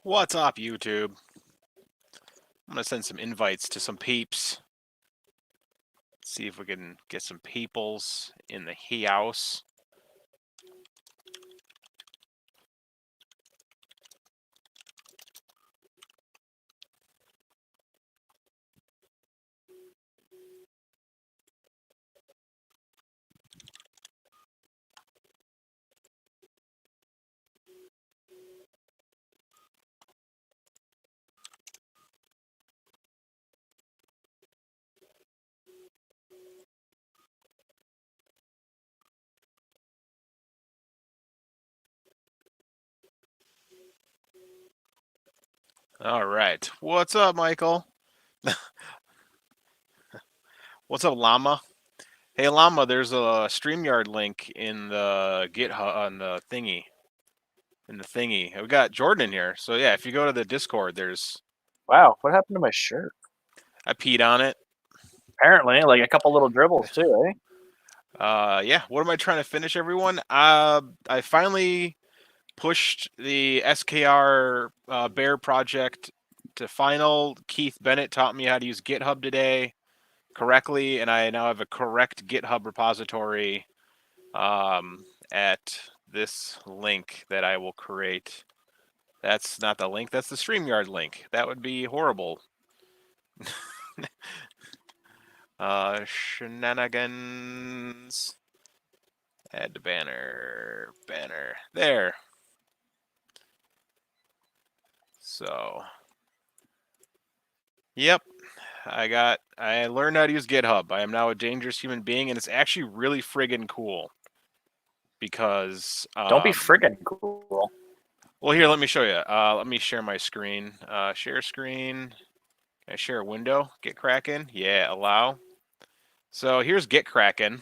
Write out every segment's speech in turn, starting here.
What's up, YouTube? I'm gonna send some invites to some peeps. See if we can get some peoples in the house. All right. What's up, Michael? What's up, Llama? Hey, Llama. There's a StreamYard link in the GitHub on the thingy. We got Jordan in here. So yeah, if you go to the Discord, there's Wow, what happened to my shirt? I peed on it. Apparently, like a couple little dribbles too, eh? Yeah. What am I trying to finish, everyone? I finally pushed the SKR Bear project to final. Keith Bennett taught me how to use GitHub today correctly, and I now have a correct GitHub repository at this link that I will create. That's not the link, that's the StreamYard link. That would be horrible. Shenanigans. Add to banner. There. So, yep. I learned how to use GitHub. I am now a dangerous human being, and it's actually really friggin' cool. Because Don't be friggin' cool. well, here, let me show you. Let me share my screen. Share screen. Can I share a window? Get Kraken. Yeah, allow. So here's Get Kraken.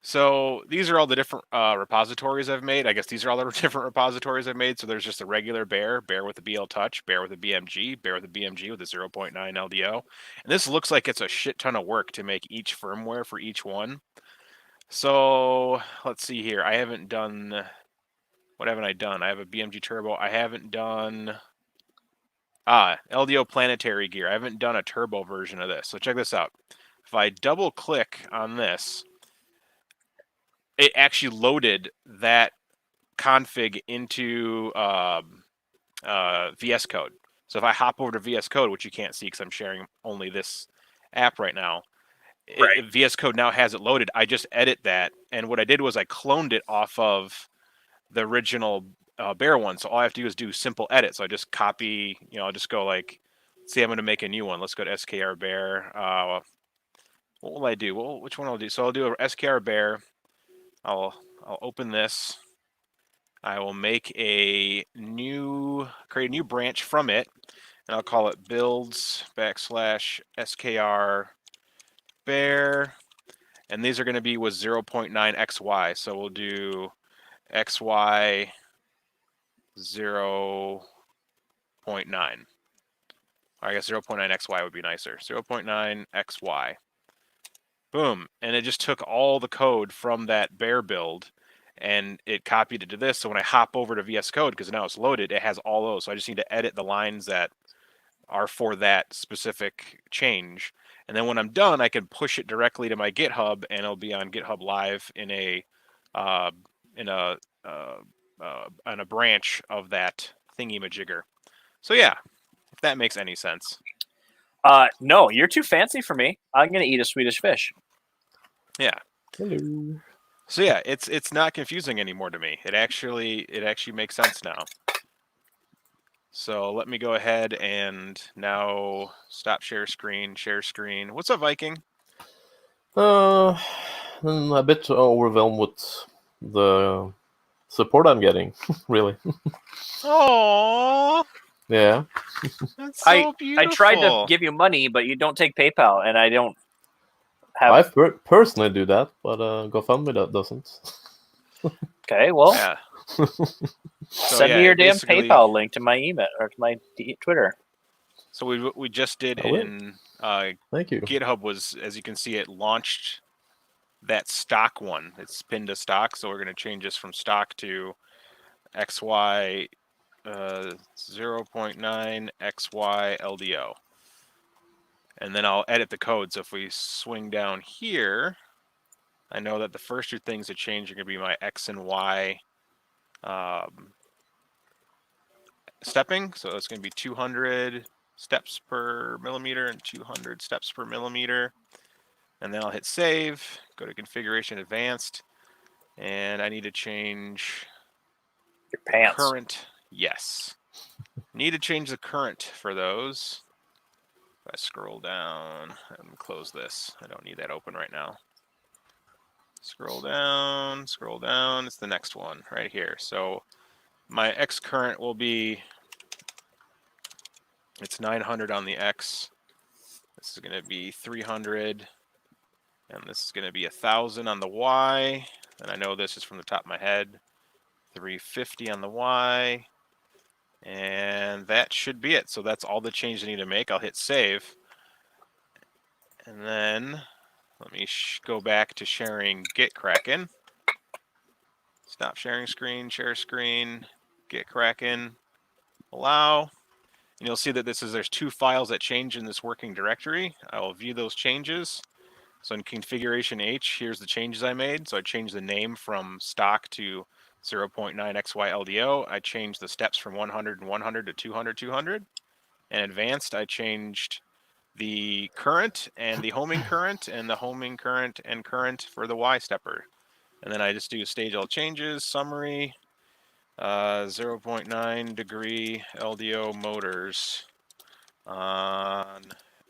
So these are all the different repositories I've made. I guess these are all the different repositories I've made. So there's just a regular bear with a BL touch, bear with a BMG, bear with a BMG with a 0.9 LDO. And this looks like it's a shit ton of work to make each firmware for each one. So let's see here. I haven't done, what haven't I done? I have a BMG turbo. I haven't done, LDO planetary gear. I haven't done a turbo version of this. So check this out. If I double click on this, it actually loaded that config into VS Code. So if I hop over to VS Code, which you can't see because I'm sharing only this app right now, Right. VS Code now has it loaded. I just edit that, and what I did was I cloned it off of the original Bear one. So all I have to do is do simple edit. So I just copy, I'll just go like, see, I'm going to make a new one. Let's go to SKR Bear. What will I do? Well, which one I'll do? So I'll do a SKR Bear. I'll open this. I will create a new branch from it, and I'll call it builds /skr bear, and these are going to be with 0.9 xy. So we'll do xy 0.9. I guess 0.9 xy would be nicer. 0.9 xy. Boom, and it just took all the code from that bear build and it copied it to this. So when I hop over to VS Code, because now it's loaded, it has all those. So I just need to edit the lines that are for that specific change. And then when I'm done, I can push it directly to my GitHub, and it'll be on GitHub Live in a branch of that thingy-majigger. So yeah, if that makes any sense. No, you're too fancy for me. I'm gonna eat a Swedish fish. Yeah. Hello. So yeah, it's not confusing anymore to me. It actually makes sense now. So let me go ahead and now stop share screen. What's up, Viking? I'm a bit overwhelmed with the support I'm getting, really. Aww, Yeah. that's so beautiful. I tried to give you money, but you don't take PayPal, and I don't have. I personally do that, but GoFundMe doesn't. Okay, well, Yeah. send me your damn PayPal link to my email or to my Twitter. So we just did I will. in Thank you. GitHub was, as you can see, it launched that stock one. It's pinned to stock, so we're going to change this from stock to XY 0.9 XY LDO. And then I'll edit the code. So if we swing down here, I know that the first two things that change are going to be my X and Y stepping. So it's going to be 200 steps per millimeter and 200 steps per millimeter. And then I'll hit save, go to configuration advanced, and I need to change Your pants. current. Yes. Need to change the current for those. If I scroll down and close this, I don't need that open right now. Scroll down, it's the next one right here. So my X current will be, it's 900 on the X. This is going to be 300, and this is going to be 1,000 on the Y. And I know this is from the top of my head. 350 on the Y. And that should be it. So that's all the change I need to make. I'll hit save. And then let me go back to sharing Get Kraken. Stop sharing screen, share screen, Get Kraken, allow. And you'll see that there's two files that change in this working directory. I will view those changes. So in configuration H, here's the changes I made. So I changed the name from stock to 0.9 XY LDO. I changed the steps from 100 and 100 to 200, 200. And advanced, I changed the current and the homing current and the homing current and current for the Y stepper. And then I just do stage all changes, summary, 0.9 degree LDO motors on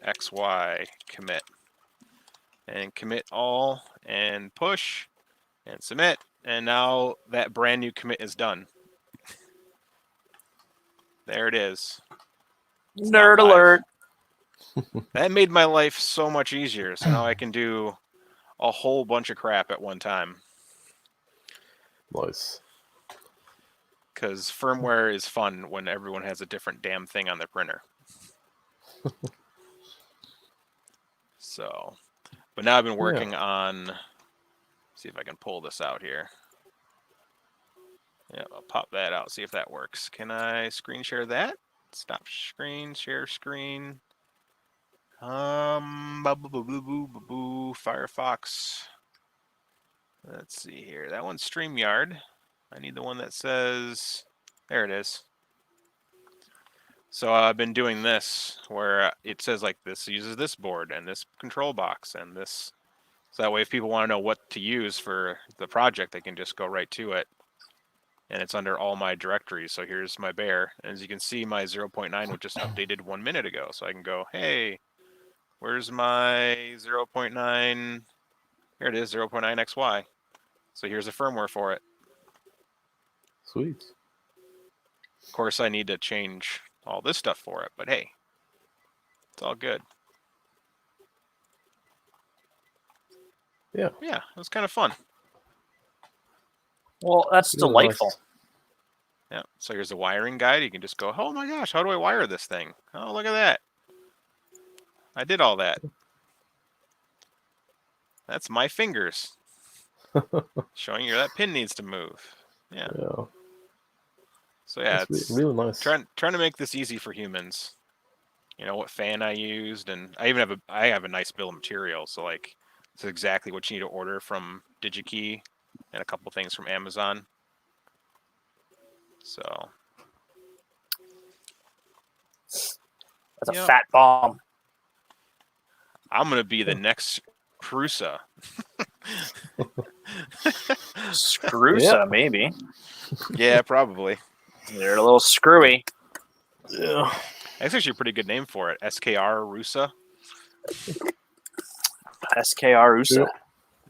XY commit. And commit all and push and submit. And now that brand new commit is done. There it is. It's Nerd alert. That made my life so much easier. So now I can do a whole bunch of crap at one time. Nice. Because firmware is fun when everyone has a different damn thing on their printer. So, but now I've been working on, see if I can pull this out here. Yeah, I'll pop that out, see if that works. Can I screen share that? Stop screen, share screen. Firefox. Let's see here. That one's StreamYard. I need the one that says, there it is. So I've been doing this where it says like this uses this board and this control box and this. So that way if people want to know what to use for the project, they can just go right to it. And it's under all my directories. So here's my bear. And as you can see, my 0.9 was just updated 1 minute ago. So I can go, hey, where's my 0.9? Here it is, 0.9 XY. So here's the firmware for it. Sweet. Of course, I need to change all this stuff for it, but hey, it's all good. Yeah. Yeah, it was kind of fun. Well, that's Really delightful. nice. Yeah, so here's the wiring guide. You can just go, oh my gosh, how do I wire this thing? Oh, look at that. I did all that. That's my fingers. Showing you that pin needs to move. Yeah. Yeah. So yeah, That's it's really nice. trying to make this easy for humans. You know what fan I used, and I even have a nice bill of material. So like, it's exactly what you need to order from DigiKey, and a couple things from Amazon. So That's a fat bomb. I'm gonna be the next Prusa. Screwsa, maybe. Yeah, probably. They're a little screwy. Yeah. That's actually a pretty good name for it. SKR Rusa. SKR USA.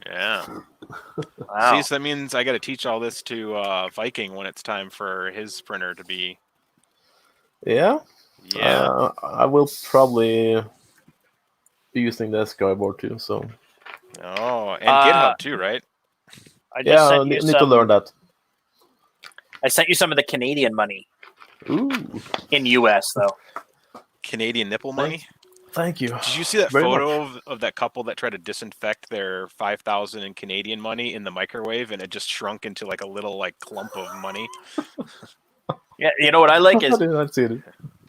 Yeah. Wow. See, so that means I got to teach all this to Viking when it's time for his printer to be. Yeah. Yeah. I will probably be using the SKI board too. So. Oh, and GitHub too, right? I just sent you need some, to learn that. I sent you some of the Canadian money. Ooh. In US though. Canadian nipple money. Thank you. Did you see that Very photo of that couple that tried to disinfect their 5,000 in Canadian money in the microwave, and it just shrunk into like a little like clump of money? Yeah, you know what I like is I've seen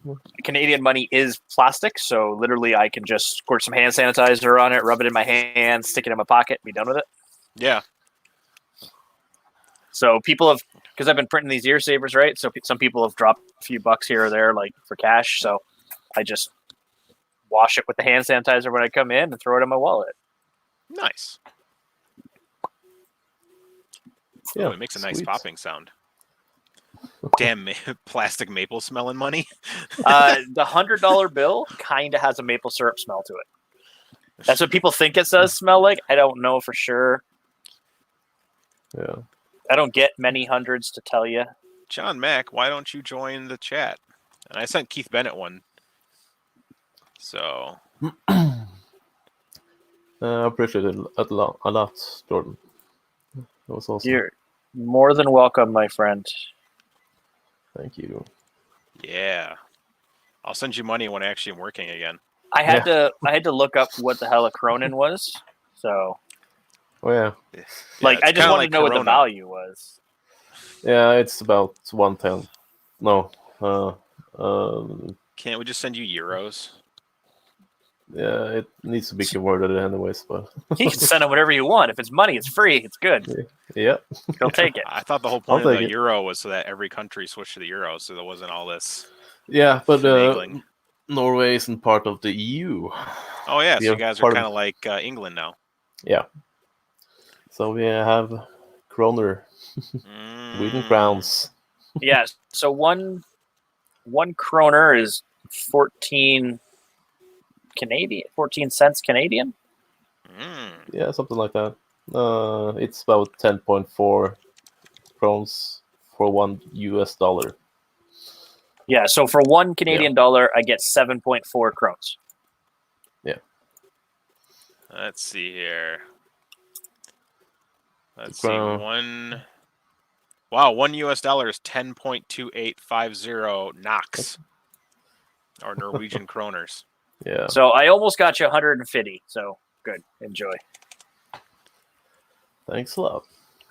it. Canadian money is plastic, so literally I can just squirt some hand sanitizer on it, rub it in my hand, stick it in my pocket, be done with it. Yeah. So people have, because I've been printing these ear savers, right? So some people have dropped a few bucks here or there, like for cash. So I just wash it with the hand sanitizer when I come in and throw it in my wallet. Nice. Yeah, Oh, it makes a nice sweet. popping sound. Damn plastic maple smelling money. The $100 bill kind of has a maple syrup smell to it. That's what people think it does smell like. I don't know for sure. Yeah. I don't get many hundreds to tell you. John Mack, why don't you join the chat? And I sent Keith Bennett one. So I appreciate it a lot, Jordan. That was awesome. You're more than welcome, my friend. Thank you. yeah, I'll send you money when I actually am working again. I had to look up what the hell a Cronin was. So Oh yeah. like it's I just kinda wanted like to know what the Corona. value was. Yeah, it's about 110. No. Can't we just send you euros? Yeah, it needs to be converted anyways, but You can send them whatever you want. If it's money, it's free. It's good. yeah. He'll take it. I thought the whole I'll point of take the it. euro was so that every country switched to the euro, so there wasn't all this. Yeah, but finagling. Norway isn't part of the EU. Oh yeah, so We you are guys are part of- kind of like England now. Yeah. So we have kroner, Sweden Mm. crowns. Yeah. So one kroner is 14 cents Canadian. Mm. Yeah, something like that. It's about 10.4 crowns for $1. Yeah. So for one Canadian dollar, I get 7.4 krones. Let's see here. Let's see. Crown. $1 is 10.2850 NOx, or Norwegian kroners. Yeah. So I almost got you 150. So good. Enjoy. Thanks a lot.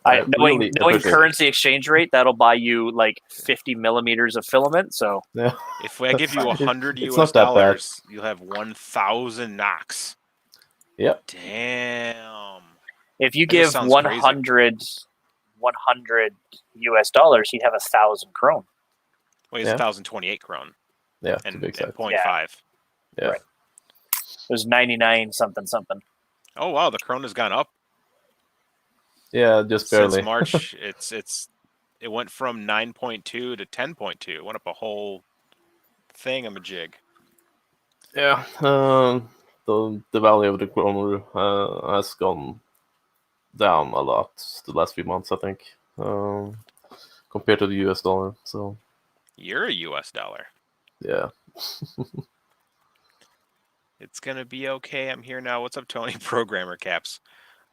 Knowing really appreciate currency exchange rate, that'll buy you like 50 millimeters of filament. So Yeah. If I give you 100 It's US not that bad. dollars, you'll have 1,000 NOx. Yep. Damn. if you That just give sounds 100 US dollars, he'd have 1,000 krone. Wait, it's Yeah. 1,028 krone Yeah, to and, be and exact. 0.5. Yeah. Right. It was 99 something. Oh wow, the krone has gone up Yeah, just barely. since March. It went from 9.2 to 10.2. It went up a whole thingamajig. Yeah. The value of the kroner has gone down a lot the last few months, I think, compared to the US dollar. So You're a US dollar. yeah. It's gonna be okay. I'm here now. What's up, Tony? Programmer caps.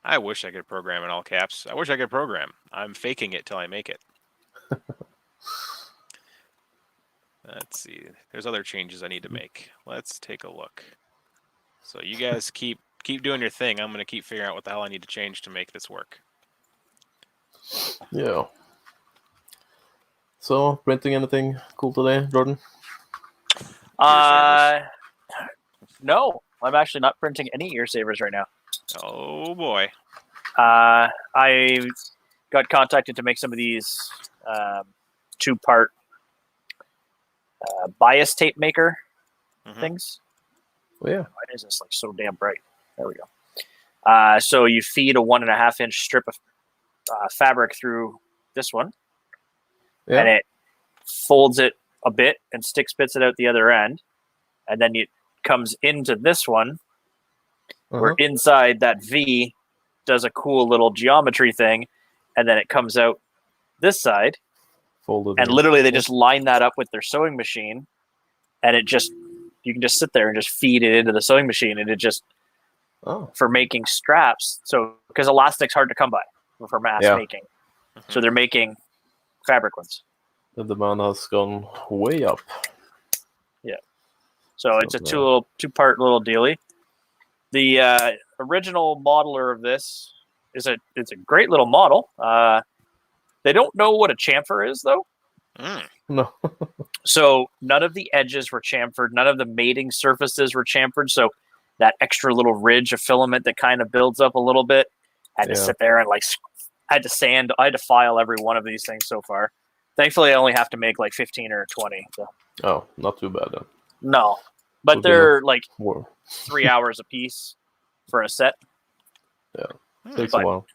I wish I could program in all caps. I wish I could program. I'm faking it till I make it. Let's see. There's other changes I need to make. Let's take a look. So you guys keep doing your thing. I'm gonna keep figuring out what the hell I need to change to make this work. Yeah. So, printing anything cool today, Jordan? No, I'm actually not printing any ear savers right now. Oh boy. I got contacted to make some of these two-part bias tape maker things. Oh, yeah. Why is this like so damn bright? There we go. So you feed a 1.5 inch strip of fabric through this one, Yeah. and it folds it a bit and stick spits it out the other end, and then it comes into this one, where inside that V does a cool little geometry thing, and then it comes out this side, Folded. and literally they just line that up with their sewing machine, and you can just sit there and just feed it into the sewing machine, and it just for making straps. So because elastic's hard to come by for mass making, so they're making fabric ones. The demand has gone way up. Yeah. So it's a two-part little dealie. The original modeler of this it's a great little model. They don't know what a chamfer is though, No. So none of the edges were chamfered. None of the mating surfaces were chamfered. So that extra little ridge of filament that kind of builds up a little bit, had to sit there and I had to file every one of these things so far. Thankfully, I only have to make like 15 or 20. So. Oh, not too bad then. No, but they're like 3 hours a piece for a set. Yeah, takes a while.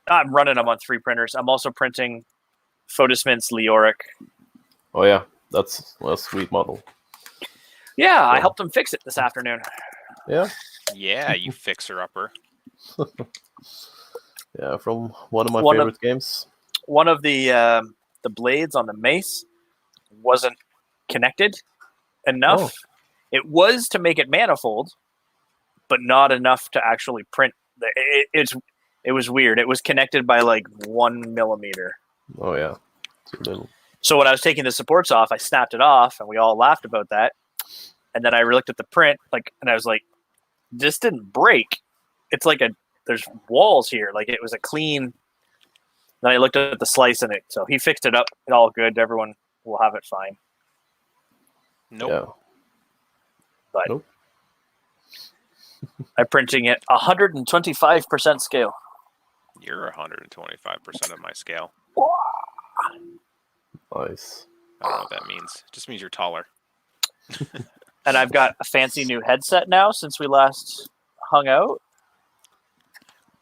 I'm running them on 3 printers. I'm also printing Photosmint's Leoric. Oh yeah, that's a sweet model. Yeah, I helped them fix it this afternoon. Yeah. Yeah, you fixer-upper. Yeah, from one of my favorite games. One of the blades on the mace wasn't connected enough. Oh. It was to make it manifold, but not enough to actually print. It was weird. It was connected by like 1 millimeter. Oh yeah, too little. So when I was taking the supports off, I snapped it off, and we all laughed about that. And then I looked at the print, and I was like, "This didn't break. It's like there's walls here. Like it was a clean." Then I looked at the slice in it, so he fixed it up. It's all good. Everyone will have it fine. Nope. Yeah. But nope. I'm printing it 125% scale. You're 125% of my scale. Nice. I don't know what that means. It just means you're taller. And I've got a fancy new headset now since we last hung out.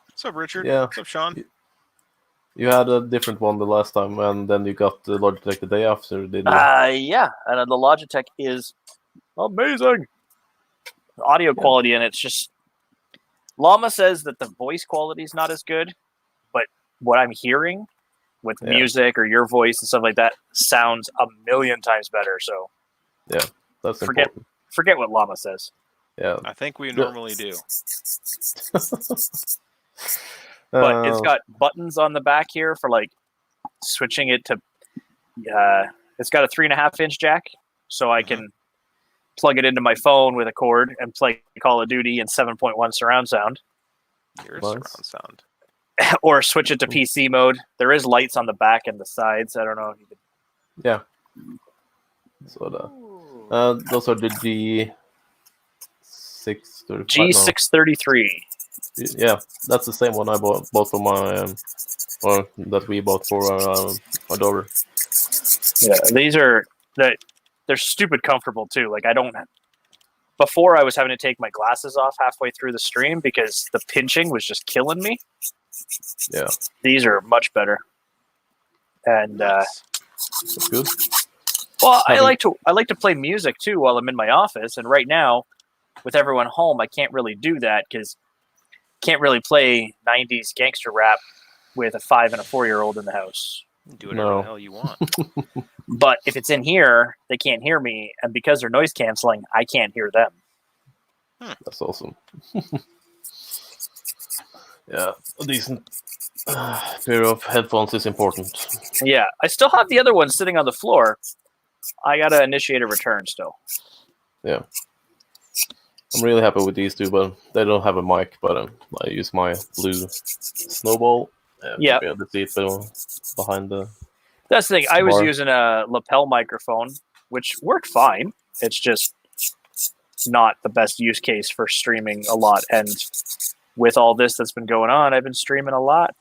What's up, Richard? Yeah. What's up, Sean? You had a different one the last time, and then you got the Logitech the day after, didn't you? Yeah. And the Logitech is amazing. The audio quality in it's just... Llama says that the voice quality is not as good, but what I'm hearing with music or your voice and stuff like that sounds a million times better. So yeah, that's important. Forget what Llama says. Yeah, I think we normally do. But it's got buttons on the back here for like switching it to. It's got a 3.5-inch jack, so I can plug it into my phone with a cord and play Call of Duty in 7.1 surround sound. Your surround sound. Or switch it to PC mode. There is lights on the back and the sides. I don't know if you could. Yeah. So those are the G633. G633. Yeah, that's the same one I bought for my, or that we bought for my daughter. Yeah, these are they're stupid comfortable too. Like before I was having to take my glasses off halfway through the stream because the pinching was just killing me. Yeah, these are much better, and that's good. Well, I like to play music too while I'm in my office, and right now, with everyone home, I can't really do that because can't really play 90s gangster rap with a 5 and a 4-year-old in the house. Do whatever the hell you want. But if it's in here, they can't hear me, and because they're noise canceling, I can't hear them. That's awesome. Yeah, a decent pair of headphones is important. Yeah, I still have the other one sitting on the floor. I gotta initiate a return still. Yeah. I'm really happy with these two, but they don't have a mic, but I use my blue snowball. Yeah. The seat behind the... That's the thing. I was using a lapel microphone, which worked fine. It's just not the best use case for streaming a lot. And with all this that's been going on, I've been streaming a lot.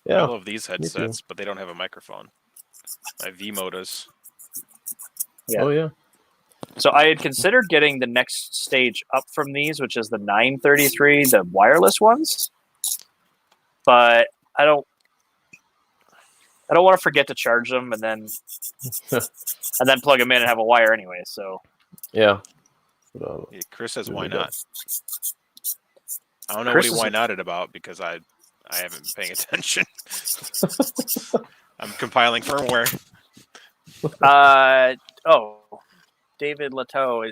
Yeah. I love these headsets, but they don't have a microphone. My V-Modas. Yeah. Oh, yeah. So I had considered getting the next stage up from these, which is the 933, the wireless ones. But I don't want to forget to charge them and then plug them in and have a wire anyway. So yeah. Chris says why not? I don't know what he why notted about because I haven't been paying attention. I'm compiling firmware. David Lateau,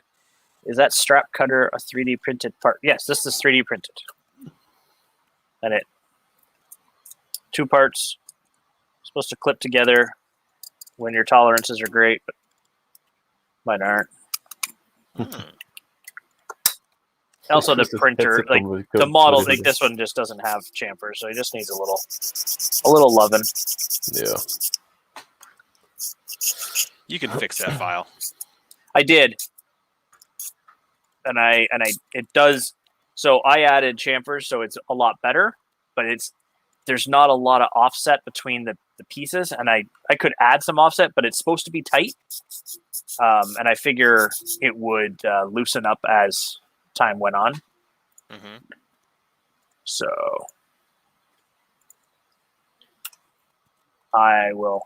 is that strap cutter a 3D printed part? Yes, this is 3D printed. And 2 parts, supposed to clip together when your tolerances are great, but mine aren't. Also, the printer, like the model, like this one just doesn't have chamfer, so it just needs a little loving. Yeah. You can fix that file. I did, and it does. So I added chamfers, so it's a lot better, but there's not a lot of offset between the pieces, and I could add some offset, but it's supposed to be tight, and I figure it would loosen up as time went on. Mm-hmm. So I will.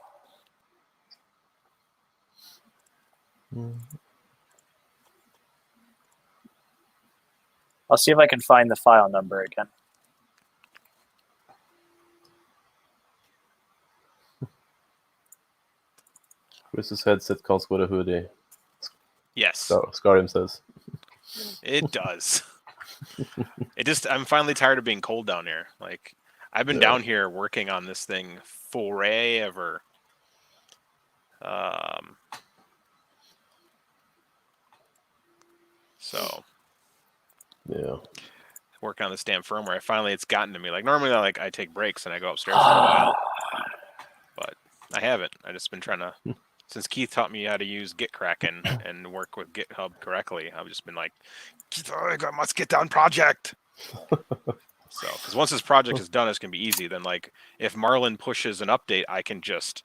I'll see if I can find the file number again. Chris's headset comes with a hoodie. Yes. Skyrim says. It does. I'm finally tired of being cold down here. Like, I've been down here working on this thing forever. So yeah, working on this damn firmware. Finally, it's gotten to me. Like, normally, I take breaks and I go upstairs for a while, but I haven't. I just been trying to. Since Keith taught me how to use GitKraken and work with GitHub correctly, I've just been like, Keith, I must get done project. So, because once this project is done, it's going to be easy. Then, like, if Marlin pushes an update, I can just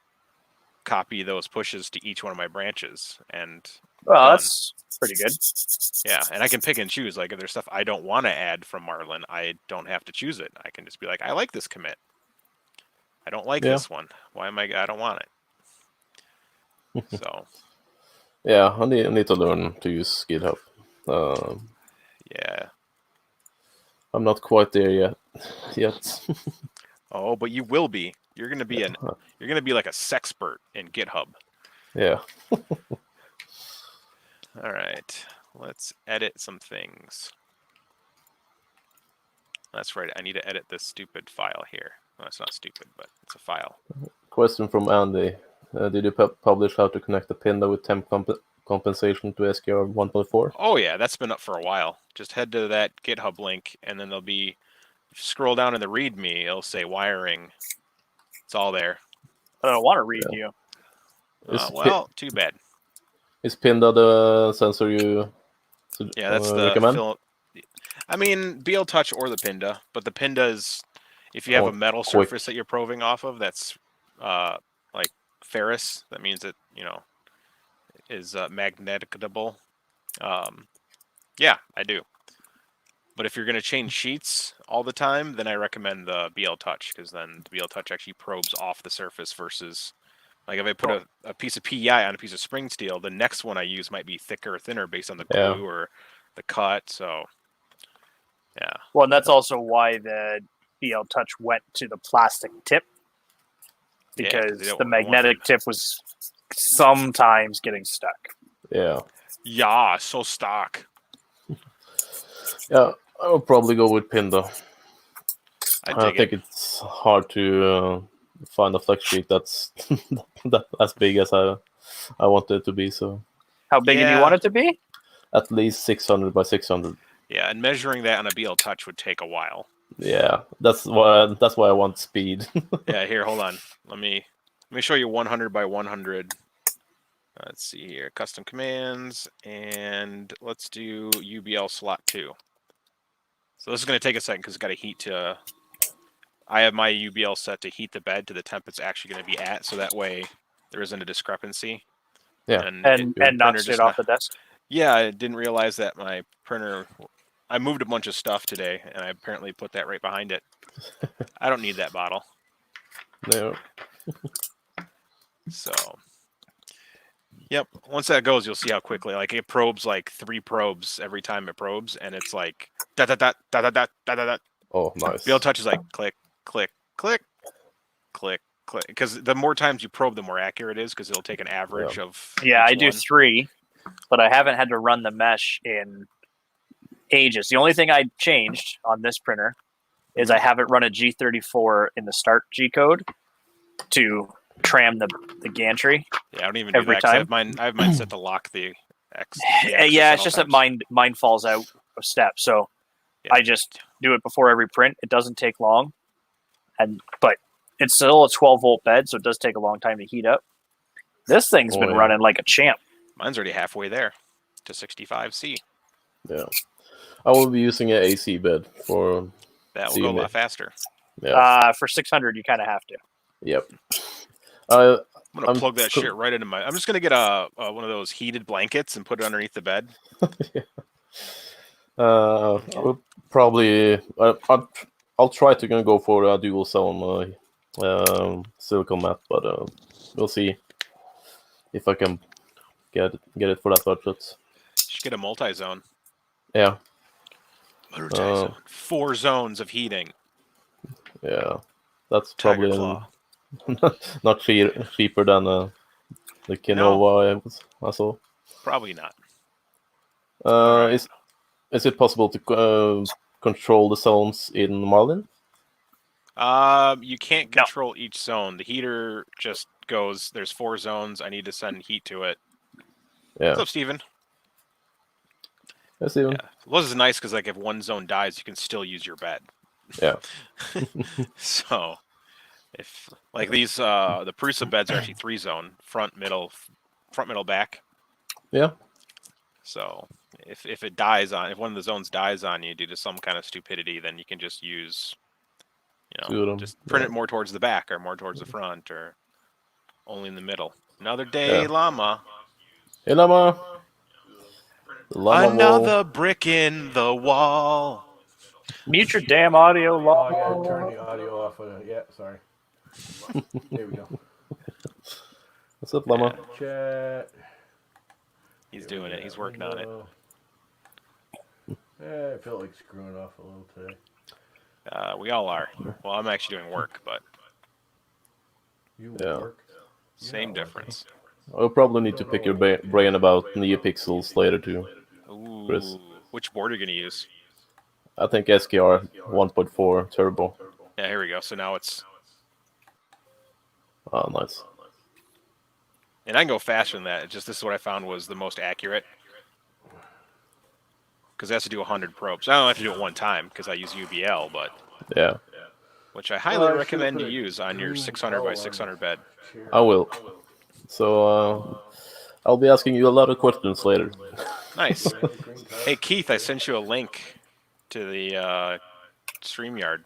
copy those pushes to each one of my branches. And well, done. That's pretty good. Yeah, and I can pick and choose. Like, if there's stuff I don't want to add from Marlin, I don't have to choose it. I can just be like, I like this commit. I don't like this one. Why am I don't want it. So. Yeah, I need to learn to use GitHub. Yeah. I'm not quite there yet. Oh, but you will be. You're gonna be you're gonna be like a sexpert in GitHub. Yeah. All right. Let's edit some things. That's right. I need to edit this stupid file here. Well, it's not stupid, but it's a file. Question from Andy. Did you publish how to connect the Pinda with temp compensation to SKR 1.4? Oh yeah, that's been up for a while. Just head to that GitHub link, and then there'll be. If you scroll down in the README, it'll say wiring. It's all there. I don't want to read you. Well, too bad. Is Pinda the sensor you that's the recommend? I mean, BL Touch or the Pinda, but the Pinda is if you have a metal surface that you're probing off of that's like ferrous, that means it is magneticable. Yeah, I do. But if you're going to change sheets all the time, then I recommend the BL Touch, because then the BL Touch actually probes off the surface versus, like, if I put a piece of PEI on a piece of spring steel, the next one I use might be thicker or thinner based on the glue or the cut. So, yeah. Well, and that's also why the BL Touch went to the plastic tip, because the magnetic tip was sometimes getting stuck. Yeah. Yeah, so stuck. Yeah, I will probably go with Pinda. I think it's hard to find a flex sheet that's as big as I want it to be. So, how big do you want it to be? At least 600 by 600. Yeah, and measuring that on a BL Touch would take a while. Yeah, that's why I want speed. Yeah, here, hold on. Let me show you 100 by 100. Let's see here, custom commands, and let's do UBL slot 2. So this is going to take a second because it's got to heat to. I have my UBL set to heat the bed to the temp it's actually going to be at, so that way there isn't a discrepancy. Yeah, and not straight off the desk. Yeah, I didn't realize that my printer. I moved a bunch of stuff today, and I apparently put that right behind it. I don't need that bottle. No. So. Yep. Once that goes, you'll see how quickly. Like, it probes like 3 probes every time it probes, and it's like da da da da da da da da da. Oh, nice. BL Touch is like click, click, click, click, click. Because the more times you probe, the more accurate it is. Because it'll take an average of. Yeah, I do 3, but I haven't had to run the mesh in ages. The only thing I changed on this printer is I haven't run a G34 in the start G code to tram the gantry. Yeah, I don't even every do that. time. I have mine set to lock the X. Yeah, it's just that mine falls out of step. So I just do it before every print. It doesn't take long, but it's still a 12-volt bed, so it does take a long time to heat up. This thing's been running like a champ. Mine's already halfway there to 65C. Yeah. I will be using an AC bed for That will go a lot faster. Yeah. For 600, you kind of have to. Yep. I'm gonna plug that shit right into my. I'm just gonna get one of those heated blankets and put it underneath the bed. Yeah. I will probably. I'll try to go for a dual zone silicone mat, but we'll see if I can get it for that budget. You should get a multi-zone. Yeah. Multi-zone. 4 zones of heating. Yeah, that's Tiger probably not cheaper than the Kinova I saw. Probably not. Right. Is it possible to control the zones in Marlin? You can't control each zone. The heater just goes. There's 4 zones. I need to send heat to it. Yeah. What's up, Steven? Hey, Steven. Yeah. Well, this is nice because like if one zone dies, you can still use your bed. Yeah. So, if like these, the Prusa beds are actually 3 zone: front, middle, back. Yeah. So if it dies on, if one of the zones dies on you due to some kind of stupidity, then you can just use, just print it more towards the back or more towards the front or only in the middle. Another day, llama. Hey, llama. Another brick in the wall. Mute your damn audio, Oh, I gotta turn the audio off. Yeah, sorry. There we go. What's up, llama? Chat. He's doing it. He's working on it. I felt like screwing off a little today. We all are. Well, I'm actually doing work, but you work. Same difference. I'll probably need to pick your brain about NeoPixels later too. Ooh, Chris. Which board are you gonna use? I think SKR 1.4 Turbo. Yeah, here we go. So now it's. Oh, nice. And I can go faster than that. It's just this is what I found was the most accurate. Because it has to do 100 probes. I don't have to do it one time because I use UBL, but Yeah. which I highly recommend you use on your 600 by 600 bed. I will. So I'll be asking you a lot of questions later. Nice. Hey Keith, I sent you a link to the StreamYard.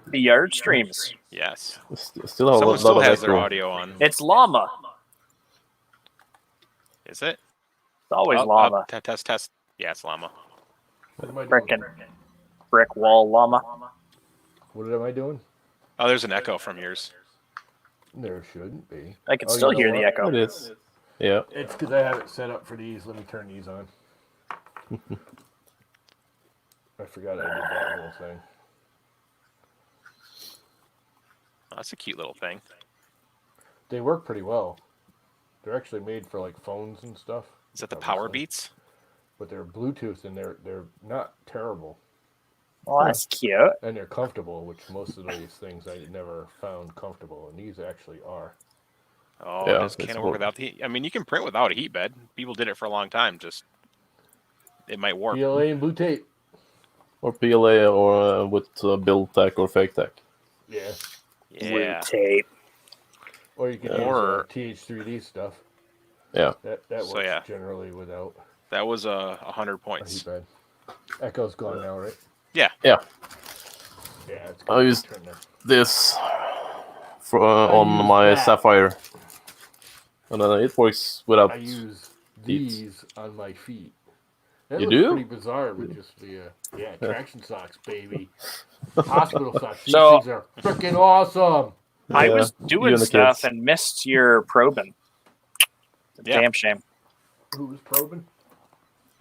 The yard streams. Yes. Still a Someone lot still of has their echo. audio on. It's llama. Is it? It's always llama. Test. Yeah, it's llama. What am I doing? Frickin' brick wall llama. What am I doing? Oh, there's an echo from yours. There shouldn't be. I can still hear the echo. It is. Yeah. It's because I have it set up for these. Let me turn these on. I forgot I did that whole thing. Oh, that's a cute little thing. They work pretty well. They're actually made for like phones and stuff. Is that the Power Beats? But they're Bluetooth and they're not terrible. Oh, that's cute. And they're comfortable, which most of these things I never found comfortable, and these actually are. Oh, Yeah, this can't work without the heat. I mean, you can print without a heat bed. People did it for a long time. Just it might work. PLA and blue tape. Or PLA or with build tech or fake tech. Yeah. Yeah. Tape. Or you can Or use TH3D stuff. Yeah. That works generally without. That was 100 a points. heat bed. Echo's gone now, right? Yeah. Yeah. Yeah, it's I used this on my Sapphire. And it works without. I use these on my feet. That You looks do? pretty bizarre with just the traction socks, baby. Hospital socks. These So- things are freaking awesome. I Yeah, was you doing and the stuff kids. and missed your probing. Yeah. Damn shame. Who was probing?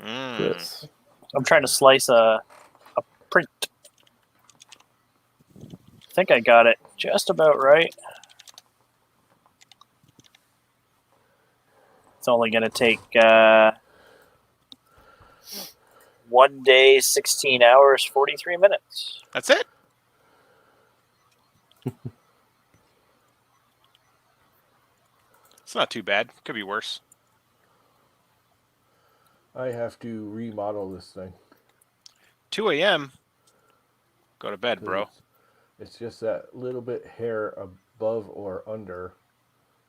Yes. I'm trying to slice a print. I think I got it just about right. It's only going to take 1 day, 16 hours, 43 minutes. That's it. It's not too bad. Could be worse. I have to remodel this thing. 2 a.m. Go to bed, bro. It's just that little bit hair above or under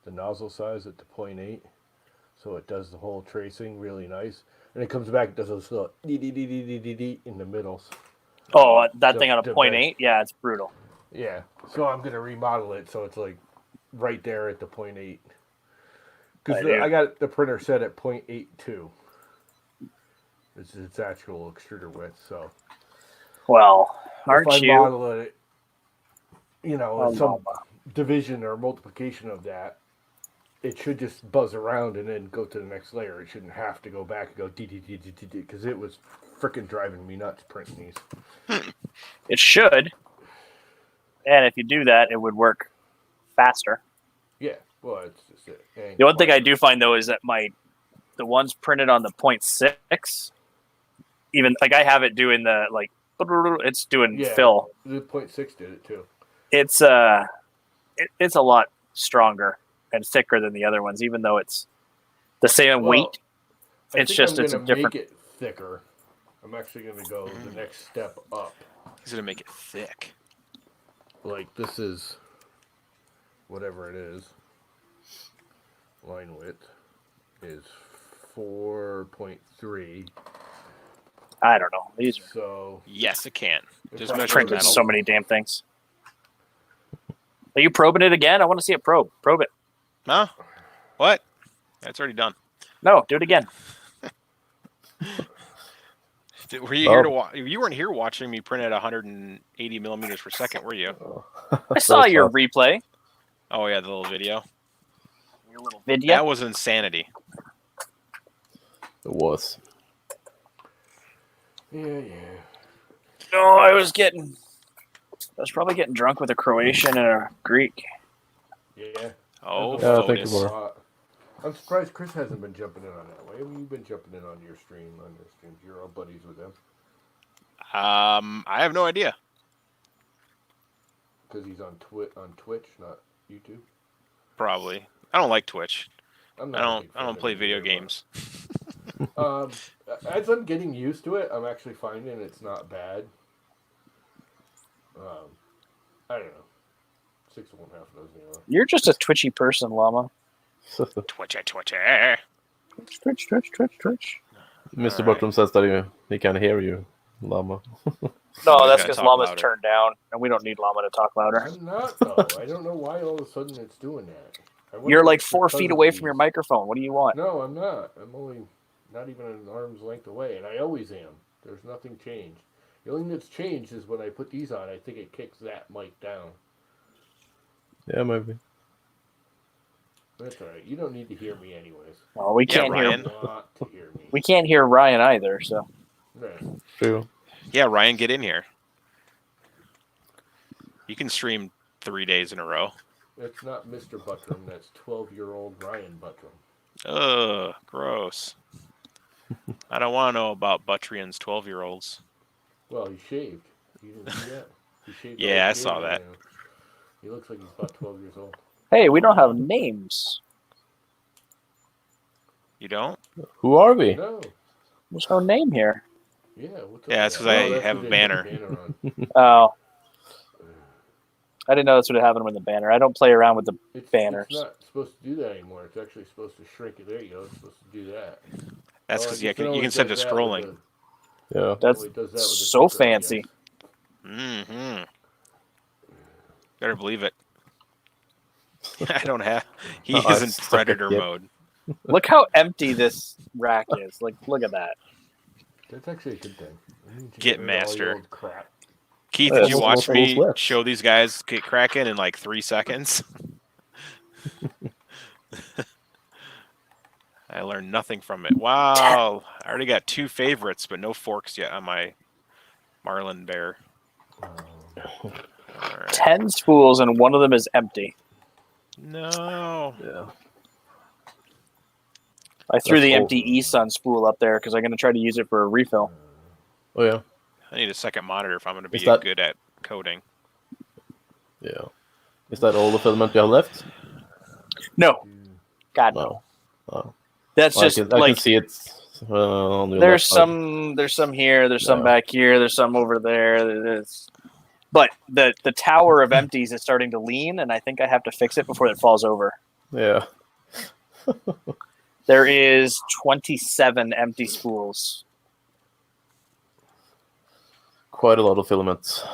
the nozzle size at the 0.8, so it does the whole tracing really nice. And it comes back, it does those little dee in the middles. Oh, that thing on a 0.8? Yeah, it's brutal. Yeah, so I'm gonna remodel it so it's like right there at the 0.8. Because I got the printer set at 0.82. It's its actual extruder width. So, well, aren't if I you? model it, some division or multiplication of that, it should just buzz around and then go to the next layer. It shouldn't have to go back and go because it was freaking driving me nuts printing these. It should. And if you do that, it would work faster. Yeah, well, it's just it. The one thing I do find though is that the ones printed on the 0.6, even like I have it doing the like it's doing fill. The 0.6 did it too. It's a lot stronger and thicker than the other ones, even though it's the same weight. It's a different. Make it thicker. I'm actually going to go the next step up. He's going to make it thick. Like this is whatever it is. Line width is 4.3. I don't know. These are so. Yes, it can. Just printing so many damn things. Are you probing it again? I want to see it probe. Probe it. Huh? What? That's already done. No, do it again. Were you here to watch? You weren't here watching me print at 180 millimeters per second, were you? I saw your replay. Oh yeah, the little video. Your little video. That was insanity. It was. Yeah. No, I was probably getting drunk with a Croatian and a Greek. Yeah. Oh, yeah, I think it was. I'm surprised Chris hasn't been jumping in on that. Why haven't you been jumping in on your streams? You're all buddies with them. I have no idea. Because he's on Twitch, not YouTube. Probably. I don't like Twitch. I don't play video games. As I'm getting used to it, I'm actually finding it's not bad. I don't know. 6 of 1, half a dozen the other. You're just a twitchy person, Llama. Twitch. Twitch. Mr. Buckram says that he can hear you, Llama. No, that's because Llama's turned down, and we don't need Llama to talk louder. I'm not, though. I don't know why all of a sudden it's doing that. You're like 4 feet away from your microphone. What do you want? No, I'm not. I'm only not even an arm's length away, and I always am. There's nothing changed. The only thing that's changed is when I put these on, I think it kicks that mic down. Yeah, maybe. That's all right. You don't need to hear me anyways. Well, we can't hear. Not to hear me. We can't hear Ryan either. So. Right. True. Yeah, Ryan, get in here. You can stream 3 days in a row. That's not Mr. Buttram. That's 12-year-old Ryan Buttram. Ugh, gross. I don't want to know about Buttrian's 12-year-olds. Well, he shaved. You didn't see that? He shaved. Yeah, I saw that. He looks like he's about 12 years old. Hey, we don't have names. You don't? Who are we? No. There's no name here. Yeah, what's up? Yeah, that's because I have a banner. Oh. I didn't know that's what happened with the banner. I don't play around with the banners. It's not supposed to do that anymore. It's actually supposed to shrink it. There you go. It's supposed to do that. That's because you can set it to scrolling. Yeah. That's so fancy. Mm-hmm. Better believe it. I don't have. He is in predator mode. Look how empty this rack is. Like, look at that. That's actually a good thing. Get master. Crap. Keith, did you watch me show these guys get cracking in like 3 seconds? I learned nothing from it. Wow. I already got 2 favorites, but no forks yet on my Marlin bear. Right. 10 spools, and one of them is empty. No. Yeah. I threw the empty eSun spool up there because I'm going to try to use it for a refill. Oh, yeah. I need a second monitor if I'm going to be good at coding. Yeah. Is that all the filament you have left? No. God, no. Oh. That's well, just I can see it on the there's some here, there's some back here, there's some over there. But the tower of empties is starting to lean, and I think I have to fix it before it falls over. Yeah. There is 27 empty spools. Quite a lot of filament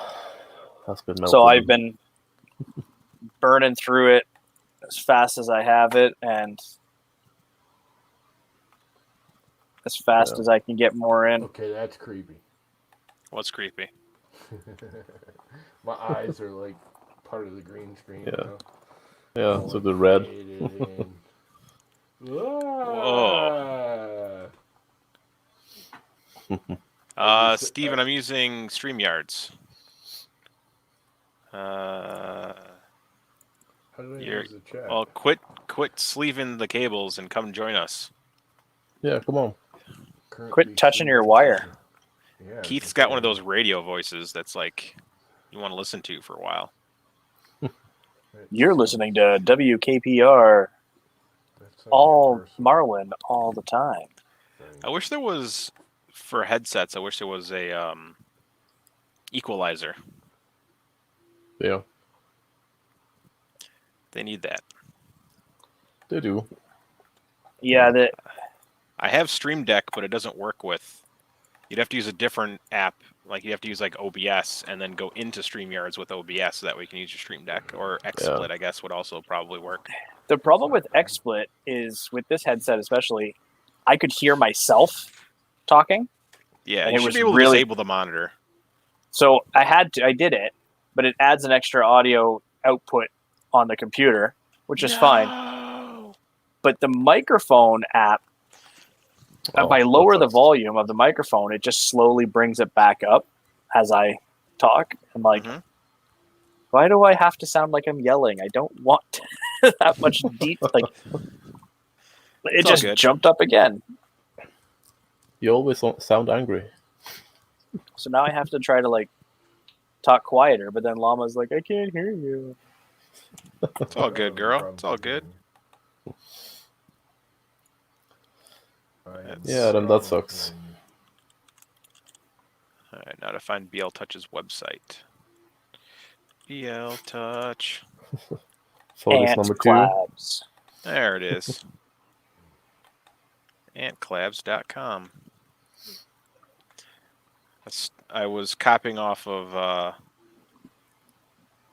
has been melted. So I've been burning through it as fast as I have it, and as fast as I can get more in. Okay, that's creepy. What's creepy? My eyes are like part of the green screen. Yeah. You know? Yeah, so the red. Whoa. Steven, I'm using StreamYards. How did I use the chat? Well, quit sleeving the cables and come join us. Yeah, come on. Quit touching your wire. Yeah, Keith's got one of those radio voices that's like you want to listen to for a while. You're listening to WKPR, all Marlin, all the time. I wish there was, for headsets, I wish there was a equalizer. Yeah. They need that. They do. Yeah, I have Stream Deck, but it doesn't work with. You'd have to use a different app. Like you have to use like OBS and then go into StreamYards with OBS so that way you can use your Stream Deck, or XSplit. I guess would also probably work. the problem with XSplit is with this headset especially, I could hear myself talking. Yeah, and you should be able to disable the monitor. So I did it, but it adds an extra audio output on the computer, which is fine. But the microphone app, if I lower the volume of the microphone, it just slowly brings it back up as I talk. I'm like, why do I have to sound like I'm yelling? I don't want that much deep. Like, it just jumped up again. You always sound angry. So now I have to try to like talk quieter, but then Llama's like, I can't hear you. It's all good, girl. It's all good. Yeah, then that sucks. All right, now to find BL Touch's website. BL Touch. Photos number 2. Collabs. There it is. Antclabs.com. I was copying off of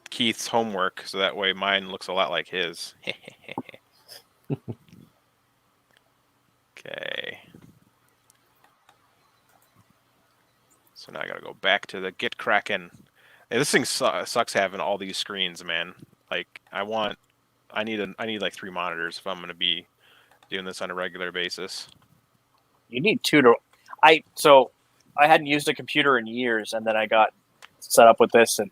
Keith's homework, so that way mine looks a lot like his. Okay. So now I gotta go back to the Get Kraken. Hey, this thing sucks having all these screens, man. Like I need like 3 monitors if I'm gonna be doing this on a regular basis. You need 2 to. So I hadn't used a computer in years, and then I got set up with this, and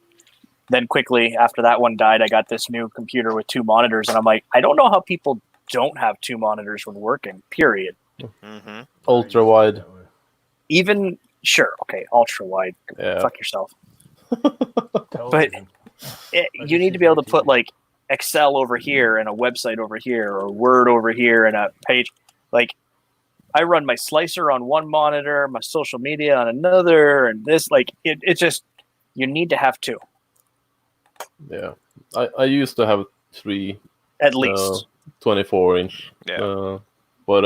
then quickly after that one died, I got this new computer with 2 monitors, and I'm like, I don't know how people don't have 2 monitors when working. Period. Mm-hmm. Ultra wide. Even sure, okay, ultra wide. Yeah. Fuck yourself. But you need to be able to put like Excel over here and a website over here, or Word over here and a page. Like, I run my slicer on one monitor, my social media on another, and this, like, it's just, you need to have 2. Yeah. I used to have 3. At least. 24-inch. Yeah. But,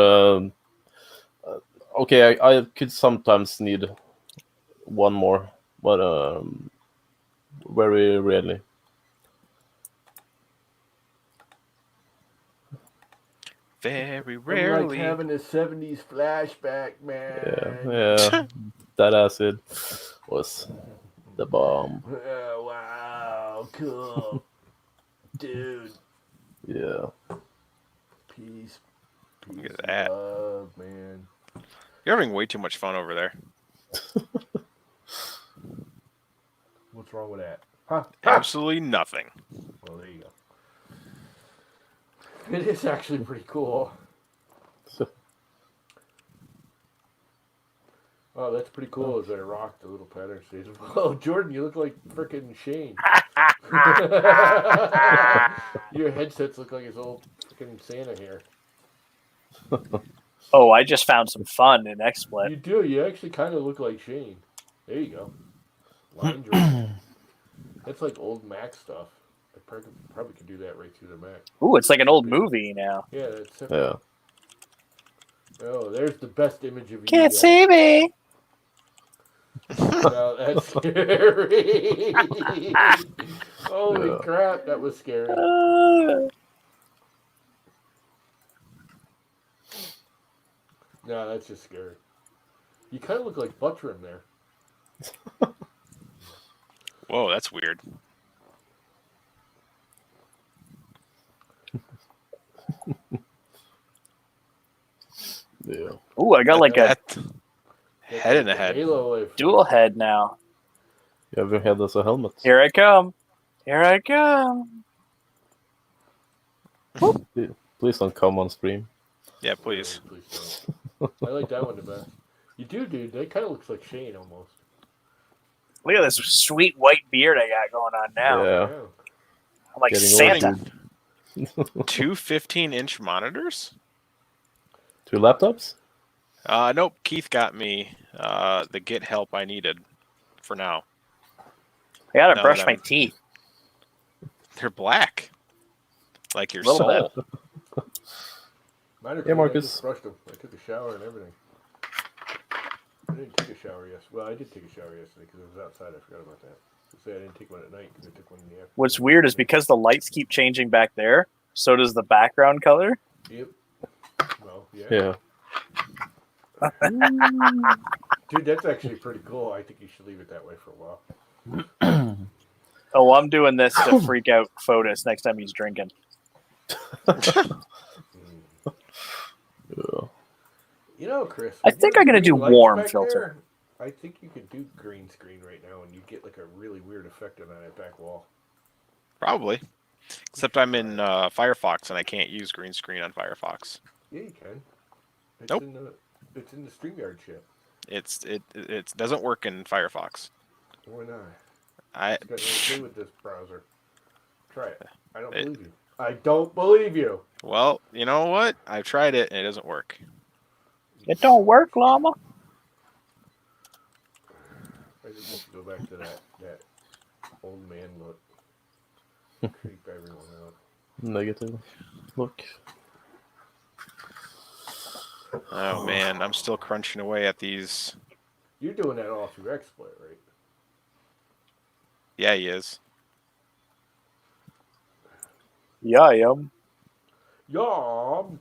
okay, I could sometimes need 1 more, but very rarely. Very rarely. I'm like having a 70s flashback, man. Yeah. That acid was the bomb. Oh, wow, cool. Dude. Yeah. Peace. Look at that. Love, man. You're having way too much fun over there. What's wrong with that? Huh? Absolutely nothing. Well, there you go. It is actually pretty cool. Oh, that's pretty cool as I rock the little pattern stage. Oh, Jordan, you look like frickin' Shane. Your headsets look like his old frickin' Santa hair. Oh, I just found some fun in XSplit. You do. You actually kind of look like Shane. There you go. Line drawing. That's like old Mac stuff. probably could do that right through the Mac. Ooh, it's like an old movie now. Yeah, that's it. Yeah. Oh, there's the best image of you. Can't yet. see me. No, that's scary. Holy Yeah. crap, that was scary. No, that's just scary. You kind of look like Buttram there. Whoa, that's weird. Yeah. Ooh, I got like a That head in the head. Halo life. dual head now. You have your head as a helmet. Here I come. Here I come. Please don't come on stream. Yeah, please. Please don't. I like that one the best. You do, dude. That kind of looks like Shane almost. Look at this sweet white beard I got going on now. Yeah. I'm like Getting Santa. Two 15-inch monitors? 2 laptops? Nope. Keith got me the Get help I needed for now. I gotta No, brush no. my teeth. They're black, like your Little soul. Mine are Yeah, clean. I Marcus. just brushed them. I took a shower and everything. I didn't take a shower yesterday. Well, I did take a shower yesterday because it was outside. I forgot about that. So I didn't take one at night because I took one in the afternoon. What's weird is because the lights keep changing back there, so does the background color. Yep. Well, yeah. Yeah. Dude, that's actually pretty cool. I think you should leave it that way for a while. Oh, I'm doing this to freak out Fotis next time he's drinking. Yeah. You know, Chris. I think I'm gonna do green lights warm back filter. there, I think you could do green screen right now, and you get like a really weird effect on that back wall. Probably. Except I'm in Firefox and I can't use green screen on Firefox. Yeah, you can. It's Nope. It's in the StreamYard shit. It doesn't work in Firefox. Why not? I It's got nothing to do with this browser. Try it. I don't believe you. I don't believe you. well, you know what? I've tried it and it doesn't work. It don't work, llama. I think you should go back to that old man look. Creep everyone out. Negative. Look. Oh man, I'm still crunching away at these. You're doing that all through XSplit, right? Yeah, he is. Yeah, I am. Yum.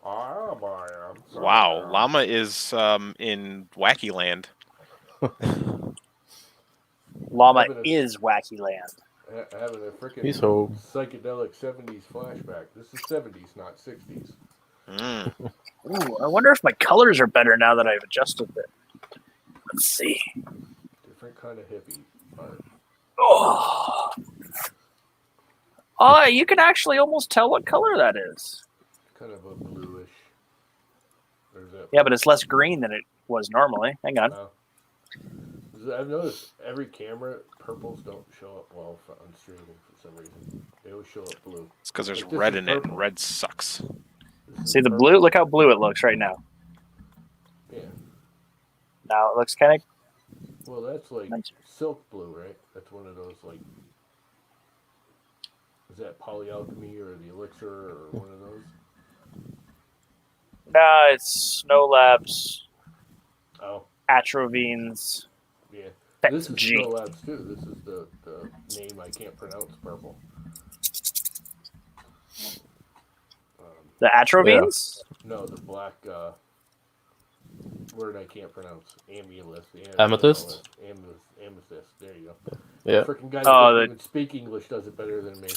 Wow, Llama is in Wacky Land. Llama Having a- is Wacky Land. Having a freaking He's home. psychedelic 70s flashback. This is 70s, not 60s. Mm. Ooh, I wonder if my colors are better now that I've adjusted it. Let's see. Different kind of hippie. Oh, you can actually almost tell what color that is. Kind of a bluish. Or is that? Yeah, but it's less green than it was normally. Hang on. I've noticed every camera, purples don't show up well on streaming for some reason. They always show up blue. It's because there's Like, this red is in it, and purple. red sucks. This is See the purple. blue? Look how blue it looks right now. Yeah. Now it looks kind of Well, that's like nice. silk blue, right? That's one of those like. Is that polyalchemy or the elixir or one of those? Nah, it's Snow Labs, Oh, Atrovines. yeah. That's This is G. Snow Labs too. This is the name I can't pronounce. Purple. The Atrovines? No, the black word I can't pronounce. Amethyst. Amethyst? Amethyst. There you go. Yeah. Freaking guy Oh, that doesn't even speak English does it better than me.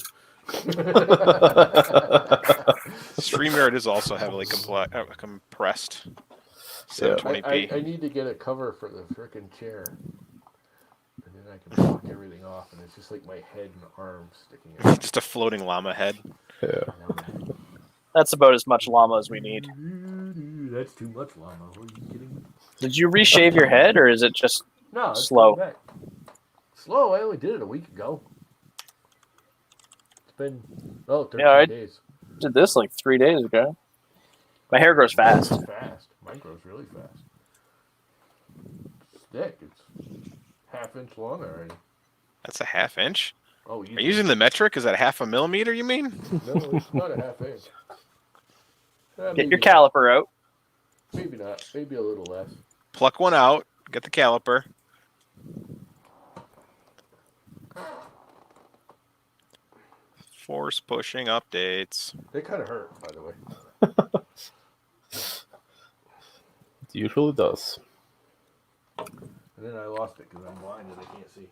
StreamYard is also heavily compressed. Yeah. 720p. I need to get a cover for the freaking chair. And then I can block everything off, and it's just like my head and arms sticking out. Just a floating llama head. Yeah. That's about as much llama as we need. That's too much llama. Are you kidding me? Did you reshave your head, or is it just No, it's Slow. coming back. Slow? I only did it a week ago. It's been 13 Yeah, I- days. did this like 3 days ago? My hair grows fast. It's fast. Mine grows really fast. It's thick. It's half-inch long already. That's a half inch. Oh, Are you using the metric? Is that half a millimeter, you mean? No, it's not a half inch. Get your caliper out. Maybe not. Maybe a little less. Pluck one out. Get the caliper. Force pushing updates. They kind of hurt, by the way. It usually does. And then I lost it because I'm blind and I can't see.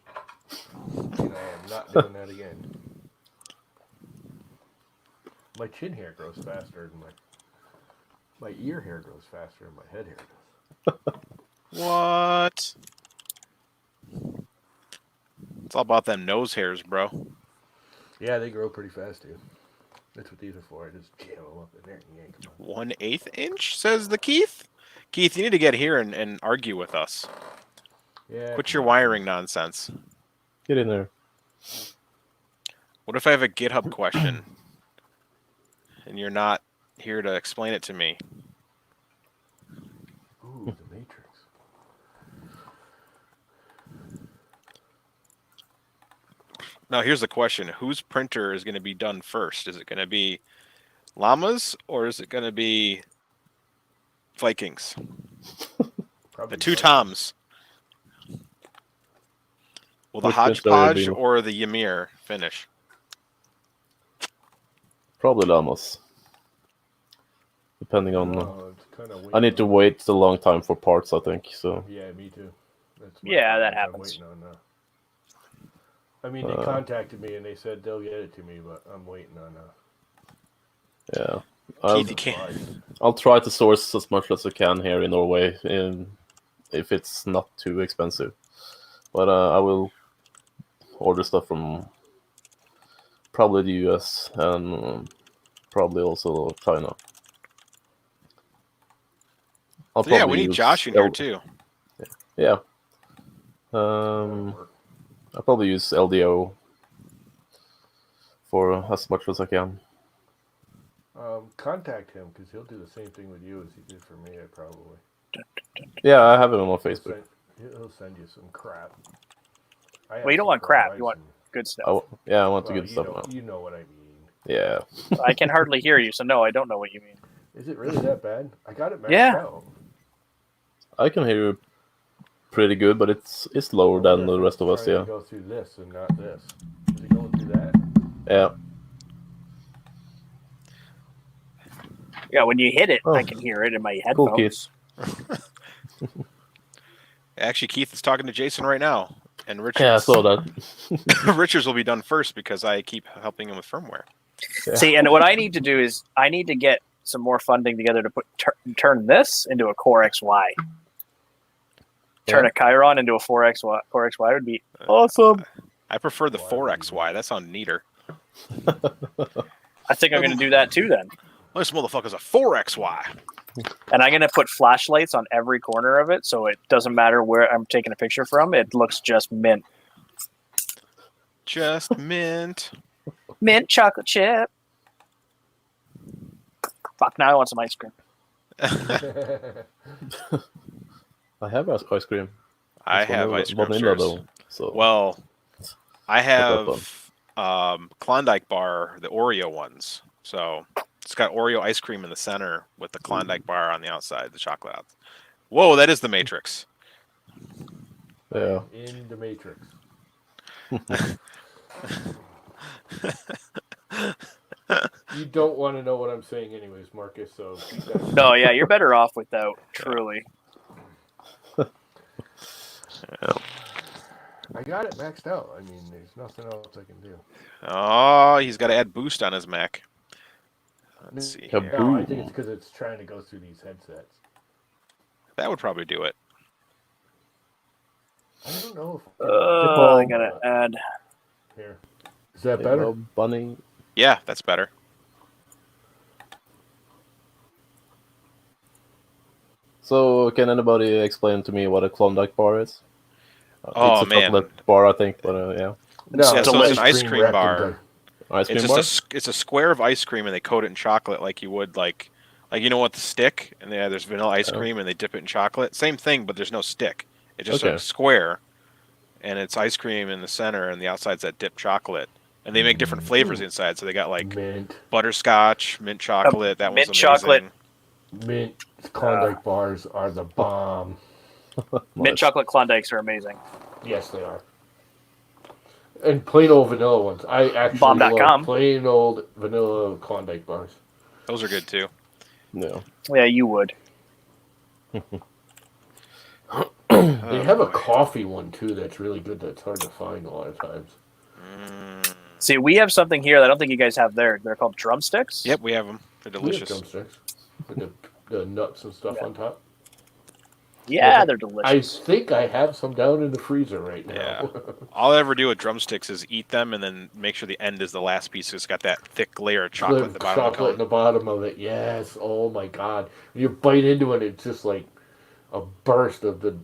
And I am not doing that again. My chin hair grows faster than my ear hair grows faster than my head hair does. What? It's all about them nose hairs, bro. Yeah, they grow pretty fast too. That's what these are for. I just jam them up in there and yank them up. 1/8 inch, says the Keith. Keith, you need to get here and argue with us. Yeah. Quit your wiring nonsense. Get in there. What if I have a GitHub question and you're not here to explain it to me? Ooh, the Matrix. Now, here's the question. Whose printer is going to be done first? Is it going to be Llamas or is it going to be Vikings? Probably The two not. Toms. Will the Which printer will Hodgepodge be- or the Ymir finish? Probably Llamas. Depending on... No, it's kinda I need to wait a long time for parts, I think, so... Yeah, me too. That's Yeah, that I'm happens. waiting on, I mean, they contacted me and they said they'll get it to me, but I'm waiting on. Yeah. Keith, you can't. I'll try to source as much as I can here in Norway, if it's not too expensive. But I will order stuff from probably the US and probably also China. I'll So yeah, we probably need use Josh in here too. Yeah. That'll work. I'll probably use LDO for as much as I can. Contact him because he'll do the same thing with you as he did for me. Probably. Yeah, I have him on He'll Facebook. he'll send you some crap. Well, you don't want crap. You want good stuff. I want to get stuff now. You know what I mean. Yeah. I can hardly hear you, so no, I don't know what you mean. Is it really that bad? I got it maxed Yeah. out. I can hear you pretty good, but it's lower than the rest of us, Trying yeah. to go through this and not this. Is it going through that? Yeah. Yeah, when you hit it, Oh. I can hear it in my Cool, headphones. Keith. Actually, Keith is talking to Jason right now, and Richards. Yeah, I saw that. Richards will be done first because I keep helping him with firmware. Yeah. See, and what I need to do is I need to get some more funding together to turn this into a Core XY. Turn a Chiron into a 4XY. Core XY would be awesome. I prefer the 4XY. That sounds neater. I think I'm going to do that too then. This motherfucker's a 4XY. And I'm going to put flashlights on every corner of it so it doesn't matter where I'm taking a picture from. It looks just mint. Just mint. Mint chocolate chip. Fuck, now I want some ice cream. I have ice cream. I It's have ice cream vanilla upstairs. though. So Well, I that have Klondike bar, the Oreo ones. So it's got Oreo ice cream in the center with the Klondike bar on the outside, the chocolate out. Whoa, that is the Matrix. yeah. In the Matrix. You don't want to know what I'm saying, anyways, Marcus. So keep that. No, yeah, you're better off without, truly. I got it maxed out. I mean, there's nothing else I can do. Oh, he's got to add boost on his Mac. Let's see Yeah, here. No, I think it's because it's trying to go through these headsets. That would probably do it. I don't know if I got to add. here. Is that better? Hello, bunny. Yeah, that's better. So, can anybody explain to me what a Klondike bar is? Oh, it's a man. chocolate bar, I think, but yeah. No, Yeah, so it's an ice cream cream wrapped in bar. Ice cream It's bar? just it's a square of ice cream and they coat it in chocolate like you would like you know what, the stick, and there's vanilla ice cream and they dip it in chocolate. Same thing, but there's no stick. It's just Okay. a square, and it's ice cream in the center, and the outside's that dipped chocolate. And they make different flavors inside. So they got like mint butterscotch, mint chocolate. That mint one's amazing. chocolate. mint Klondike bars are the bomb. Mint chocolate Klondikes are amazing. Yes, they are. And plain old vanilla ones. I actually Bomb.com. love plain old vanilla Klondike bars. Those are good too. Yeah. Yeah, you would. They have a coffee one too that's really good. That's hard to find a lot of times. See, we have something here that I don't think you guys have there. They're called drumsticks. Yep, we have them. They're We have delicious. drumsticks with the nuts and stuff on top. Yeah, they're I delicious. think I have some down in the freezer right now. Yeah. All I ever do with drumsticks is eat them and then make sure the end is the last piece. It's got that thick layer of chocolate at the bottom of the chocolate in cone. the bottom of it. Yes. Oh my God. When you bite into it, it's just like a burst of the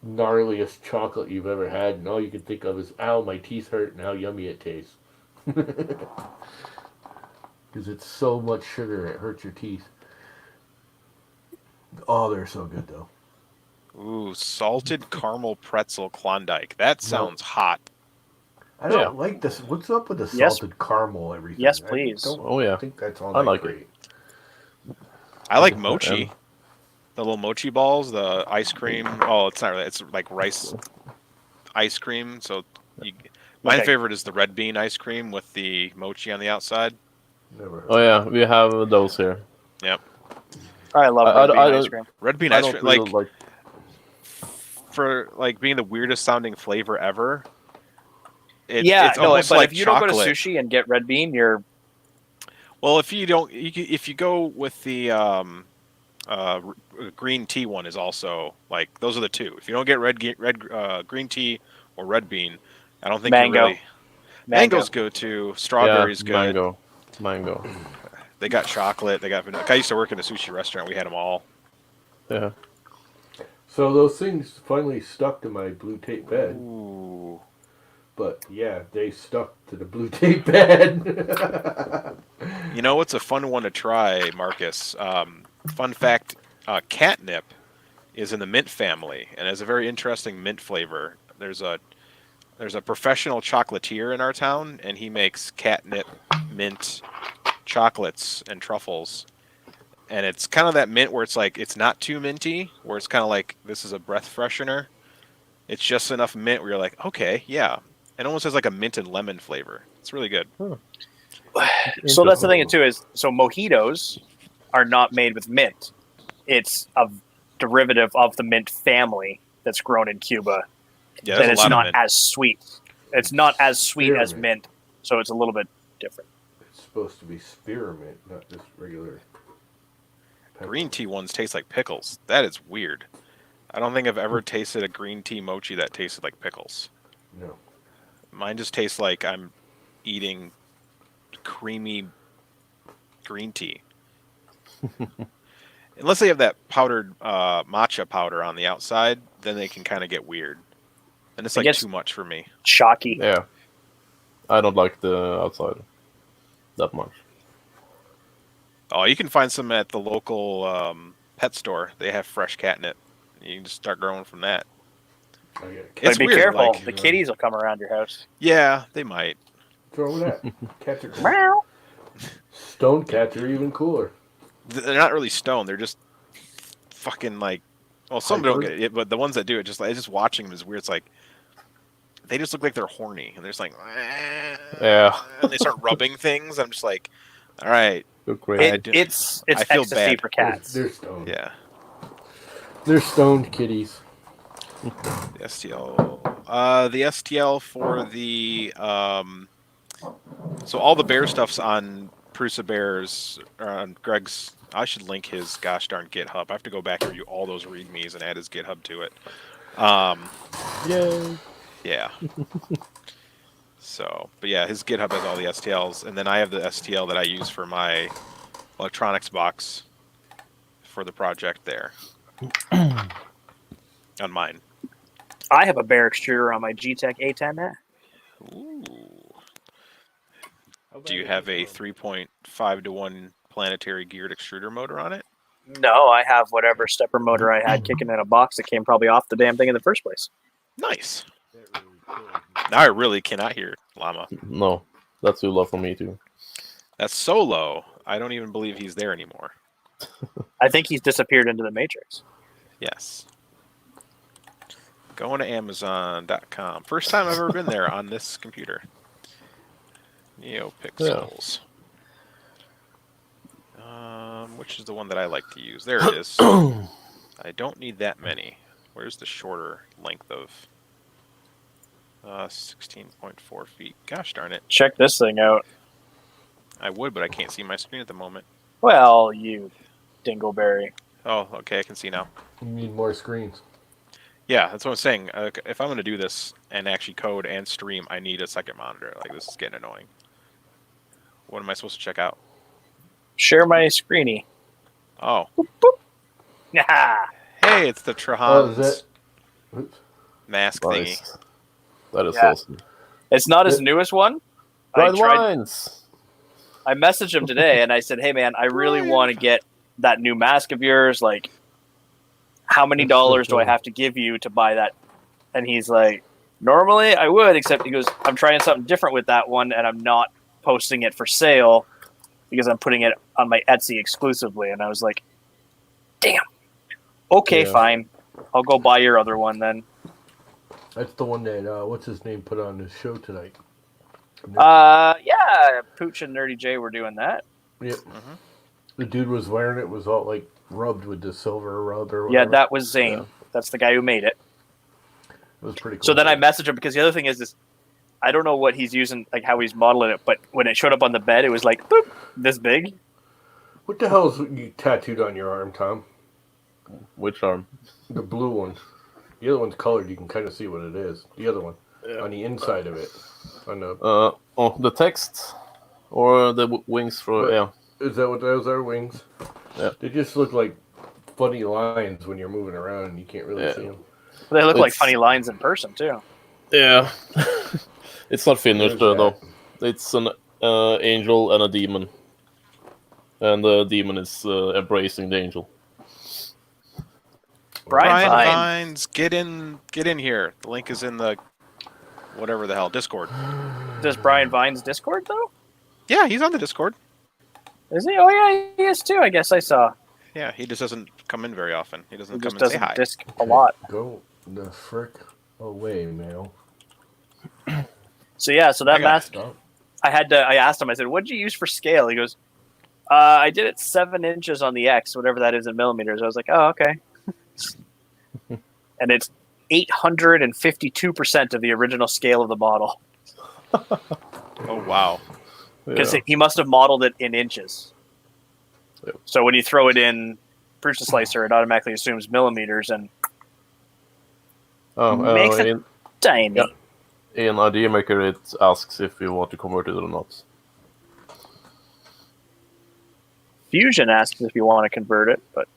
gnarliest chocolate you've ever had, and all you can think of is, "Ow, my teeth hurt," and how yummy it tastes. Because it's so much sugar, it hurts your teeth. Oh, they're so good though. Ooh, salted caramel pretzel Klondike. That sounds hot. I don't like this. What's up with the Yes. salted caramel? Everything. Yes, I please. don't think that's all I that like great. I like mochi. The little mochi balls, the ice cream. Oh, it's not really. It's like rice ice cream. So my favorite is the red bean ice cream with the mochi on the outside. Never heard. Oh yeah, we have those here. Yep. I love red bean ice cream. Red bean I ice don't cream, really like for like being the weirdest sounding flavor ever. It's almost but like if you chocolate. don't go to sushi and get red bean, you're Well, if you don't, if you go with the green tea one is also like those are the two. If you don't get green tea or red bean, I don't think Mango. you're really. Mango's good too. Strawberry's good. Mango. They got chocolate. They got vanilla. I used to work in a sushi restaurant. We had them all. Yeah. So those things finally stuck to my blue tape bed. Ooh. But yeah, they stuck to the blue tape bed. You know what's a fun one to try, Marcus? Fun fact: catnip is in the mint family and has a very interesting mint flavor. There's a professional chocolatier in our town, and he makes catnip mint chocolates and truffles. And it's kind of that mint where it's like it's not too minty, where it's kind of like this is a breath freshener. It's just enough mint where you're like, okay, yeah. It almost has like a mint and lemon flavor. It's really good. So that's the thing too is mojitos are not made with mint. It's a derivative of the mint family that's grown in Cuba. Yeah, and there's a it's lot of not mint. as sweet. It's not as sweet as Spearmint. mint, so it's a little bit different. It's supposed to be spearmint, not just regular. Green tea ones taste like pickles. That is weird. I don't think I've ever tasted a green tea mochi that tasted like pickles. No. Mine just tastes like I'm eating creamy green tea. Unless they have that powdered matcha powder on the outside, then they can kind of get weird. And it's like too much for me. Chalky. Yeah. I don't like the outside that much. Oh, you can find some at the local pet store. They have fresh catnip. You can just start growing from that. But be weird, careful. like- The kitties will come around your house. Yeah, they might. Throw that. Cats are cool. Meow. Stone cats are even cooler. They're not really stoned. They're just fucking like. Well, some don't Hyper? get it, but the ones that do it, just watching them is weird. It's like they just look like they're horny, and they're just like, Yeah. and they start rubbing things. I'm just like, all right, Go crazy. It's I feel ecstasy bad. for cats. They're stoned. yeah. They're stoned kitties. The STL. The STL for the so all the bear stuff's on Prusa Bears on Greg's. I should link his gosh darn GitHub. I have to go back and review all those readmes and add his GitHub to it. Yay. Yeah. So, but yeah, his GitHub has all the STLs, and then I have the STL that I use for my electronics box for the project there. On mine. I have a bear extruder on my G-Tech A10 now. Ooh. Do you have a 3.5 to 1 planetary geared extruder motor on it? No, I have whatever stepper motor I had kicking in a box that came probably off the damn thing in the first place. Nice. Now I really cannot hear Llama. No, that's too low for me too. That's so low. I don't even believe he's there anymore. I think he's disappeared into the Matrix. Yes. Going to Amazon.com. First time I've ever been there on this computer. NeoPixels. Which is the one that I like to use? There it is. I don't need that many. Where's the shorter length of? 16.4 feet. Gosh darn it. Check this thing out. I would, but I can't see my screen at the moment. Well, you dingleberry. Oh, okay, I can see now. You need more screens. Yeah, that's what I'm saying. If I'm going to do this and actually code and stream, I need a second monitor. Like, this is getting annoying. What am I supposed to check out? Share my screeny. Oh. Boop, boop. Yeah. Hey, it's the Trahan's Oops. mask thingy. Nice. That is Yeah. awesome. It's not his newest one. Bright lines. I messaged him today and I said, "Hey man, I really want to get that new mask of yours. Like, how many dollars do I have to give you to buy that?" And he's like, "Normally I would, except," he goes, "I'm trying something different with that one, and I'm not posting it for sale because I'm putting it on my Etsy exclusively." And I was like, "Damn. Okay, Yeah. fine. I'll go buy your other one then." That's the one that what's his name put on his show tonight. Yeah, Pooch and Nerdy J were doing that. Yep. Mhm. The dude was wearing it, was all like rubbed with the silver rub or Yeah, whatever. that was Zane. Yeah. That's the guy who made it. It was pretty cool. So then I messaged him because the other thing is this. I don't know what he's using, like how he's modeling it, but when it showed up on the bed, it was like boop, this big. What the hell is you tattooed on your arm, Tom? Which arm? The blue one. The other one's colored. You can kind of see what it is. The other one Yeah. on the inside of it. On the Oh, the text or the wings for What? yeah. is that what those are? Wings? Yeah. They just look like funny lines when you're moving around and you can't really Yeah. see them. They look like It's- funny lines in person too. Yeah. It's not finished There's though. It's an angel and a demon, and the demon is embracing the angel. Brian Vine. Vines, get in here. The link is in the whatever the hell Discord. Does Brian Vine's Discord though? Yeah, he's on the Discord. Is he? Oh yeah, he is too. I guess I saw. Yeah, he just doesn't come in very often. He doesn't He come just and say doesn't hi. disc a lot. Go the frick away, Mel. So yeah, so that I got mask. Stop. I asked him. I said, "What did you use for scale?" He goes, "I did it 7 inches on the X, whatever that is in millimeters." I was like, "Oh, okay." And it's 852% of the original scale of the model Oh wow. because Yeah. he must have modeled it in inches. Yep. So when you throw it in Prusa Slicer, it automatically assumes millimeters and makes it tiny. Yeah. In Idea Maker, it asks if you want to convert it or not. Fusion asks if you want to convert it, but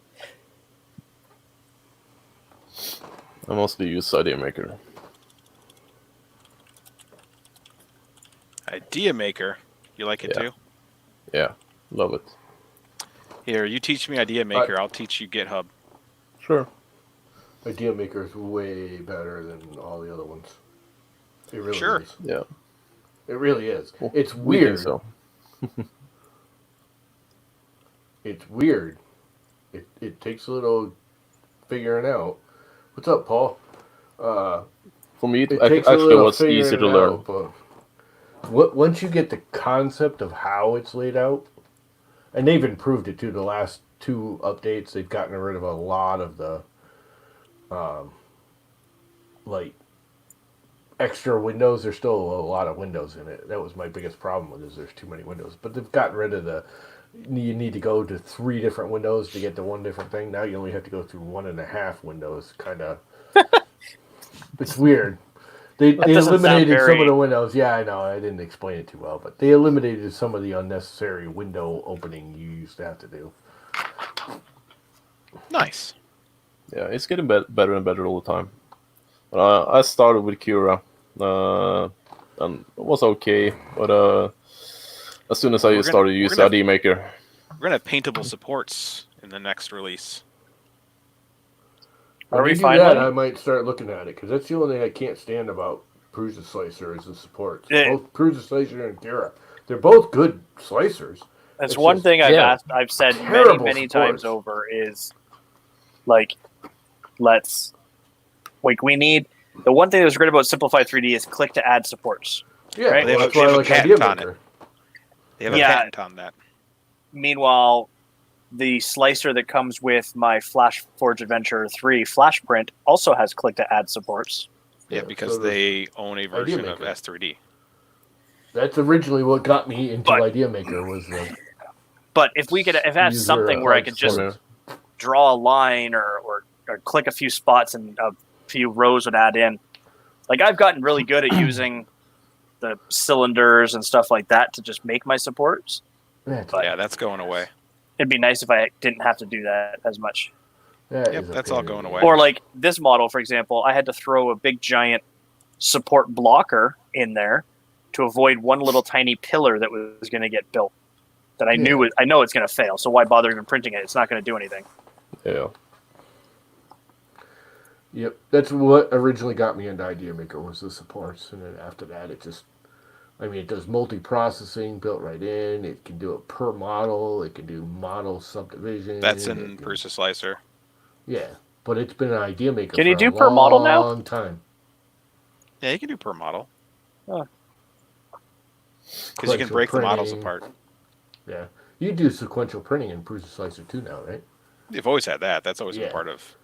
I mostly use Idea Maker. Idea Maker. You like it Yeah. too? Yeah, love it. Here, you teach me Idea Maker. I'll teach you GitHub. Sure. Idea Maker is way better than all the other ones. It really Sure. is. Yeah. It really is. Well, It's we think weird. so. It's weird. It takes a little figuring out. What's up, Paul? For me, it It takes a actually little was easier to figuring learn. out, but once you get the concept of how it's laid out, and they've improved it too. The last 2 updates, they've gotten rid of a lot of the, like, extra windows. There's still a lot of windows in it. That was my biggest problem with it, is there's too many windows. But they've gotten rid of the, you need to go to 3 different windows to get to one different thing. Now you only have to go through 1.5 windows, kind of. It's weird. They doesn't sound eliminated some very- of the windows. Yeah, I know. I didn't explain it too well, but they eliminated some of the unnecessary window opening you used to have to do. Nice. Yeah, it's getting better and better all the time. But I started with Cura, and it was okay. But as soon as I started to use Idea Maker, We're gonna have paintable supports in the next release. Are When we you do finally? that, I might start looking at it, because that's the only thing I can't stand about Prusa Slicer as the support. Yeah. Both Prusa Slicer and Kira. They're both good slicers. That's It's one just thing I've said terrible many supports. times over is like, we need the one thing that's great about Simplify 3D is click to add supports. Yeah, Right? They have that's a- why I they have a like patent Idea on Maker. They have a Yeah. patent on that. Meanwhile, the slicer that comes with my Flash Forge Adventure 3 Flash print also has click to add supports. Yeah, Yeah, because so does they own a version of Maker. S3D. That's originally what got me into But- Idea Maker was the But if I have user something where I could just Premiere. draw a line or click a few spots and a few rows would add in. Like, I've gotten really good at using the cylinders and stuff like that to just make my supports. Yeah, Yeah, that's going away. It'd be nice if I didn't have to do that as much. that Yep, is a that's pain all in the going ass. away. Or like this model, for example, I had to throw a big giant support blocker in there to avoid one little tiny pillar that was going to get built. That I knew I know it's going to fail. So why bother even printing it? It's not going to do anything. Yeah. Yep, that's what originally got me into Idea Maker was the supports, and then after that, it does multi-processing built right in. It can do it per model. It can do model subdivision. That's it in can- Prusa Slicer. Yeah, but it's been an Idea Maker Can for you do a per model now? long time. Yeah, you can do per model. Oh. Because you can break the models apart. Yeah, you do sequential printing in Prusa Slicer too now, right? You've always had that. That's always been Yeah. part of.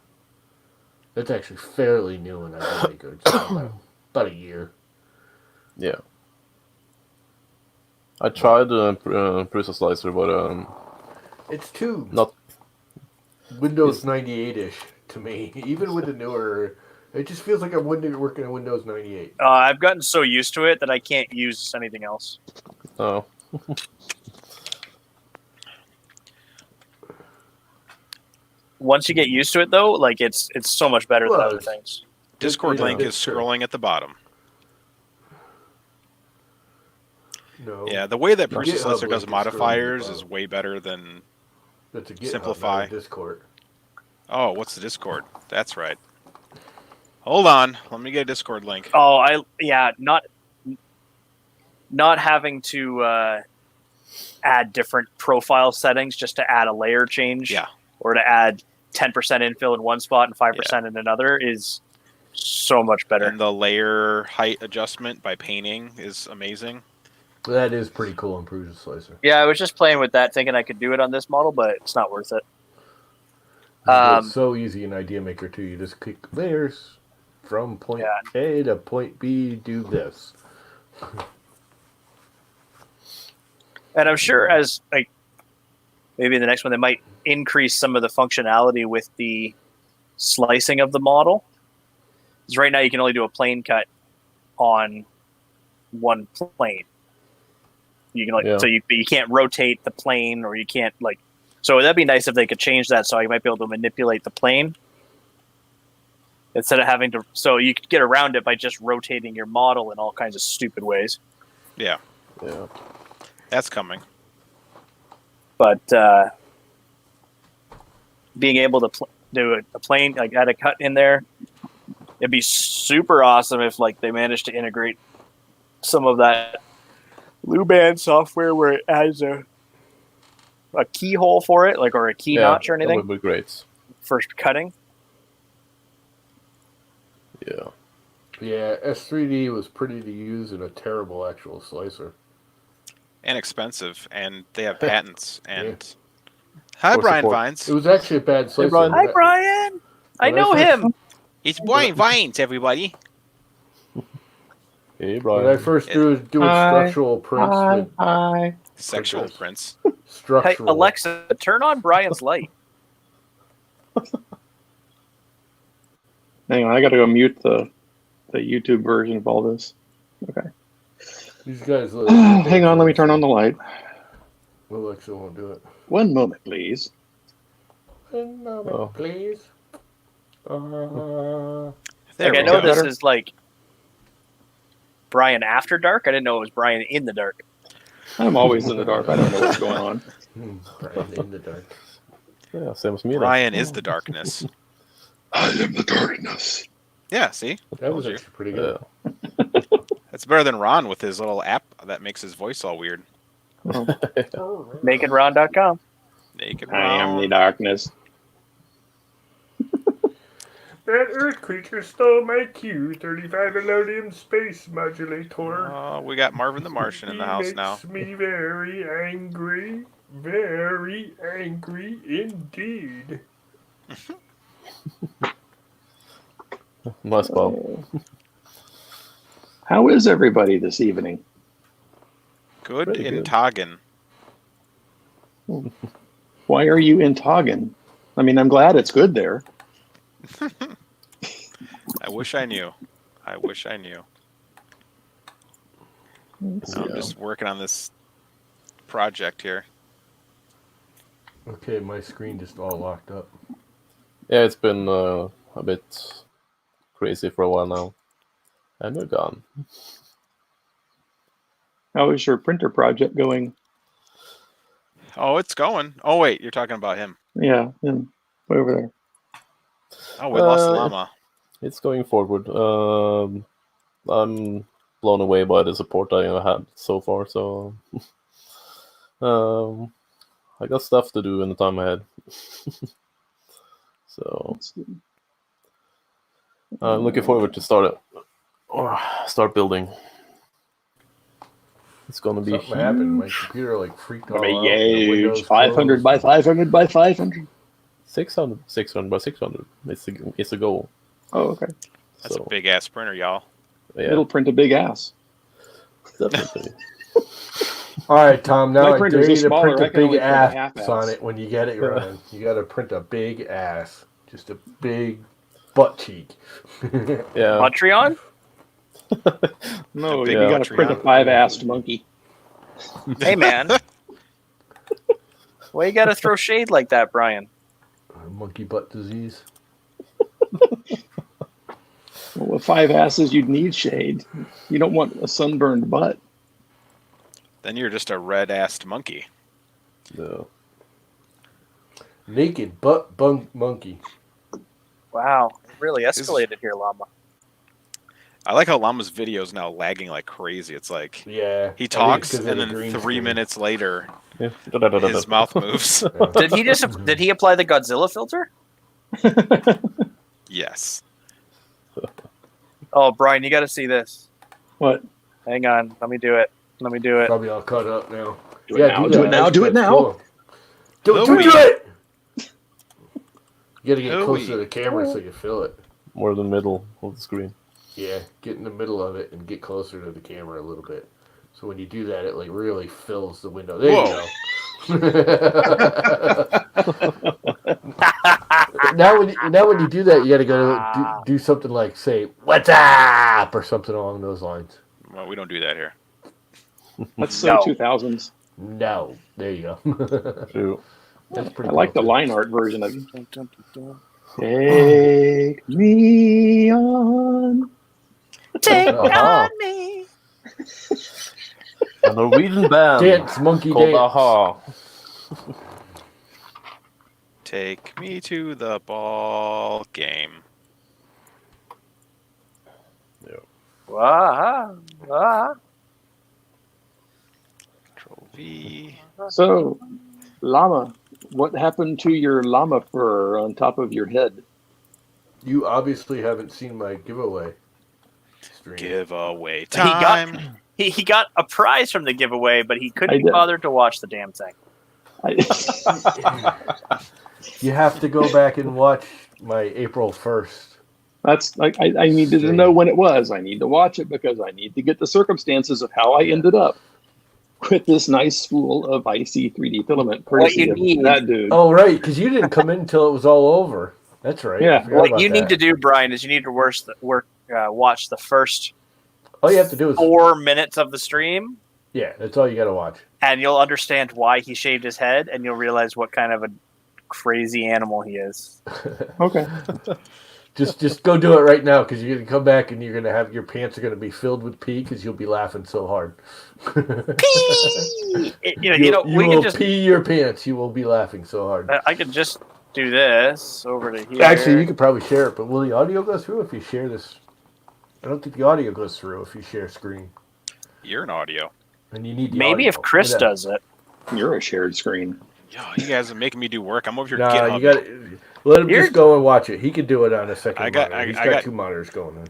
That's actually fairly new in Idea Maker. It's about a year. Yeah. I tried Prusa Slicer, but It's too not. Windows 98-ish to me. Even with the newer, it just feels like I'm working in Windows 98. I've gotten so used to it that I can't use anything else. Oh. Once you get used to it, though, like it's so much better than Well, other it's- things. Discord Yeah, link is it's true. scrolling at the bottom. No. Yeah, the way that The Prusa GitHub Slicer link does is scrolling at the modifiers is bottom. way better than. That's a GitHub, Simplify. not a Discord. Oh, what's the Discord? That's right. Hold on, let me get a Discord link. Oh, not having to add different profile settings just to add a layer change, Yeah. or to add 10% infill in one spot and 5% in another is so much better. And the layer height adjustment by painting is amazing. That is pretty cool in Prusa Slicer. Yeah, I was just playing with that, thinking I could do it on this model, but it's not worth it. It's so easy in Idea Maker too. You just click layers from point Yeah. A to point B. Do this. And I'm sure as like maybe in the next one they might increase some of the functionality with the slicing of the model. Because right now you can only do a plane cut on one plane. You can so you can't rotate the plane, or you can't so that'd be nice if they could change that so you might be able to manipulate the plane instead of having to. So you could get around it by just rotating your model in all kinds of stupid ways. Yeah, Yeah. that's coming. But being able to do a plane, like add a cut in there, it'd be super awesome if they managed to integrate some of that Luban software where it adds a keyhole for it, or a key notch or anything That would be great. for cutting. Yeah. Yeah, S3D was pretty to use and a terrible actual slicer. And expensive, and they have patents. And Yeah. hi, For Brian support. Vines. It was actually a bad slicer. Brian. Hi, Brian. I when I know first- him. It's Brian Vines, everybody. Hey, When I Brian. first doing structural prints with Hi. Sexual Printers. prints. Hey, structural. Alexa, turn on Brian's light. Hang on, I gotta go mute the YouTube version of all this. Okay. These guys. Hang on, let me turn on the light. Alexa won't do it. 1 moment, please. One moment, Oh. please. There I we know go. this is Brian after dark. I didn't know it was Brian in the dark. I'm always in the dark. I don't know what's going on. Brian in the dark. Yeah, same as me. then. Brian is the darkness. I am the darkness. Yeah, see? That was Told you. actually pretty good. That's better than Ron with his little app that makes his voice all weird. NakedRon.com. Naked I am the Ron. darkness. That Earth creature stole my Q-35 Elodium space modulator. Oh, we got Marvin the Martian in the house now. Makes me very angry. Very angry indeed. Nice, Bob. How is everybody this evening? Good Pretty in good. Toggin. Why are you in Toggin? I mean, I'm glad it's good there. I wish I knew. I wish I knew. I'm just working on this project here. Okay, my screen just all locked up. Yeah, it's been a bit crazy for a while now. And you're gone. How is your printer project going? Oh, it's going. Oh, wait, you're talking about him. Yeah, way over there. Oh, we lost Llama. It's going forward. I'm blown away by the support I had so far, so I got stuff to do in the time ahead. So I'm looking forward to start building. It's gonna be Something happened. My computer like freaked all out. Huge. 500 by 500 by 500. 600 by 600. It's a goal. Oh, okay. That's So, a big ass printer, y'all. yeah, It'll print a big ass. definitely. All right, Tom. Now My I printers dare are you to smaller, print I a can only big print a ass half-ass. on it when you get it running. You got to print a big ass, just a big butt cheek. Yeah. Patreon? No, big you got to Patreon. print a 5-assed monkey. Hey, man. Why you gotta throw shade like that, Brian? Monkey butt disease. Well, with 5 asses, you'd need shade. You don't want a sunburned butt. Then you're just a red-assed monkey. No. Naked butt bunk monkey. Wow, it really escalated here, Llama. I like how Llama's video is now lagging like crazy. It's like Yeah. he talks, I think it's 'cause of and the then green 3 screen. minutes later, Yeah. his mouth moves. Did he apply the Godzilla filter? Yes. Oh, Brian, you got to see this. What? Hang on, let me do it. Probably all cut up now. Do it now, do it now, do it now. Cool. Do it! You gotta get closer to the camera so you feel it. More the middle of the screen. Yeah, get in the middle of it and get closer to the camera a little bit. So when you do that, it like really fills the window. There you go. now when you do that, you got to go do something like say "What's up" or something along those lines. Well, we don't do that here. That's so No. 2000s. No, there you go. True. That's pretty. I like the cool, too. line art version of it. Take me on. Take Aha. on me. A Norwegian band Dance, monkey called dance. Aha. Take me to the ball game. Control V. So, llama, what happened to your llama fur on top of your head? You obviously haven't seen my giveaway stream. Giveaway time. He got a prize from the giveaway, but he I couldn't be did. bothered to watch the damn thing. You have to go back and watch my April 1st. That's like I needed to know when it was. I need to watch it because I need to get the circumstances of how I ended up with this nice spool of icy 3D filament. What you Courtesy of need- that dude. Oh, right, because you didn't come in until it was all over. That's right. Yeah. I forgot What about you need that. to do, Brian, is you need to watch the first All you have to do is 4 minutes of the stream, yeah. That's all you got to watch. and you'll understand why he shaved his head, and you'll realize what kind of a crazy animal he is. Okay. Just go do it right now because you're gonna come back and you're gonna have your pants are gonna be filled with pee because you'll be laughing so hard. Pee! You we will can just. pee your pants. You will be laughing so hard. I could just do this over to here. Actually, you could probably share it, but will the audio go through if you share this? I don't think the audio goes through if you share screen. You're an audio. And you need the Maybe audio. if Chris does it. You're a shared screen. Yo, you guys are making me do work. I'm over here. Nah, GitHub. you got to let him just go and watch it. He could do it on a second monitor. He's I got got 2 monitors going on.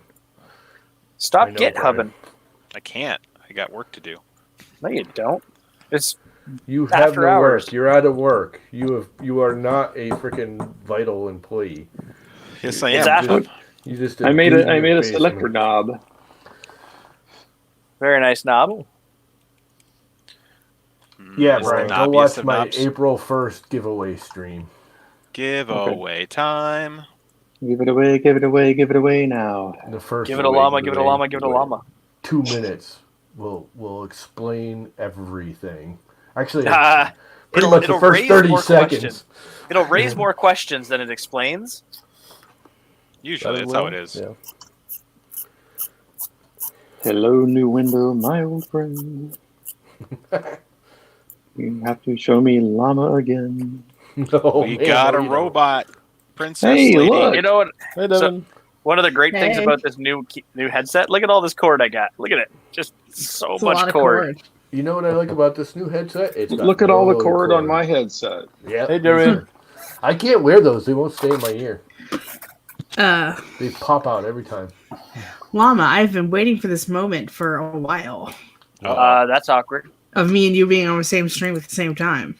Stop I know, GitHubbing. I can't. I got work to do. No, you don't. It's You have after no hours. work. You're out of work. You are not a freaking vital employee. Yes, I It's am. after- You just I made dude in a your selector basement. knob. very nice knob. Yeah, It's the Brian, go knobbiest watch of my knobs. April 1st giveaway stream. Giveaway time. Give it away, give it away, give it away now. The first Give it a llama, give it a llama, give it a llama. 2 minutes will explain everything. Actually, Ah, pretty it'll- much the it'll first raise 30 more seconds. questions. It'll raise more questions than it explains. Usually, that's how it is. Yeah. Hello, new window, my old friend. You have to show me llama again. No, We man, got no, a you don't. robot princess Hey, lady. look. You know what? Hey, Devin. One of the great things Hey. about this new headset, look at all this cord I got. Look at it. Just so It's a lot much of cord. cord. You know what I like about this new headset? It's got Look at all the no cord on my headset. Yeah. Hey, Jerry. I can't wear those. They won't stay in my ear. Uh, They pop out every time. Llama, I've been waiting for this moment for a while. That's awkward. Of me and you being on the same stream at the same time.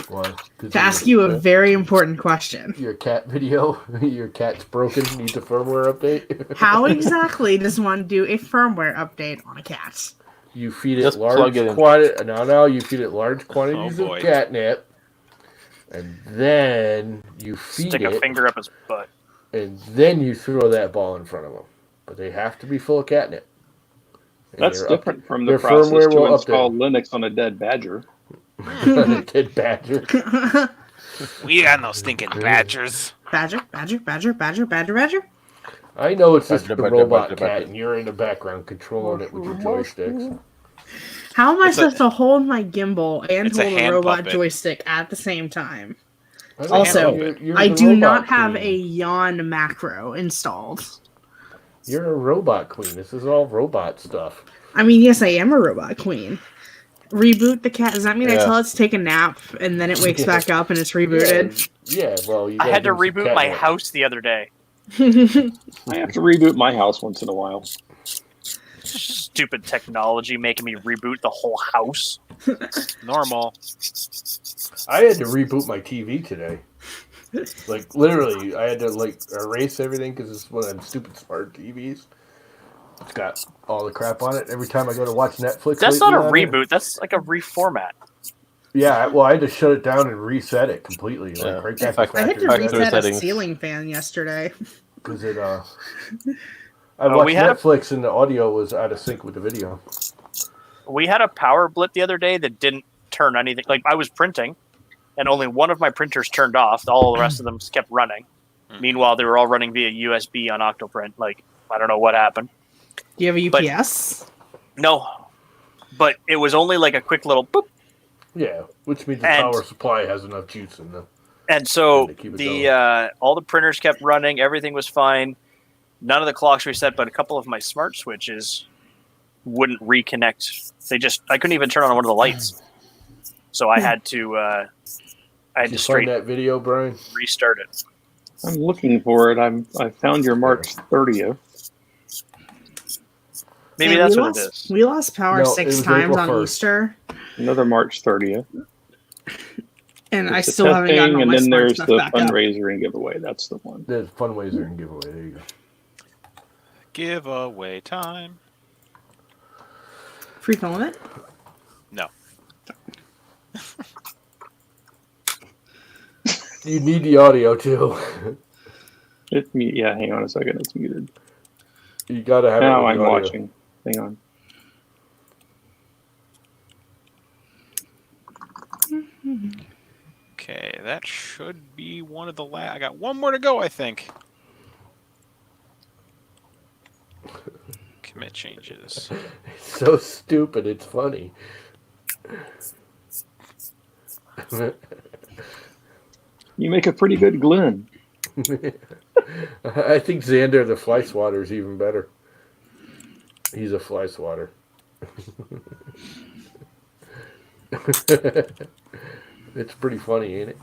Why? 'Cause To ask you a very important question. your cat video, your cat's broken, needs a firmware update. How exactly does one do a firmware update on a cat? You feed it Just large plug it in. quantity. No, you feed it large quantities Oh, of boy. catnip, and then you feed Stick a it, finger up his butt. and then you throw that ball in front of them. But they have to be full of catnip. And That's they're different from the their process firmware to will install Linux on a dead badger. a dead badger. We got no stinking badgers. Badger, badger, badger, badger, badger, badger. I know it's just Badger, the badger, robot badger, cat, badger. and you're in the background controlling it with your joysticks. How am I It's a- supposed to hold my gimbal and It's a hold a hand robot puppet. joystick at the same time? I don't Also, know, you're I the do robot not have queen. a yawn macro installed. You're a robot queen. This is all robot stuff. I mean, yes, I am a robot queen. Reboot the cat. Does that mean I Yeah. tell it to take a nap and then it wakes back up and it's rebooted? Yeah, well, you I had to gotta give it some reboot my catnip. house the other day. I have to reboot my house once in a while. Stupid technology making me reboot the whole house. Normal. I had to reboot my TV today. Like literally, I had to erase everything because it's one of them stupid smart TVs. It's got all the crap on it. Every time I go to watch Netflix, That's not a lately on it- reboot. That's like a reformat. Yeah, well, I had to shut it down and reset it completely, Yeah. right back Fact- to I had to Factory reset a settings. ceiling fan yesterday. because it. I Oh, watched we had a- Netflix and the audio was out of sync with the video. We had a power blip the other day that didn't turn anything. Like I was printing, and only one of my printers turned off. All the rest of them kept running. Meanwhile, they were all running via USB on Octoprint. Like I don't know what happened. Do you have a But- UPS? No, but it was only like a quick little boop. Yeah, which means the And- power supply has enough juice in them. And so To keep it the all the printers kept running. Everything was fine. None of the clocks reset, but a couple of my smart switches wouldn't reconnect. I couldn't even turn on one of the lights. So I had to Did to you find straight that video, Brian? restart it. I'm looking for it. I found your March 30th. Maybe Yeah, that's we what lost, it is. We lost power No, it 6 was times April on 1st. Easter, Another March 30th. and I There's the still haven't gotten all and my then smart there's stuff the back up. fundraiser and giveaway. That's the one. There's fundraiser and giveaway. There you go. Giveaway time. Free filament? No. You need the audio too. Yeah, hang on a second. It's muted. You gotta have Now it. with I'm the audio. watching. Hang on. Okay, that should be one of the last. I got one more to go, I think. Commit changes. It's so stupid. It's funny. You make a pretty good Glenn. I think Xander the fly swatter is even better. He's a fly swatter. It's pretty funny, ain't it?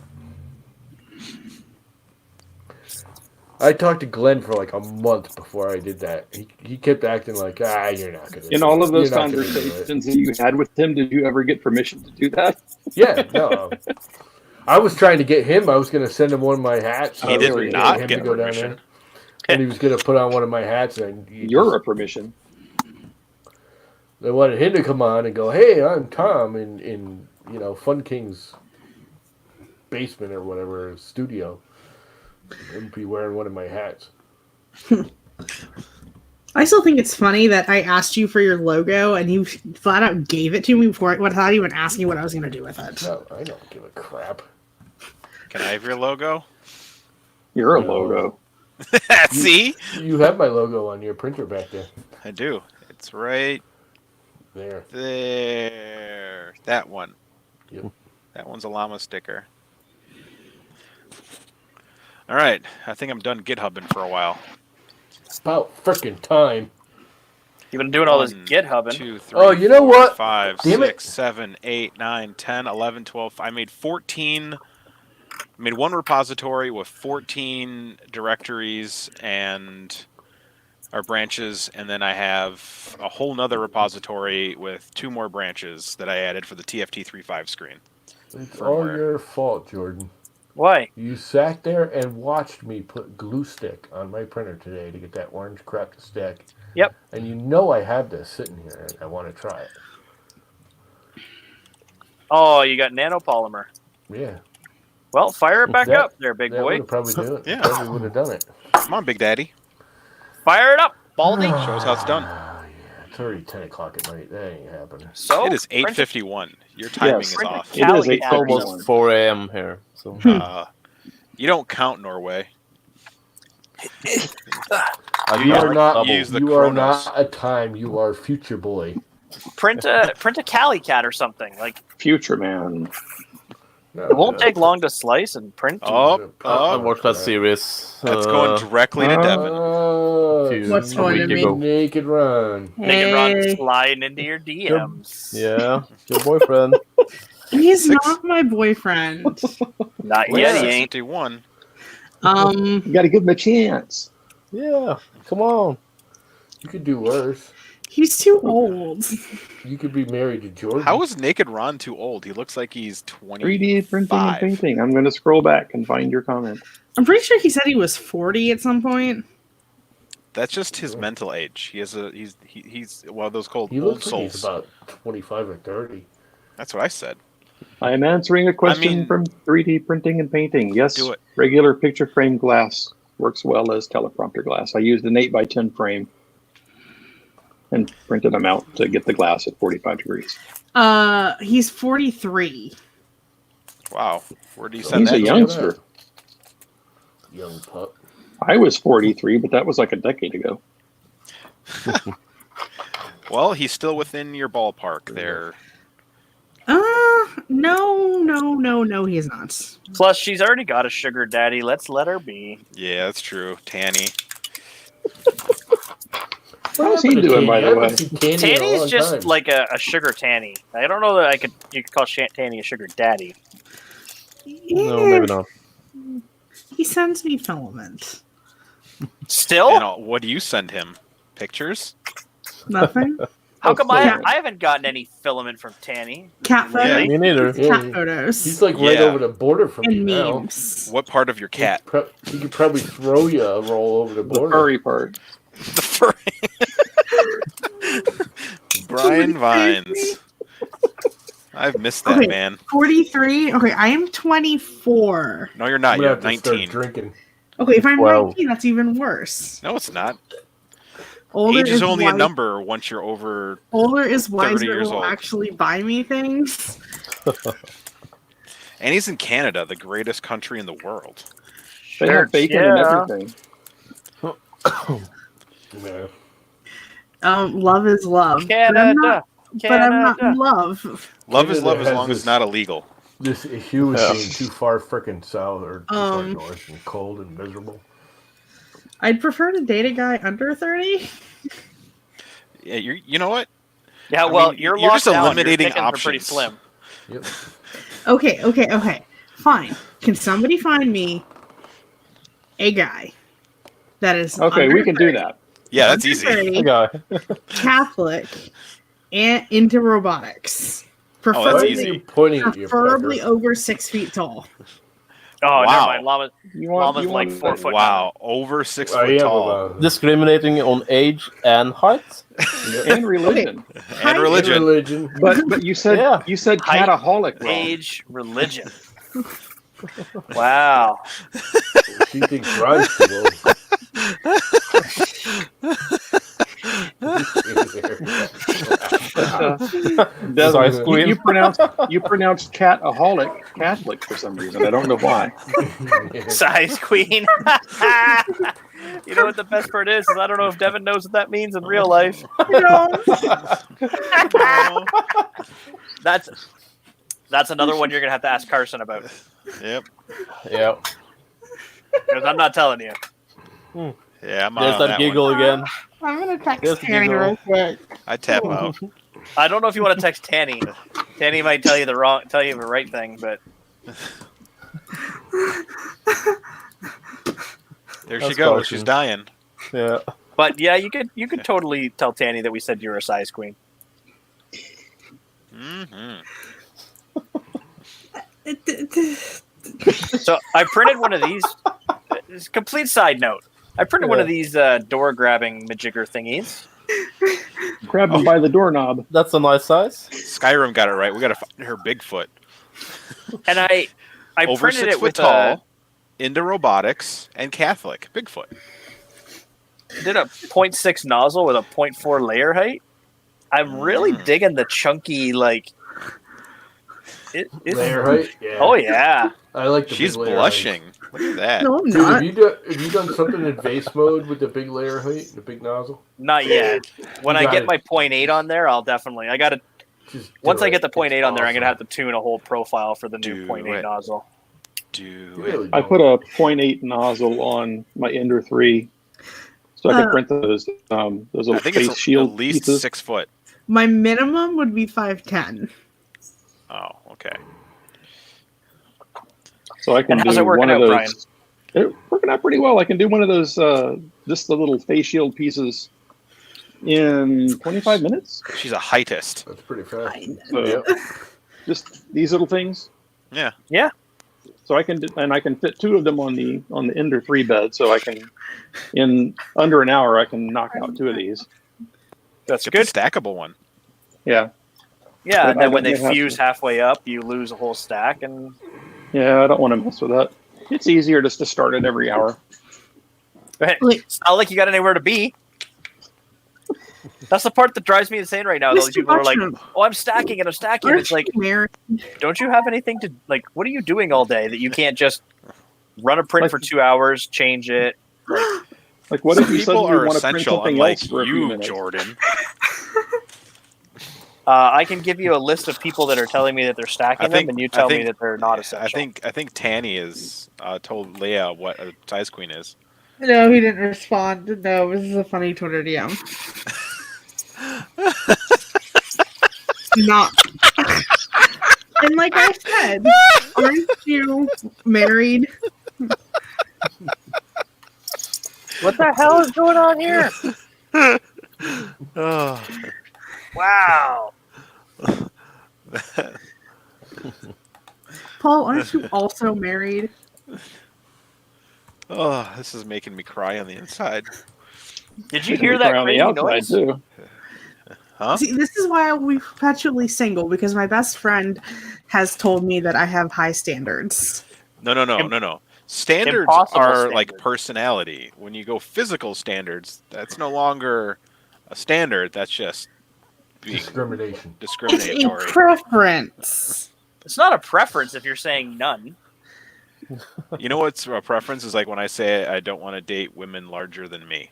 I talked to Glenn for like a month before I did that. He kept acting like, you're not going to do it. In all of those You're not gonna do conversations that you had with him, did you ever get permission to do that? Yeah, no. I was trying to get him. I was going to send him one of my hats. He did not get permission. Down there. And he was going to put on one of my hats. And Your permission. They wanted him to come on and go, hey, I'm Tom in Fun King's basement or whatever, studio. And be wearing one of my hats. I still think it's funny that I asked you for your logo and you flat out gave it to me without even asking what I was going to do with it. No, I don't give a crap. Can I have your logo? You're a logo. See? You have my logo on your printer back there. I do. It's right there. That one. Yep. That one's a llama sticker. All right. I think I'm done GitHubbing for a while. It's about frickin' time. You've been doing all this GitHubbing. 2, 3, oh, you know 4, what? 5, Damn 6, it. 7, 8, 9, 10, 11, 12. I made 14. I made one repository with 14 directories and our branches, and then I have a whole nother repository with 2 more branches that I added for the TFT35 screen. It's all your fault, Jordan. Why? You sat there and watched me put glue stick on my printer today to get that orange crap to stick. Yep. And you know I have this sitting here and I want to try it. Oh, you got nanopolymer. Yeah. Well, fire it back up there, big boy. Would probably do it. Yeah. Probably would have done it. Come on, Big Daddy. Fire it up, Baldy. Show us how it's done. Yeah, it's already 10 o'clock at night. That ain't happening. So It is 8:51. Your timing is print a off. It is Cali it's battery. almost 4 a.m. here. So You don't count Norway. You are not. use the You are Chronos. not a time. You are future boy. print a Cali cat or something. Like Future Man. No, it won't take long to slice and print. Oh, I oh, watched that series. that's going directly to Devin. What's going to be? Naked Run. Naked Ron Hey. sliding into your DMs. Yeah, your boyfriend. He's 6. not my boyfriend. Not Well, yet, he ain't. 51. You got to give him a chance. Yeah, come on. You could do worse. He's too old. You could be married to Jordan. How is Naked Ron too old? He looks like he's 20. 3D printing and painting. I'm going to scroll back and find your comment. I'm pretty sure he said he was 40 at some point. That's just his mental age. He has he's one of those called He old looks like he's souls. about 25 or 30. That's what I said. I am answering a question mean- from 3D printing and painting. Yes, Do it. regular picture frame glass works well as teleprompter glass. I used an 8x10 frame and printed them out to get the glass at 45 degrees. He's 43. Wow. Where do you send He's that? a to? youngster. Young pup. I was 43, but that was like a decade ago. Well, he's still within your ballpark there. No, he's not. Plus, she's already got a sugar daddy. Let's let her be. Yeah, that's true. Tanny. How's he doing, by the way? Tanny's just like a sugar Tanny. I don't know that you could call Tanny a sugar daddy. No, maybe not. He sends me filament. Still? And what do you send him? Pictures? Nothing. How come Yeah. I haven't gotten any filament from Tanny? Cat photos. Yeah, me neither. Cat photos. He's like right Yeah. over the border from and you now. memes. What part of your cat? He could probably throw you a roll over the The border. furry part. The furry. Brian Vines. I've missed that, Okay. man. 43. Okay, I am 24. No, you're I'm not. gonna You're have to start 19. drinking. Okay, if I'm Wow. 19, that's even worse. No, it's not. Older Age is only a wise- number once you're over. Older is 30 wiser. years Will old. actually buy me things. And he's in Canada, the greatest country in the world. They have bacon and everything. Yeah. Love is love. Canada. But I'm not in Canada. love. Love is Canada love as has long as this- it's not illegal. This issue is being too far frickin' south or too far Um, north and cold and miserable. I'd prefer to date a guy under 30. Yeah, you know what? Yeah, I well, mean, you're you're locked just down. eliminating Your pickings are pretty options. slim. Yep. Okay. Fine. Can somebody find me a guy that is Okay, under we can do 30, that. Yeah, that's under easy. 30, Okay. Catholic, and into robotics? Oh, that's Why are easy. you pointing at your Preferably pecker? over 6 feet tall. Oh, never Wow. mind. Llama's like 4 foot. Wow, over 6 I foot am tall. about Discriminating on age and height. And religion. And Height- religion. religion. But you said Yeah. Height, cataholic wrong. Age, religion. Wow. She thinks Rod's too Sorry, Devin, Queen. you pronounced cataholic Catholic for some reason. I don't know why. old. Size queen. You know what the best part is I don't know if Devin knows what that means in real life. That's another one you're gonna have to ask Carson about. Yep. Yeah. Because I'm not telling you. Yeah, I'm There's on that that giggle one. again. I'm going to There's text the Tanny giggle. real quick. I tap out. I don't know if you want to text Tanny. Tanny might tell you the right thing, but There That's she goes. Carson. She's dying. Yeah. yeah, you could totally tell Tanny that we said you're a size queen. Mm-hmm. So I printed one of these. It's a complete side note. I printed one of these door grabbing majigger thingies. Grab him by the doorknob. That's a nice size. Skyrim got it right. We got to find her Bigfoot. And I Over printed 6 it foot with tall, into robotics, and Catholic. Bigfoot. did a 0.6 nozzle with a 0.4 layer height. I'm really digging the chunky it's, Layer height? Yeah. Oh yeah. I like the She's big layer blushing. Look at that. No, I'm Height. not. Dude, have you done something in vase mode with the big layer height, the big nozzle? Not yet. When You I gotta- get my 0.8 on there, I gotta Just do once I it. get the 0.8 It's on there, I'm gonna have awesome. to tune a whole profile for the new Do 0.8 it. nozzle. Do You it. really I don't. put a 0.8 nozzle on my Ender 3, so I could print those I little think face it's shield at least pieces. 6 foot. My minimum would be 5'10". Oh, okay. So I can And do how's it working one of out, those. It's working out pretty well. I can do one of those, just the little face shield pieces in 25 minutes. She's a heightist. That's pretty fast. So Yep. just these little things. Yeah. Yeah. So I can fit two of them on the Ender 3 bed. So I can, in under an hour, I can knock out two of these. That's Get good. the stackable one. Yeah. Yeah, But and I then when don't they have fuse to. halfway up, you lose a whole stack and Yeah, I don't want to mess with that. It's easier just to start it every hour. it's not like you got anywhere to be. That's the part that drives me insane right now. Those people are like, "Oh, I'm stacking and I'm stacking." Aren't It's like, you married? don't you have anything to like? What are you doing all day that you can't just run a print for 2 hours, change it? Like, what Some if you people suddenly are want to print essential, something unlike else for a few you, minutes? Jordan. I can give you a list of people that are telling me that they're stacking them, and you tell me that they're not essential. I think Tanny has told Leia what a size queen is. No, he didn't respond. No, this is a funny Twitter DM. Not. And like I said, aren't you married? What the hell is going on here? Oh. Wow. Paul, aren't you also married? Oh, this is making me cry on the inside. Did you hear that on the crazy outside noise? too? Huh? See, this is why I'll be perpetually single, because my best friend has told me that I have high standards. No. Standards Impossible are like standards. personality. When you go physical standards, that's no longer a standard. That's just being Discrimination. It's a discriminatory. preference. It's not a preference if you're saying none. You know what's a preference is like when I say I don't want to date women larger than me,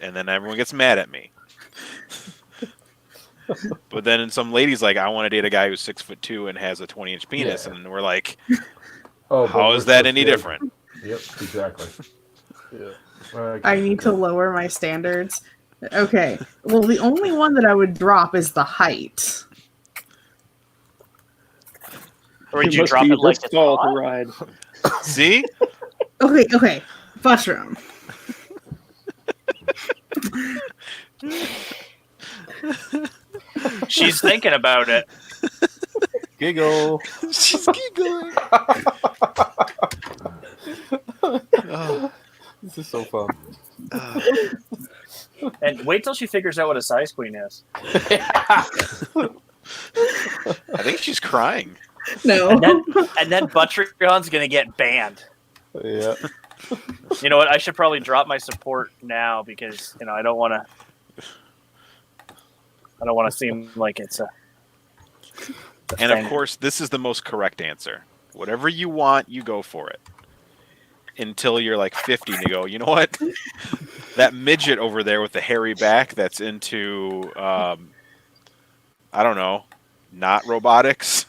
and then everyone gets mad at me. But then some lady's like, I want to date a guy who's 6'2" and has a 20-inch penis, and we're like, how is that any different? Yep, exactly. Yeah. I need to lower my standards. Okay. Well, the only one that I would drop is the height. Or would you drop it like it's tall hot? to ride? See? Okay. Buttram. She's thinking about it. Giggle. She's giggling. This is so fun. And wait till she figures out what a size queen is. I think she's crying. No. And then Buttrion's gonna get banned. Yeah. You know what? I should probably drop my support now because I don't want to seem like it's a. And of course, this is the most correct answer. Whatever you want, you go for it. Until you're like 50 and you go, you know what? That midget over there with the hairy back that's into, I don't know, not robotics.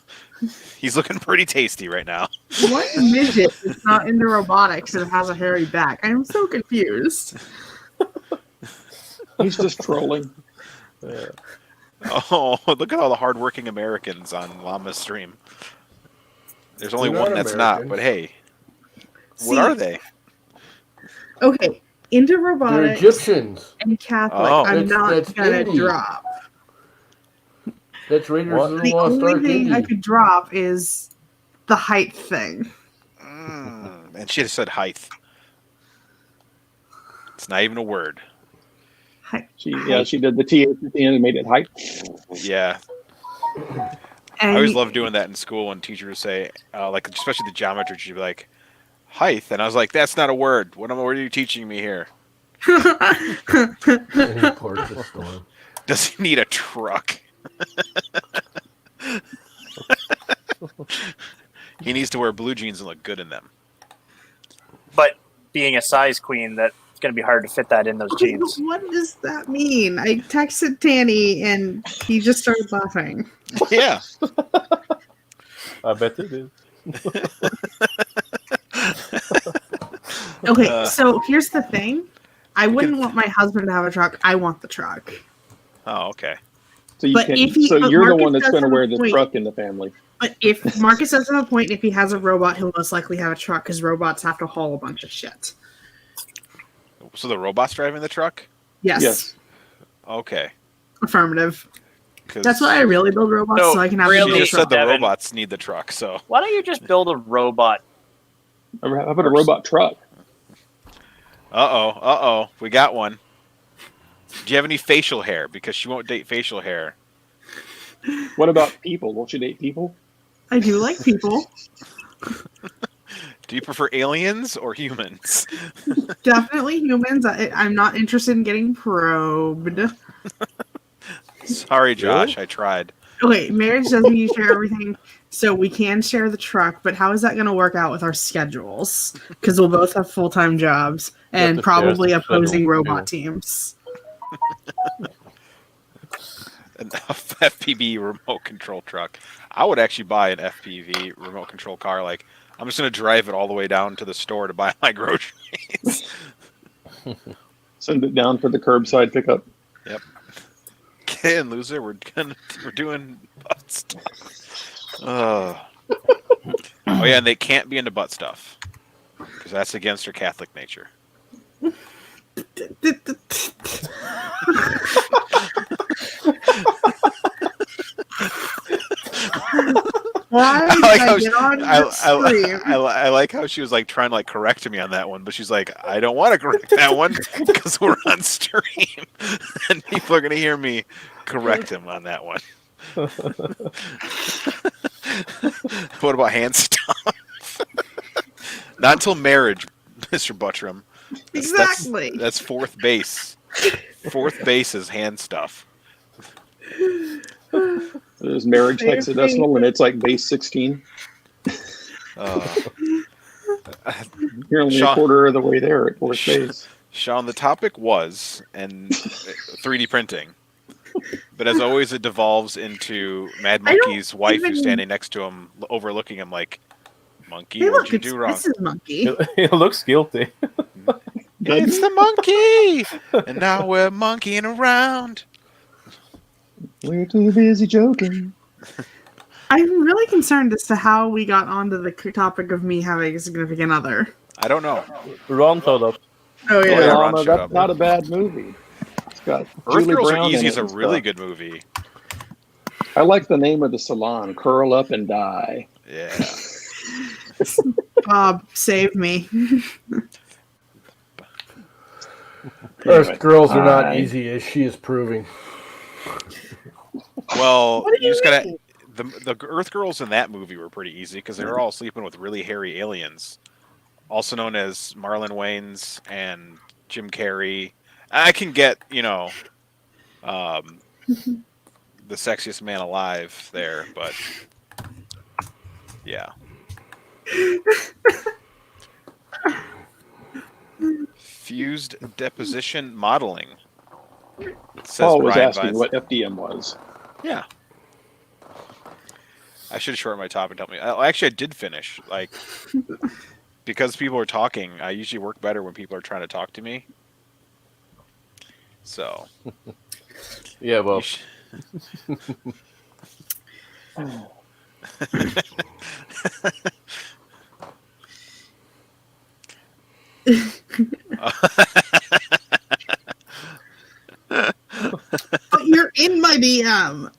He's looking pretty tasty right now. What midget is not into robotics and has a hairy back? I'm so confused. He's just trolling. Oh, look at all the hardworking Americans on Llama's stream. There's only They're one not that's not, Americans. but hey. See, What are they? Okay, into They're robotics Egyptians. and Catholic, Oh. I'm not That's gonna Indy. drop. That's Raiders of the The Lost only Ark thing I Indy. could drop is the height thing. And she just said height. It's not even a word. She did the TH at the end and made it height. Yeah. And I always love doing that in school when teachers would say, like, especially the geometry, she'd be like, height. And I was like, that's not a word. What are you teaching me here? And he ports the storm. Does he need a truck? He needs to wear blue jeans and look good in them. But being a size queen, that's going to be hard to fit that in those jeans. What does that mean? I texted Tanny and he just started laughing. Yeah. I bet it is. Okay, so here's the thing. I wouldn't want my husband to have a truck. I want the truck. Oh, okay. So you But can. if he- So but you're the Marcus one that's does going to have a wear the point. truck in the family. But if Marcus doesn't have a point, if he has a robot, he'll most likely have a truck because robots have to haul a bunch of shit. So the robot's driving the truck? Yes. Yes. Okay. Affirmative. 'Cause That's why I really build robots so I can have she a really, just truck. said the Devin. robots need the truck, so. Why don't you just build a robot? How about a robot truck? Uh-oh. We got one. Do you have any facial hair? Because she won't date facial hair. What about people? Won't you date people? I do like people. Do you prefer aliens or humans? Definitely humans. I'm not interested in getting probed. Sorry, Josh. I tried. Okay, marriage doesn't mean you share everything, so we can share the truck, but how is that going to work out with our schedules? Because we'll both have full-time jobs and to share probably the opposing schedule, robot too. teams. An FPV remote control truck. I would actually buy an FPV remote control car. Like, I'm just going to drive it all the way down to the store to buy my groceries. Send it down for the curbside pickup. Yep. Get in, loser. We're doing butt stuff. Oh yeah, and they can't be into butt stuff because that's against her Catholic nature. Why did I get on that stream? I like how she was like trying to like correct me on that one, but she's like, I don't want to correct that one because we're on stream and people are gonna hear me correct him on that one. What about hand stuff? Not until marriage, Mr. Buttram. Exactly. That's fourth base. Fourth base is hand stuff. There's marriage hexadecimal, and it's like base 16. You're only Sean- a quarter of the way there at fourth base. Sean, the topic was and 3D printing. But as always, it devolves into Mad I don't Monkey's wife who's even- standing next to him, overlooking him like, Monkey, Hey, what'd look, you it's do wrong? Mrs. Monkey. He looks guilty. It's the monkey! And now we're monkeying around. We're too busy joking. I'm really concerned as to how we got onto the topic of me having a significant other. I don't know. Ron told up. Oh yeah, yeah. Ron Llama, showed that's up. not a bad movie. It's got Earth Julie Girls Brown Are Easy in is it a and really stuff. good movie. I like the name of the salon, Curl Up and Die. Yeah. Bob, save me. Earth girls are not I- easy, as she is proving. Well, What do you you just gotta. mean? The Earth Girls in that movie were pretty easy because they were all sleeping with really hairy aliens, also known as Marlon Wayans and Jim Carrey. I can get the sexiest man alive there, but yeah. Fused deposition modeling. It says Paul was Brian asking Vines. what FDM was. Yeah. I should shorten my top and tell me. Actually, I did finish. Like, because people are talking, I usually work better when people are trying to talk to me. So. Yeah, well, you sh- But you're in my DM.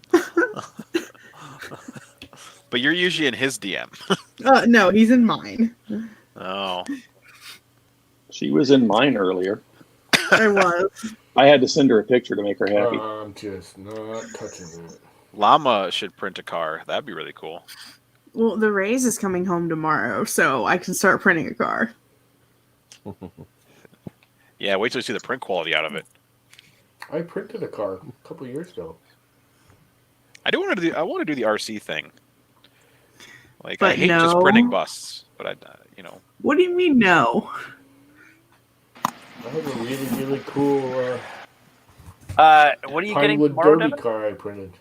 But you're usually in his DM. No, he's in mine. Oh. She was in mine earlier. I was. I had to send her a picture to make her happy. I'm just not touching it. Llama should print a car. That'd be really cool. Well, the Rays is coming home tomorrow, so I can start printing a car. Yeah, wait till you see the print quality out of it. I printed a car a couple of years ago. I want to do the RC thing. Like, But I hate just no. printing busts, but What do you mean no? I have a really, really cool What are you getting Pinewood tomorrow, Derby Devin? car I printed.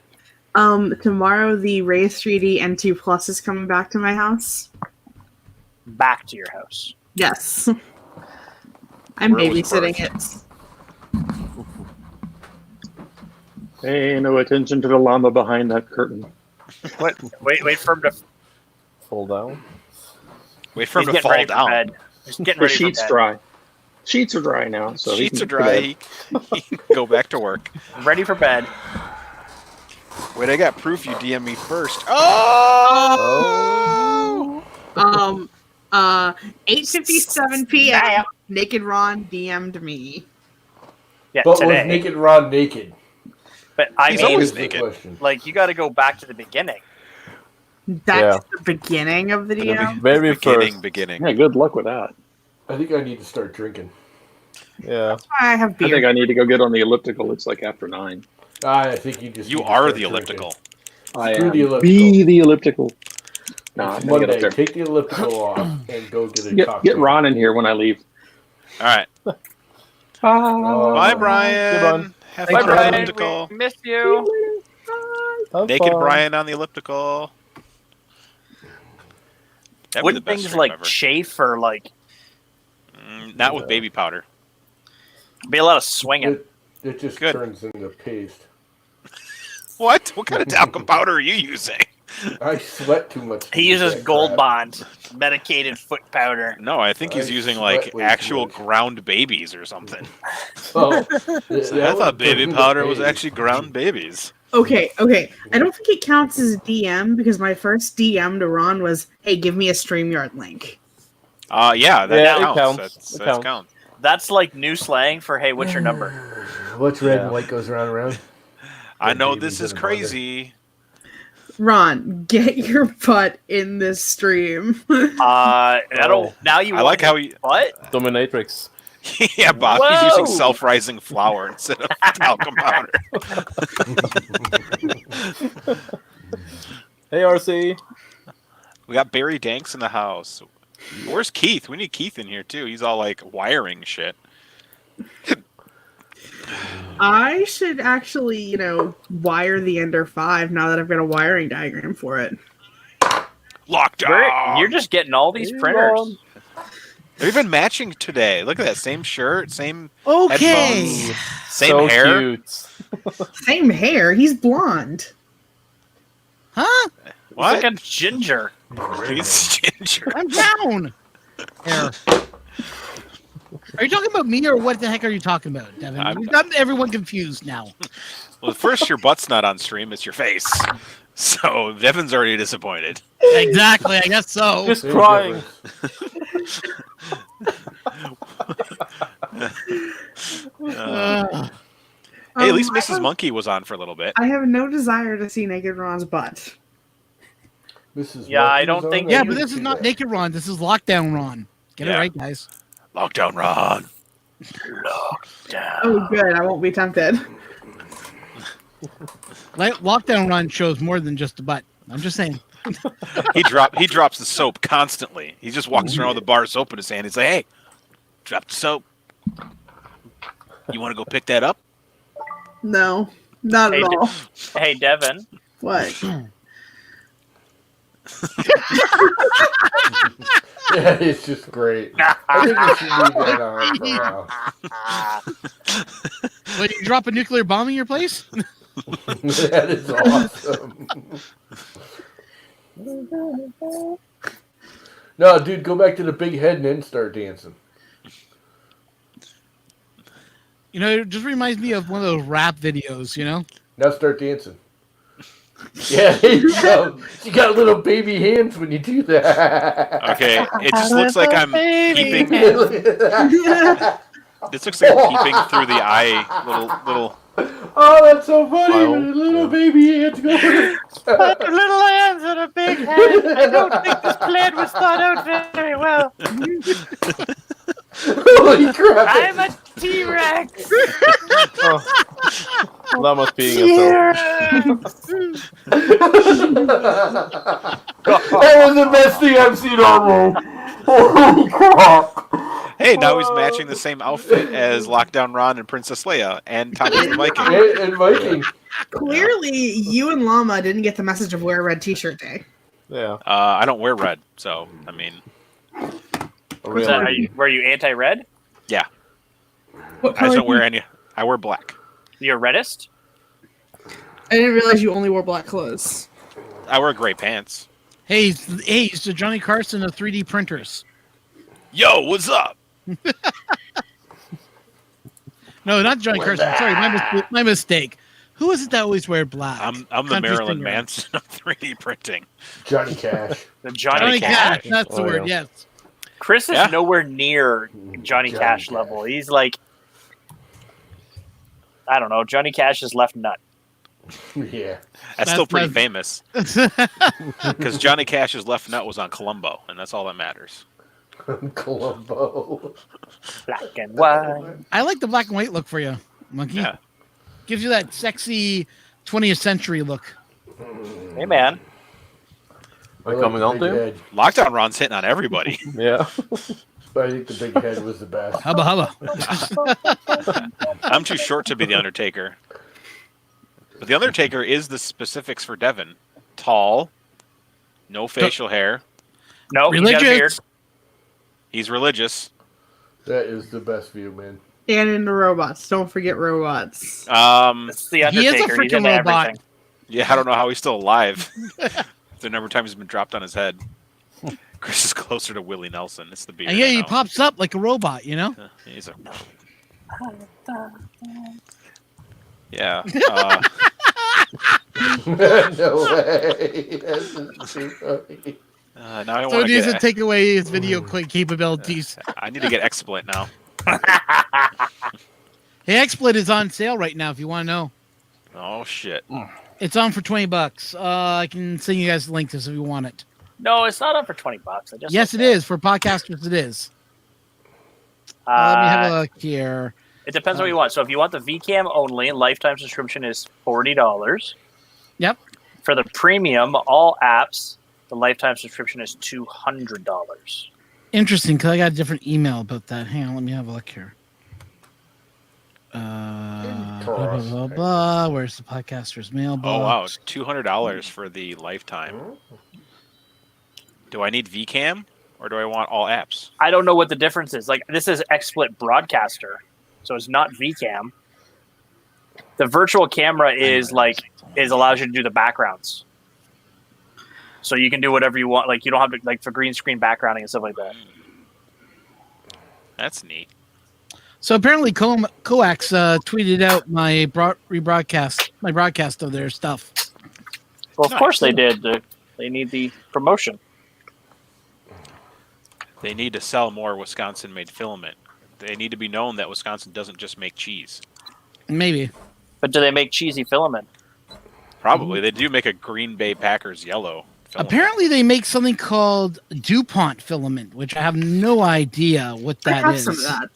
Tomorrow the Rays 3D N2 Plus is coming back to my house. Back to your house. Yes. I'm Where it was babysitting birthed. it. Pay no attention to the llama behind that curtain. What? Wait for him to. fall down. wait for him He's to getting fall ready for down. bed. He's getting The ready sheets for bed. dry. Sheets are dry now, so he Sheets can are go to dry. bed. He can go back to work. Ready for bed. Wait, I got proof you DM me first. Oh! 8:57 p.m. Damn. Naked Ron DM'd me. Yeah, But today. was Naked Ron naked? But I He's mean, always Is the naked. question. like, you got to go back to the beginning. That's the beginning of the DM. Very first. Beginning. Yeah, good luck with that. I think I need to start drinking. Yeah. That's why I have I beer. think I need to go get on the elliptical. It's like after 9. I think you just You need to are start the drinking. elliptical. I Screw am. the elliptical. Be the elliptical. No, I'm It's gonna get up Monday. there. Take the elliptical off and go get a Get cocktail. Ron in here when I leave. All right. Oh. Bye, Brian. Brian. Have Thanks, fun Bye, on the Brian. elliptical. We miss you. Have Naked fun. Brian on the elliptical. That'd be the Wouldn't best things stream like ever. chafe or like Not with baby powder. be a lot of swinging? It just Good. turns into paste. What? What kind of talcum powder are you using? I sweat too much. to He use uses that Gold crap. Bond, medicated foot powder. No, I think he's I using sweat like way too actual much. ground babies or something. Oh, I thought baby powder was actually ground babies. Okay. I don't think it counts as DM because my first DM to Ron was, "Hey, give me a StreamYard link." Yeah, that Yeah, it counts. counts. It That counts. counts. That's like new slang for hey, what's your number? What's red Yeah. and white goes round and round? I know babies this is in a blender. crazy. Ron, get your butt in this stream. That'll now you. I like how he. What? Dominatrix. Yeah, Bob. He's Whoa! using self-rising flour instead of talcum powder. Hey, RC. We got Barry Danks in the house. Where's Keith? We need Keith in here too. He's all like wiring shit. I should actually, wire the Ender 5 now that I've got a wiring diagram for it. Lockdown. You're just getting all these printers. They're even matching today. Look at that. Same shirt, same Okay. headphones, same So hair. cute. Same hair. He's blonde. Huh? What? It's like a ginger. He's ginger. I'm down. Here. Are you talking about me or what the heck are you talking about, Devin? We've got everyone confused now. Well, first, your butt's not on stream. It's your face. So Devin's already disappointed. Exactly. I guess so. Just Same crying. Hey, at least I Mrs. have- Monkey was on for a little bit. I have no desire to see Naked Ron's butt. Mrs. Yeah, I Monkey's don't on think- there? Yeah, I but didn't this is see not that. Naked Ron. This is Lockdown Ron. Get it Yeah. right, guys. Lockdown Ron. Oh, good. I won't be tempted. Lockdown Ron shows more than just the butt. I'm just saying. He drops the soap constantly. He just walks around with a bar of soap in his hand. He's like, "Hey, drop the soap. You want to go pick that up?" No, not Hey, at all. Hey, Devin. What? Yeah, it's just great. I think we should leave that on for a while. Wait, you drop a nuclear bomb in your place? That is awesome. No, dude, go back to the big head and then start dancing. You know, it just reminds me of one of those rap videos, you know? Now start dancing. Yeah, there you go. You got little baby hands when you do that. Okay, it just looks like I'm peeping. Look at that. This looks like I'm peeping through the eye. Little. Oh, that's so funny. Wow. With the little baby hands going. Little hands and a big head. I don't think this plan was thought out very well. Holy crap. I'm a T-Rex. Oh. That must be himself. That was the best thing I've seen all roll. Holy crap. Hey, now he's matching the same outfit as Lockdown Ron and Princess Leia and Tommy the Viking. And Viking. Clearly, you and Llama didn't get the message of Wear a Red T-shirt Day. Yeah. I don't wear red, so I mean, Was that, were you anti-red? What I color just don't do wear you- any. I wear black. You're reddest? I didn't realize you only wore black clothes. I wear gray pants. Hey, he's the Johnny Carson of 3D printers. Yo, what's up? No, not Johnny Carson. Sorry, my mistake. Who is it that always wear black? I'm the Country Marilyn singer. Manson of 3D printing. Johnny Cash. The Johnny Cash. That's the Oh, word, yeah. yes. Chris is Yeah. nowhere near Johnny Cash level. He's like, I don't know, Johnny Cash's left nut. Yeah. That's still pretty my- famous because Johnny Cash's left nut was on Columbo, and that's all that matters. Columbo. Black and white. I like the black and white look for you, Monkey. Yeah. Gives you that sexy 20th century look. Hey, man. Am I coming on big to? head. Lockdown Ron's hitting on everybody. Yeah. I think the big head was the best. Hubba hubba. I'm too short to be the Undertaker. But the Undertaker is the specifics for Devin. Tall, no facial hair. No, he's got a beard. Religious. He's religious. That is the best view, man. And into robots. Don't forget robots. It's the He is a Undertaker. He's freaking into robot. everything. Yeah, I don't know how he's still alive. The number of times he's been dropped on his head. Chris is closer to Willie Nelson. It's the beard. And yeah, he now. pops up like a robot, you know? He's a... Yeah. No way. That's just too funny. Now I So want it needs to to get. take away his video capabilities. I need to get XSplit now. Hey, XSplit is on sale right now if you want to know. Oh shit. It's on for $20. I can send you guys the link to this if you want it. No, it's not on for $20. I just Yes, it is. For podcasters, it is. Let me have a look here. It depends on what you want. So if you want the VCam only, lifetime subscription is $40. Yep. For the premium, all apps, the lifetime subscription is $200. Interesting, because I got a different email about that. Hang on, let me have a look here. Where's the podcaster's mailbox? Oh wow, $200 for the lifetime. Do I need VCam or do I want all apps? I don't know what the difference is. Like, this is XSplit Broadcaster, so it's not VCam. The virtual camera allows you to do the backgrounds, so you can do whatever you want. Like, you don't have to, like, for green screen backgrounding and stuff like that. That's neat. So apparently, Coax tweeted out my broadcast of their stuff. Well, of course they did. They need the promotion. They need to sell more Wisconsin-made filament. They need to be known that Wisconsin doesn't just make cheese. Maybe. But do they make cheesy filament? Probably. They do make a Green Bay Packers yellow filament. Apparently, they make something called DuPont filament, which I have no idea what that is. I have some of that.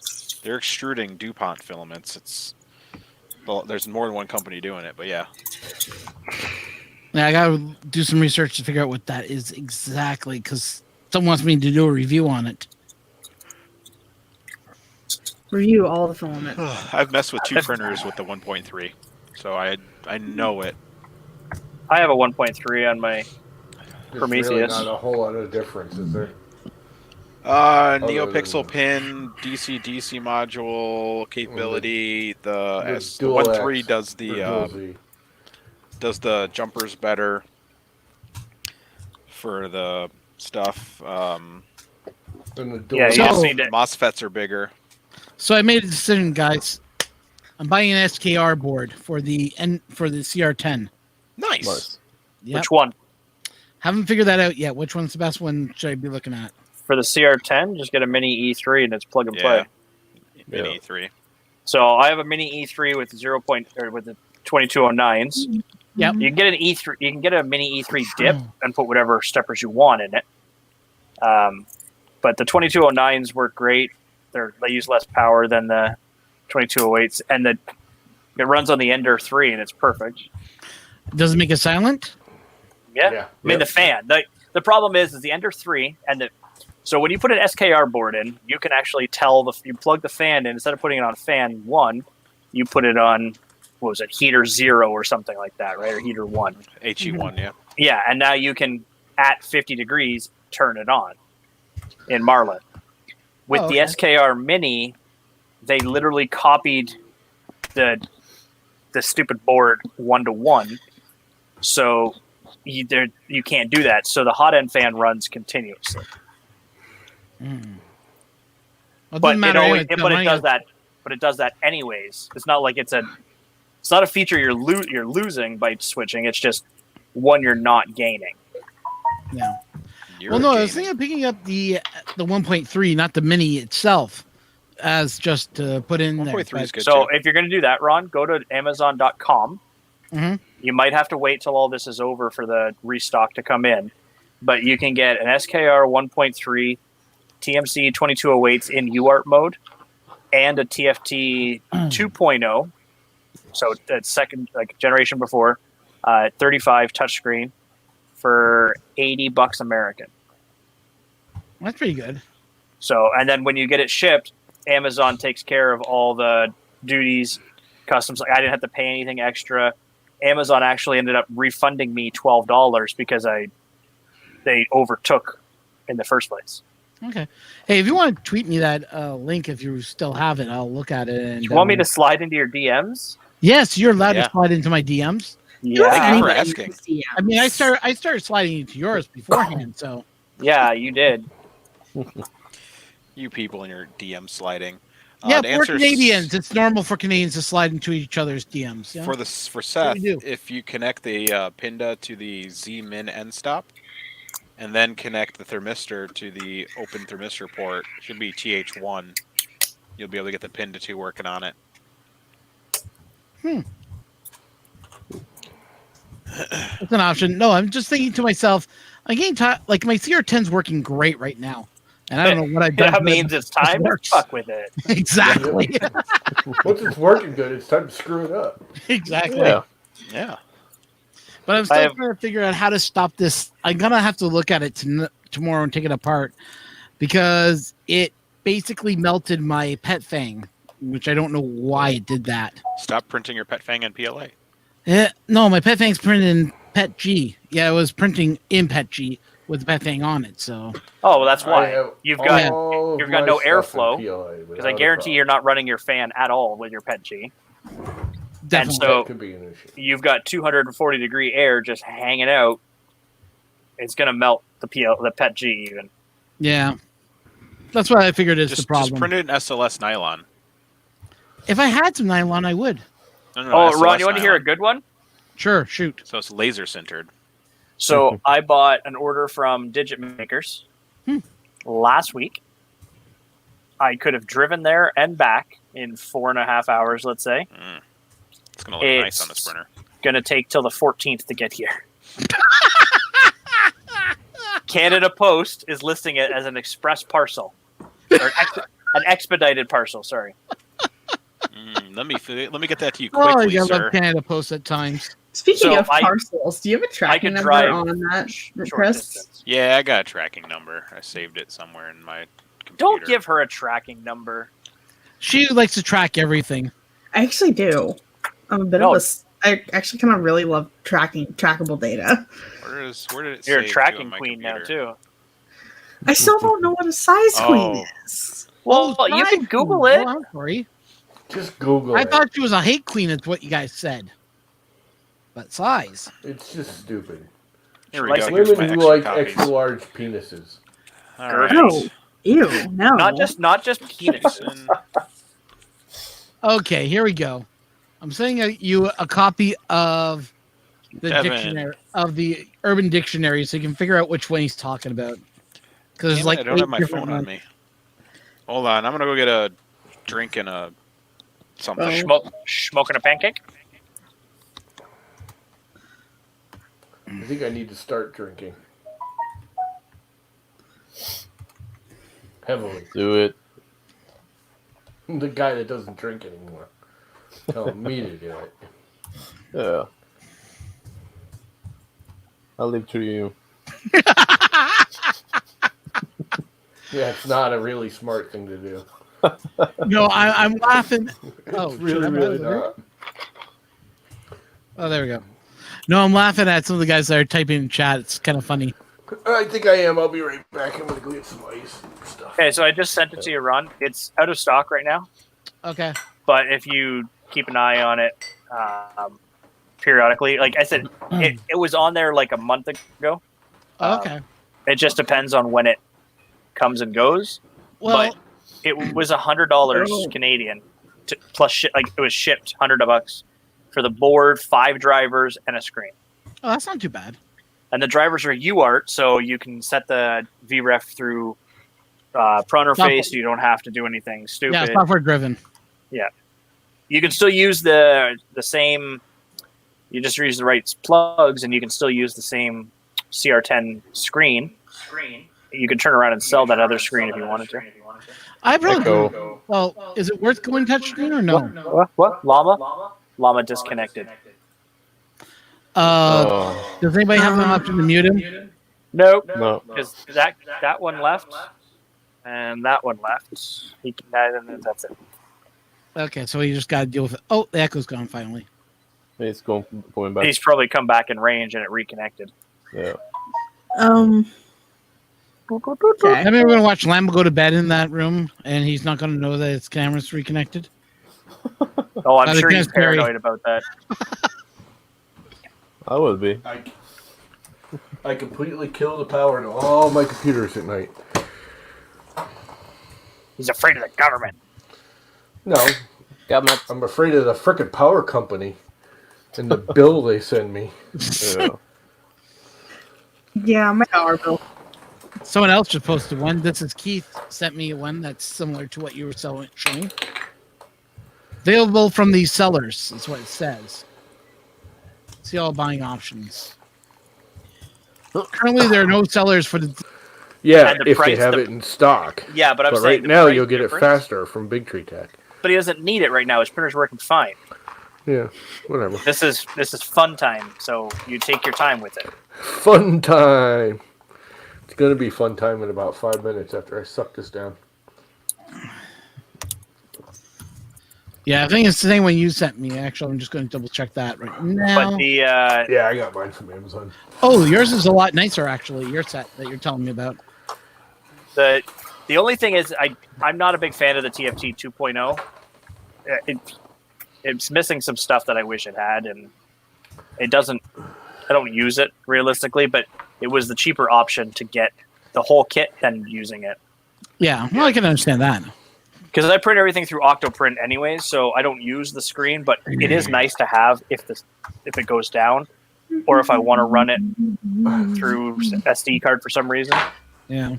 They're extruding DuPont filaments. Well, there's more than one company doing it, but yeah. Yeah, I gotta do some research to figure out what that is exactly, because someone wants me to do a review on it. Review all the filament. I've messed with 2 printers with the 1.3, so I know it. I have a 1.3 on my Prometheus. Really not a whole lot of difference, is there? NeoPixel pin, DC module capability. The 1.3 does the jumpers better for the stuff. MOSFETs are bigger. So I made a decision, guys. I'm buying an SKR board for the CR10. Nice. Yep. Which one? Haven't figured that out yet. Which one's the best one should I be looking at? For the CR10, just get a mini E3 and it's plug and play. Mini E3. So I have a mini E3 with with the 2209s. Yep. You can get an E3. You can get a mini E3 dip and put whatever steppers you want in it. But the 2209s work great. They use less power than the 2208s, and it runs on the Ender 3, and it's perfect. Does it make it silent? Yeah. I mean, the fan. The problem is the Ender 3 so when you put an SKR board in, you can actually tell you plug the fan in. Instead of putting it on fan 1, you put it on, what was it, heater 0 or something like that, right? Or heater 1. HE1, yeah. Yeah, and now you can, at 50 degrees, turn it on in Marlin. With the SKR Mini, they literally copied the stupid board 1-to-1, so you can't do that. So the hot end fan runs continuously. Well, But it does that. But it does that anyways. It's not like it's not a feature you're losing by switching. It's just one you're not gaining. Yeah. I was thinking of picking up the 1.3, not the mini itself, as just to put in 1.3 is good. So if you're going to do that, Ron, go to Amazon.com. Mm-hmm. You might have to wait till all this is over for the restock to come in, but you can get an SKR 1.3 TMC 2208s in UART mode and a TFT 2.0. So that's second generation before 35 touchscreen for $80 American. That's pretty good. So, and then when you get it shipped, Amazon takes care of all the duties, customs. Like, I didn't have to pay anything extra. Amazon actually ended up refunding me $12 because they overtook in the first place. Okay. Hey, if you want to tweet me that link, if you still have it, I'll look at it. And, you want me to slide into your DMs? Yes, you're allowed to slide into my DMs. Yeah, thank you for asking. I mean, I started sliding into yours beforehand, so. Yeah, you did. You people in your DM sliding. Yeah, for Canadians, it's normal for Canadians to slide into each other's DMs. Yeah? For Seth, if you connect the Pinda to the Z-Min end stop, and then connect the thermistor to the open thermistor port, should be TH1, you'll be able to get the Pinda 2 working on it. That's an option. No, I'm just thinking to myself, I'm getting tired. Like, my CR10's working great right now. And I don't know what I've done. That means it's time to fuck with it. Exactly. Once it's working good, it's time to screw it up. Exactly. Yeah. But I'm still trying to figure out how to stop this. I'm going to have to look at it tomorrow and take it apart because it basically melted my pet fang which I don't know why it did that. Stop printing your pet fang in PLA. No, my pet fang's printed in Pet G. Yeah, it was printing in Pet G with the pet fang on it. So. Oh, well, that's why you've got no airflow, because I guarantee you're not running your fan at all with your Pet G. Definitely. And so could be an issue. You've got 240 degree air just hanging out. It's gonna melt the Pet G even. Yeah, that's what I figured is the problem. Just print it in SLS nylon. If I had some nylon, I would. No, Ron, you want to hear a good one? Sure, shoot. So it's laser sintered. So I bought an order from Digit Makers last week. I could have driven there and back in 4.5 hours, let's say. It's going to look nice on the Sprinter. Going to take till the 14th to get here. Canada Post is listing it as an express parcel. Or an expedited parcel, sorry. Let me get that to you quickly, I sir. love Canada Post at times. Speaking of parcels, do you have a tracking number on that, Chris? Yeah, I got a tracking number. I saved it somewhere in my computer. Don't give her a tracking number. She likes to track everything. I actually do. I'm a bit of a... I actually kind of really love trackable data. Where did it You're a save tracking to on my queen computer? now, too. I still don't know what a size queen is. Well, you can Google it. I'm sorry. Just Google I it. thought she was a hate queen, is what you guys said. But size. It's just stupid. Here we go. Women who like extra large penises. All right. No. Ew, no. Not just penis. Okay, here we go. I'm sending you a copy of the Devin. dictionary, of the Urban Dictionary, so you can figure out which one he's talking about. Because Damn it, I don't have my phone on me. Hold on, I'm gonna go get a drink and a something. Smoking a pancake? I think I need to start drinking. Heavily. Do it. The guy that doesn't drink anymore. Telling me to do it. Yeah. I'll leave to you. Yeah, it's not a really smart thing to do. No, I'm laughing. Oh, really not. Oh, there we go. No, I'm laughing at some of the guys that are typing in chat. It's kind of funny. I think I am. I'll be right back. I'm going to go get some ice and stuff. Okay, so I just sent it to you, Ron. It's out of stock right now. Okay. But if you keep an eye on it periodically, like I said, it was on there like a month ago. Okay. It just depends on when it comes and goes. Well, but it was $100 Canadian plus like it was shipped $100 for the board, 5 drivers, and a screen. Oh, that's not too bad. And the drivers are UART, so you can set the VREF through Pronterface. So you don't have to do anything stupid. Yeah, software driven. Yeah, you can still use the same. You just use the right plugs, and you can still use the same CR10 screen. You can turn around and sell that other screen if you wanted to. I probably. Well, is it worth going touchscreen or no? What? Llama disconnected. Does anybody have an option to mute him? Nope. No. Because that one left, and that one left. He can. And that's it. Okay, so you just got to deal with it. Oh, the echo's gone finally. It's going back. He's probably come back in range and it reconnected. Yeah. Okay. I mean, we're gonna watch Lambo go to bed in that room, and he's not gonna know that his camera's reconnected. Oh, I'm sure he's paranoid about that. I would be. I completely kill the power to all my computers at night. He's afraid of the government. No. I'm afraid of the frickin' power company and the bill they send me. Yeah. Yeah, my power bill. Someone else just posted one. This is Keith sent me one that's similar to what you were showing. Available from these sellers is what it says. See all buying options. Currently, there are no sellers for the. Yeah, if they have it in stock. Yeah, but I'm saying right now you'll get it faster from Big Tree Tech. But he doesn't need it right now. His printer's working fine. Yeah, whatever. This is fun time, so you take your time with it. Fun time. It's gonna be fun time in about 5 minutes after I suck this down. Yeah, I think it's the same one you sent me. Actually, I'm just going to double check that right now. But the Yeah, I got mine from Amazon. Oh, yours is a lot nicer, actually. Your set that you're telling me about. the only thing is I'm not a big fan of the TFT 2.0. It's missing some stuff that I wish it had, and it doesn't. I don't use it realistically, but it was the cheaper option to get the whole kit than using it. Yeah, well, I can understand that. Because I print everything through Octoprint anyways, so I don't use the screen. But it is nice to have if it goes down, or if I want to run it through SD card for some reason. Yeah.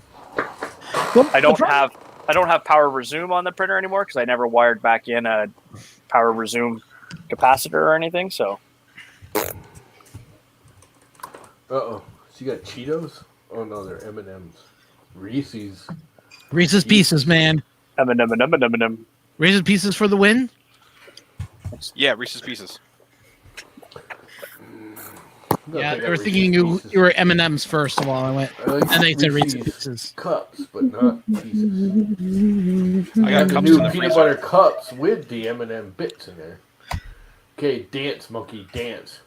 I don't have power resume on the printer anymore because I never wired back in a power resume capacitor or anything. So. So you got Cheetos? Oh no, they're M&Ms. Reese's Pieces, man. M&M. Reese's Pieces for the win. Yeah, Reese's Pieces. Yeah, they were thinking you were M&Ms first of all. I went, and they said Reese's Pieces. Cups, but not pieces. I got the cups new in the peanut freezer. butter cups with the M&M bits in there. Okay, dance, monkey, dance.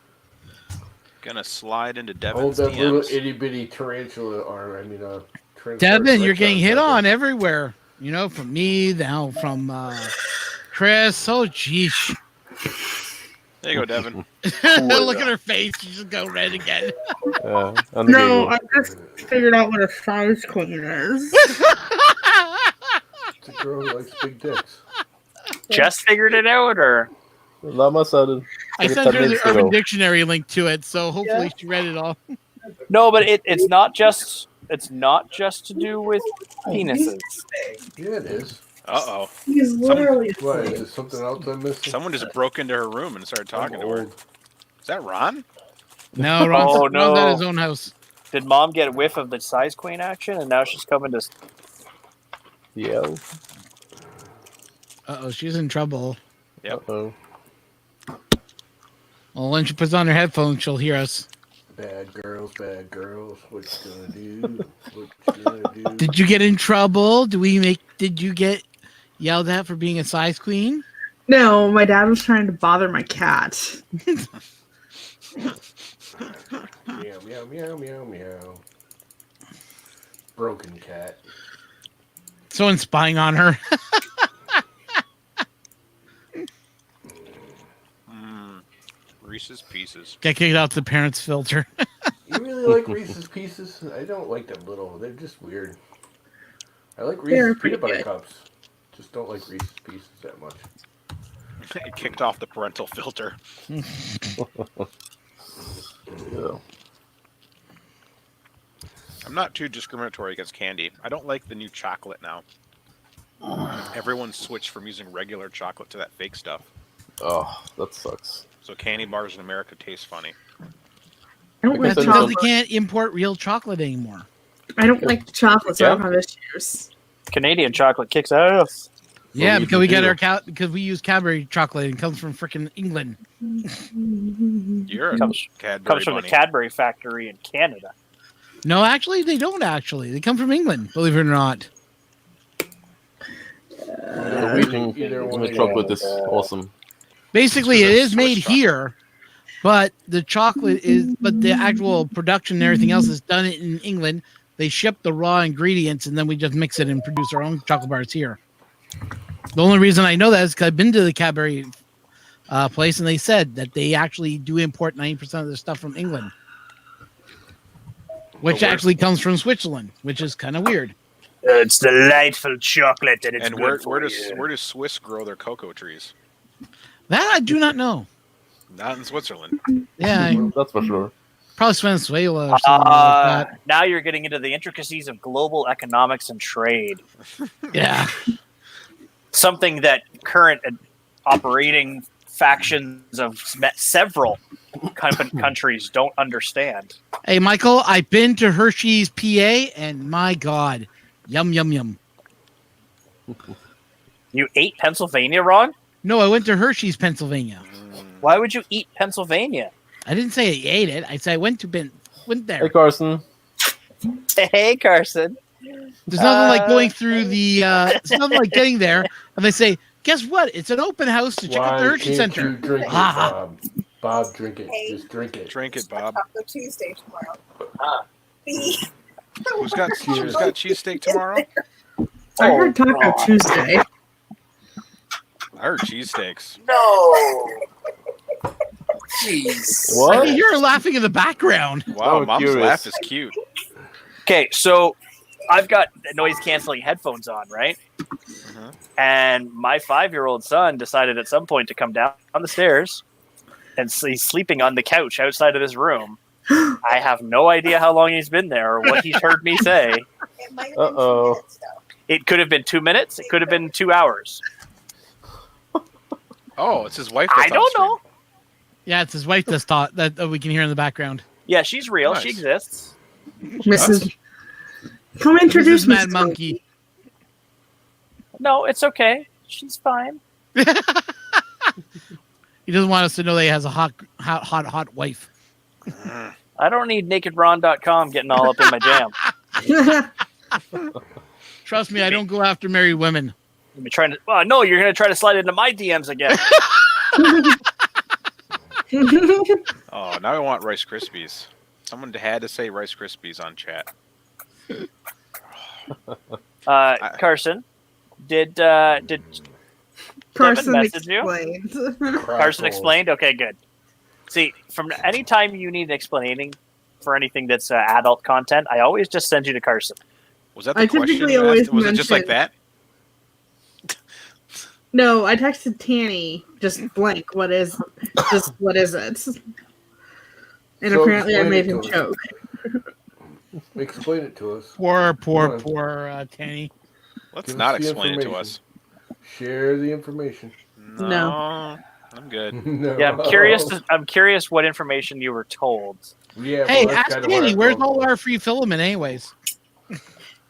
Gonna slide into Hold Devin's that little DMs. itty bitty tarantula arm. Devin, you're getting hit on everywhere. You know, from me, now from Chris. Oh, geez. There you go, Devin. Look at her face. She just go red again. No, I just figured out what a size queen is. It's a girl who likes big dicks. Just figured it out, or Lama said I sent her the Urban Dictionary link to it, so hopefully she read it all. no? But it's not just to do with penises. Yeah, it is. Uh-oh. He's literally What, is it something else I'm missing? Someone just broke into her room and started talking to her. Old. Is that Ron? No, Ron's, Oh, Ron's no. at his own house. Did Mom get a whiff of the size queen action, and now she's coming to? Yeah. Uh-oh, she's in trouble. Yep. Oh. Well, when she puts on her headphones, she'll hear us. Bad girls, what you gonna do? What you gonna do? Did you get in trouble? Did you get yelled at for being a size queen? No, my dad was trying to bother my cat. Meow, meow, meow, meow, meow. Broken cat. Someone's spying on her. Reese's Pieces. Got kicked out the parents' filter. You really like Reese's Pieces? I don't like them little. They're just weird. I like Reese's peanut butter cups. Just don't like Reese's Pieces that much. It kicked off the parental filter. Yeah. I'm not too discriminatory against candy. I don't like the new chocolate now. Everyone switched from using regular chocolate to that fake stuff. Oh, that sucks. So candy bars in America taste funny. I don't like That's because chocolate. they can't import real chocolate anymore. I don't like chocolate, so I don't have issues. Canadian chocolate kicks ass. Yeah, we because we do. get because we use Cadbury chocolate and it comes from freaking England. You're a Comes Cadbury from bunny. the Cadbury factory in Canada. No, actually, they don't. Actually, they come from England. Believe it or not. Norwegian chocolate is awesome. Basically, It's it a is made Swiss here, but the actual production and everything else is done in England. They ship the raw ingredients, and then we just mix it and produce our own chocolate bars here. The only reason I know that is because I've been to the Cadbury place, and they said that they actually do import 90% of their stuff from England, which actually comes from Switzerland, which is kind of weird. It's delightful chocolate, and it's And good where for does you. where does Swiss grow their cocoa trees? That I do not know. Not in Switzerland. Yeah, That's for sure. probably Venezuela or something like that. Now you're getting into the intricacies of global economics and trade. Yeah. Something that current operating factions of several countries don't understand. Hey, Michael, I've been to Hershey's, PA, and my God, yum, yum, yum. You ate Pennsylvania, Ron? No, I went to Hershey's, Pennsylvania. Why would you eat Pennsylvania? I didn't say I ate it. I said I went there. Hey, Carson. Hey, Carson. There's nothing like going through the. It's nothing like getting there, and they say guess what? It's an open house to check out the Why Urchin can't Center. you drink it, Ah. Bob? Bob, drink it. Hey. Just drink it. Drink it, Bob. Taco Tuesday tomorrow. Who's got cheesesteak tomorrow? I heard Taco Tuesday. I heard cheesesteaks. No. Jeez. I What? can hear her laughing in the background. Wow, I'm Mom's curious. laugh is cute. Okay, so I've got noise canceling headphones on, right? Mhm. And my 5-year-old son decided at some point to come down the stairs, and he's sleeping on the couch outside of this room. I have no idea how long he's been there or what he's heard me say. It might have been 2 Uh-oh. minutes, though. It could have been 2 minutes. It could have been 2 hours. Oh, it's his wife. I That's on don't stream. know. Yeah, it's his wife that we can hear in the background. Yeah, she's real. Nice. She exists. Mrs. Come introduce Mrs. Mad Mrs. Monkey. No, it's okay. She's fine. He doesn't want us to know that he has a hot wife. I don't need nakedron.com getting all up in my jam. Trust me, I don't go after married women. You'll be trying to. Well, no, you're going to try to slide into my DMs again. Oh, now I want Rice Krispies. Someone had to say Rice Krispies on chat. Carson, did Devin Carson message you? explained. Carson explained? Okay, good. See, from any time you need explaining for anything that's adult content, I always just send you to Carson. Was that the I question? typically you asked? always Was it just like mention- that? No, I texted Tanny just blank. What is it? And So apparently I explain made it him to us. choke. Explain it to us. Poor Come Tanny. Let's Give not us the explain it to us. Share the information. No. I'm good. No. Yeah, I'm curious. I'm curious what information you were told. Yeah, Hey, well, that's ask kinda what Tanny, I where's thought. all our free filament anyways?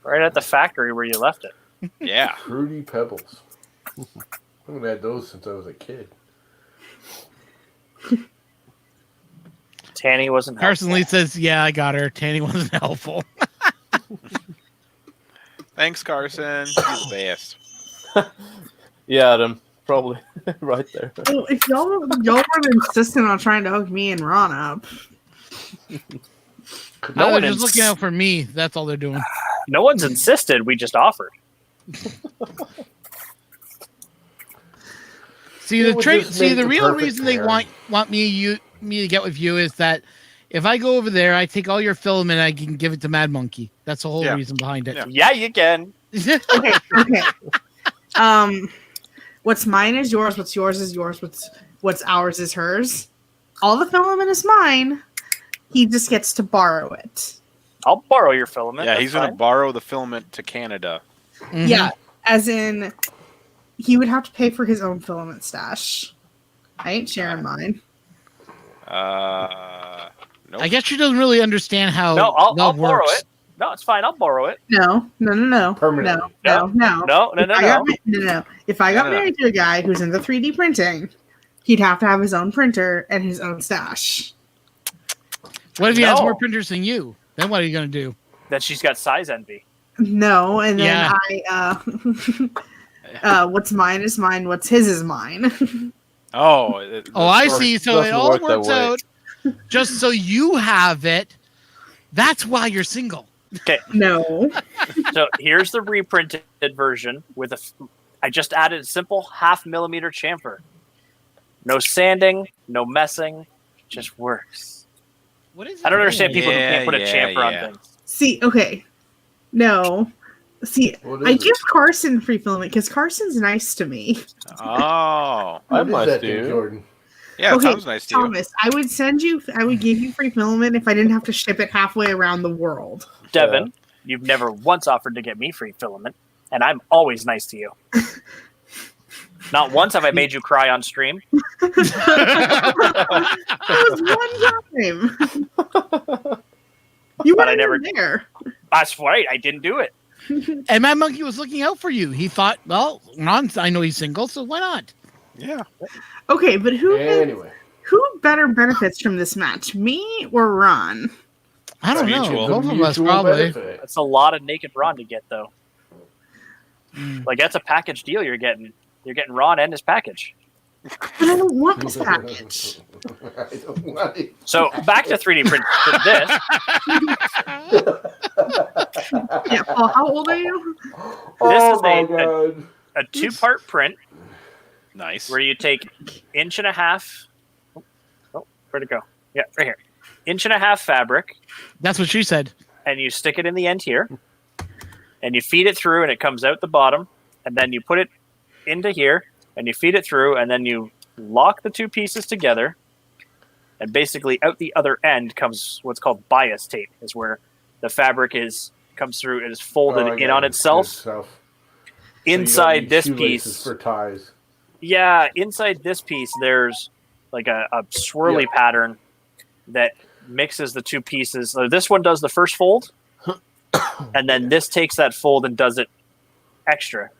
Right at the factory where you left it. Yeah. Fruity Pebbles. I haven't had those since I was a kid. Tanny wasn't Carson helpful. Lee says, yeah, I got her. Tanny wasn't helpful. Thanks, Carson. You're the best. Yeah, Adam. Probably right there. Well, if y'all were insistent on trying to hook me and Ron up, No No, one they're just ins- looking out for me. That's all they're doing. No one's insisted. We just offered. See, It would just make the the real perfect reason they pair. want me to get with you is that if I go over there, I take all your filament, I can give it to Mad Monkey. That's the whole Yeah. reason behind it. Yeah. Yeah, you can. okay. What's mine is yours. What's yours is yours. What's ours is hers. All the filament is mine. He just gets to borrow it. I'll borrow your filament. Yeah, that's he's going to fine. borrow the filament to Canada. Mhm. Yeah, as in, he would have to pay for his own filament stash. I ain't sharing mine. Nope. I guess she doesn't really understand how No, I'll love borrow works. it. No, it's fine. I'll borrow it. No. Permanently. No. No. If I got No. married to a guy who's into 3D printing, he'd have to have his own printer and his own stash. What if he has No. more printers than you? Then what are you going to do? Then she's got size envy. No, and then Yeah. what's mine is mine. What's his is mine. Oh, I see. So it doesn't all work that works way. out just so you have it. That's why you're single. Okay, No. so here's the reprinted version with I just added a simple 0.5 millimeter chamfer. No sanding, no messing, just works. What is I don't understand people who Yeah, can't put a yeah, chamfer on yeah. things. See, okay. No. See, What I is give it? Carson free filament because Carson's nice to me. Oh. I What is might that thing, do. Jordan? Yeah, it Okay, sounds nice to you. Thomas, I would give you free filament if I didn't have to ship it halfway around the world. Devin, you've never once offered to get me free filament, and I'm always nice to you. Not once have I made you cry on stream. That was one time. You But I weren't never- even there. That's right, I didn't do it. And Mad Monkey was looking out for you. He thought, well, Ron, I know he's single, so why not? Yeah. Okay, but who Anyway. better benefits from this match, me or Ron? I don't know. mutual. Both of us Mutual probably. benefit. That's a lot of naked Ron to get, though. Mm. Like, that's a package deal you're getting. You're getting Ron and his package. But I don't want this package. I don't want it. So back to 3D print this. Yeah, Paul, how old are you? This Oh is my god. a 2-part print Nice. where you take 1.5 inches. Oh, where'd it go? Yeah, right here. 1.5 inches fabric, That's what she said. and you stick it in the end here, and you feed it through, and it comes out the bottom, and then you put it into here, and you feed it through, and then you lock the two pieces together, and basically out the other end comes what's called bias tape, is where the fabric comes through, it is folded in on itself. Inside this piece, for ties. yeah, inside this piece, there's like a swirly pattern that mixes the two pieces. So this one does the first fold, and then this takes that fold and does it extra.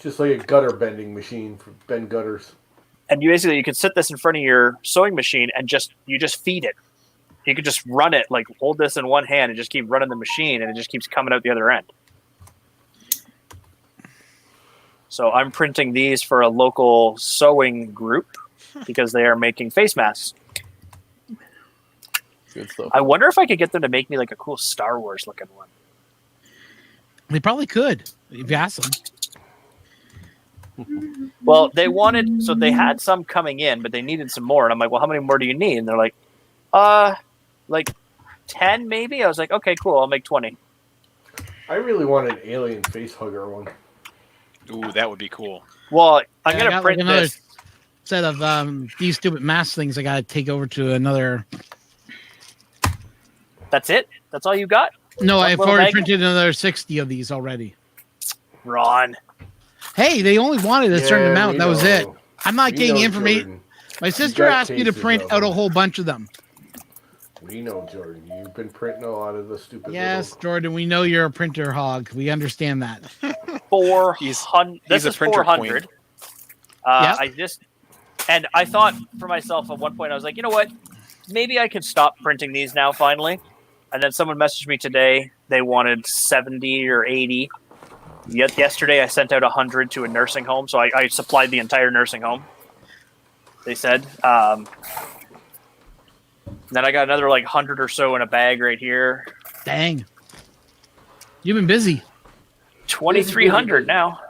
Just like a gutter bending machine for bend gutters. And you can sit this in front of your sewing machine and you just feed it. You could just run it, like hold this in one hand and just keep running the machine, and it just keeps coming out the other end. So I'm printing these for a local sewing group because they are making face masks. Good stuff. I wonder if I could get them to make me like a cool Star Wars looking one. They probably could if you ask them. Well, they had some coming in, but they needed some more. And I'm like, well, how many more do you need? And they're like, like 10 maybe? I was like, okay, cool. I'll make 20. I really want an alien face hugger one. Ooh, that would be cool. Well, I'm Yeah, I going to got, print like, another this. set of these stupid mask things I got to take over to another. That's it? That's all you got? No, One I've little already magnet? printed another 60 of these already. Ron. Hey, they only wanted a certain amount. we That was it. know. I'm not We getting know, information. Jordan. My sister got asked me to cases print of out a them. whole bunch of them. We know, Jordan. You've been printing a lot of the stupid Yes, little... Jordan, we know you're a printer hog. We understand that. 400. This he's a is printer 400. queen. I thought for myself at one point, I was like, you know what? Maybe I can stop printing these now finally. And then someone messaged me today. They wanted 70 or 80. Yet yesterday I sent out 100 to a nursing home. So I supplied the entire nursing home. They said. Then I got another like 100 or so in a bag right here. Dang. You've been busy. 2,300 now.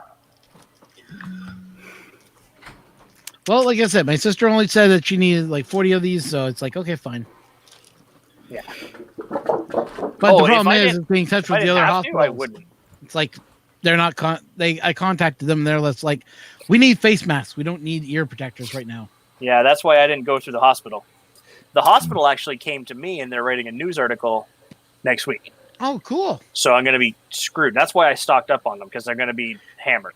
Well, like I said, my sister only said that she needed like 40 of these, so it's like, okay, fine. Yeah. But Oh, the if problem I is didn't- being in touch If I with the didn't other have to, I hospitals. wouldn't. It's like they're not. I contacted them. They're just like, we need face masks. We don't need ear protectors right now. Yeah, that's why I didn't go through the hospital. The hospital actually came to me, and they're writing a news article next week. Oh, cool. So I'm going to be screwed. That's why I stocked up on them, because they're going to be hammered.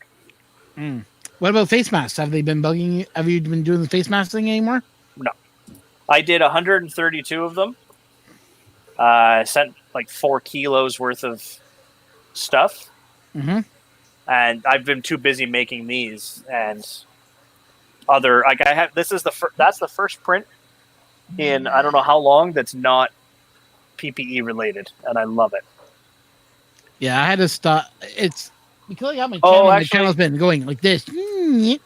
What about face masks? Have they been bugging you? Have you been doing the face mask thing anymore? No. I did 132 of them. I sent like 4 kilos worth of stuff. Mm-hmm. And I've been too busy making these and other. Like I have. That's the first print in I don't know how long that's not PPE related, and I love it. Yeah, I had to stop. It's because I got my Oh, channel. My actually- channel's been going like this. I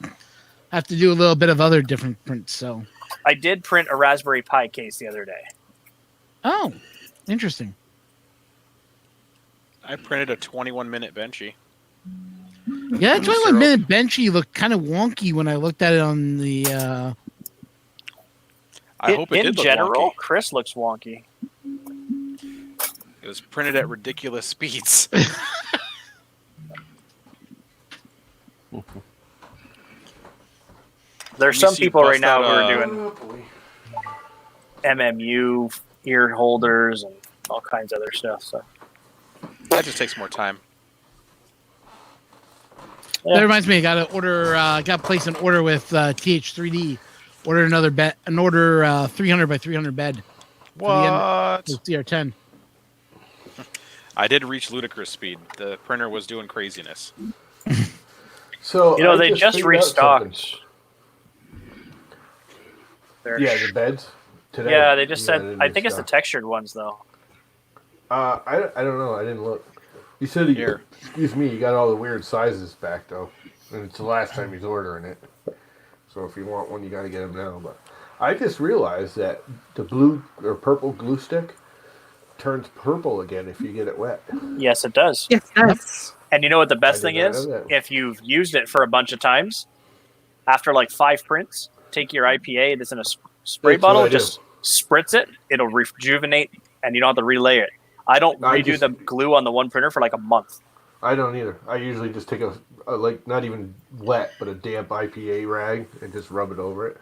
have to do a little bit of other different prints. So, I did print a Raspberry Pi case the other day. oh, interesting. I printed a 21-minute benchy. Yeah, that 21-minute benchy looked kind of wonky when I looked at it on the. I hope it in did look general, wonky. Chris looks wonky. It was printed at ridiculous speeds. There's Let me some see people bust right now who out, are doing Oh, boy. MMU ear holders and all kinds of other stuff. So That just takes more time. Yeah. That reminds me, I got to order. Got to place an order with TH3D. Order another bed. An order 300 by 300 bed. What? With CR10. I did reach ludicrous speed. The printer was doing craziness. So You know, I they just figured out restocked. something. They're- Yeah, the beds today. yeah, they just said. didn't I think it's the restock. textured ones though. I don't know. I didn't look. You said Here. Excuse me. You got all the weird sizes back though. and it's the last time he's ordering it. So if you want one, you got to get them now. But I just realized that the blue or purple glue stick turns purple again if you get it wet. Yes, it does. Yes, yes. And you know what the best I thing did not is? know that. If you've used it for a bunch of times, after like 5 prints, take your IPA that's in a spray That's what bottle, I do. just spritz it. It'll rejuvenate, and you don't have to relay it. I don't I redo just- the glue on the one printer for like a month. I don't either. I usually just take a like not even wet, but a damp IPA rag and just rub it over it.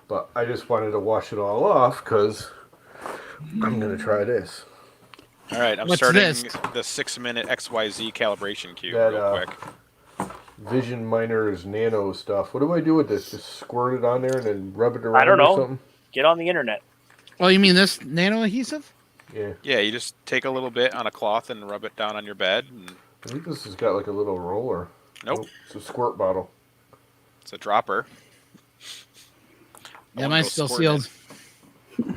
But I just wanted to wash it all off because I'm gonna try this. All right, I'm What's starting this? the 6-minute XYZ calibration cube That, real quick. Vision Miners Nano stuff. What do I do with this? Just squirt it on there and then rub it around I don't or know. something? Get on the internet. Oh, you mean this nano adhesive? Yeah. Yeah, you just take a little bit on a cloth and rub it down on your bed. And I think this has got like a little roller. nope, It's a squirt bottle. it's a dropper. Yeah, wouldn't mine's go still squirting sealed.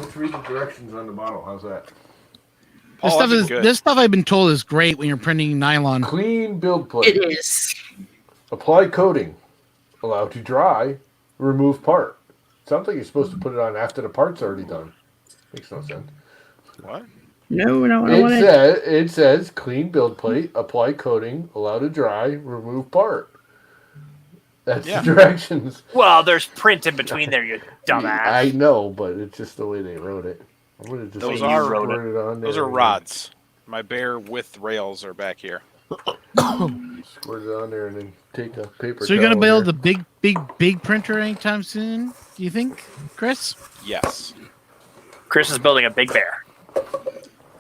Let's read the directions on the bottle. How's that? This Paul, stuff I've been is good. this stuff I've been told is great when you're printing nylon. Clean build plate. It is. Apply coating. Allow to dry. Remove part. Sounds like you're supposed to put it on after the part's already done. Makes no sense. What? No, I don't want it. It says clean build plate, apply coating, allow to dry, remove part. That's Yeah. the directions. Well, there's print in between there, you dumbass. I know, but it's just the way they wrote it. I'm gonna just Those squirt are- it on there. Those are rods. My bare width rails are back here. Squirt it on there and then take a paper. So you're gonna towel build there. a big printer anytime soon? Do you think, Chris? Yes. Chris is building a Big Bear.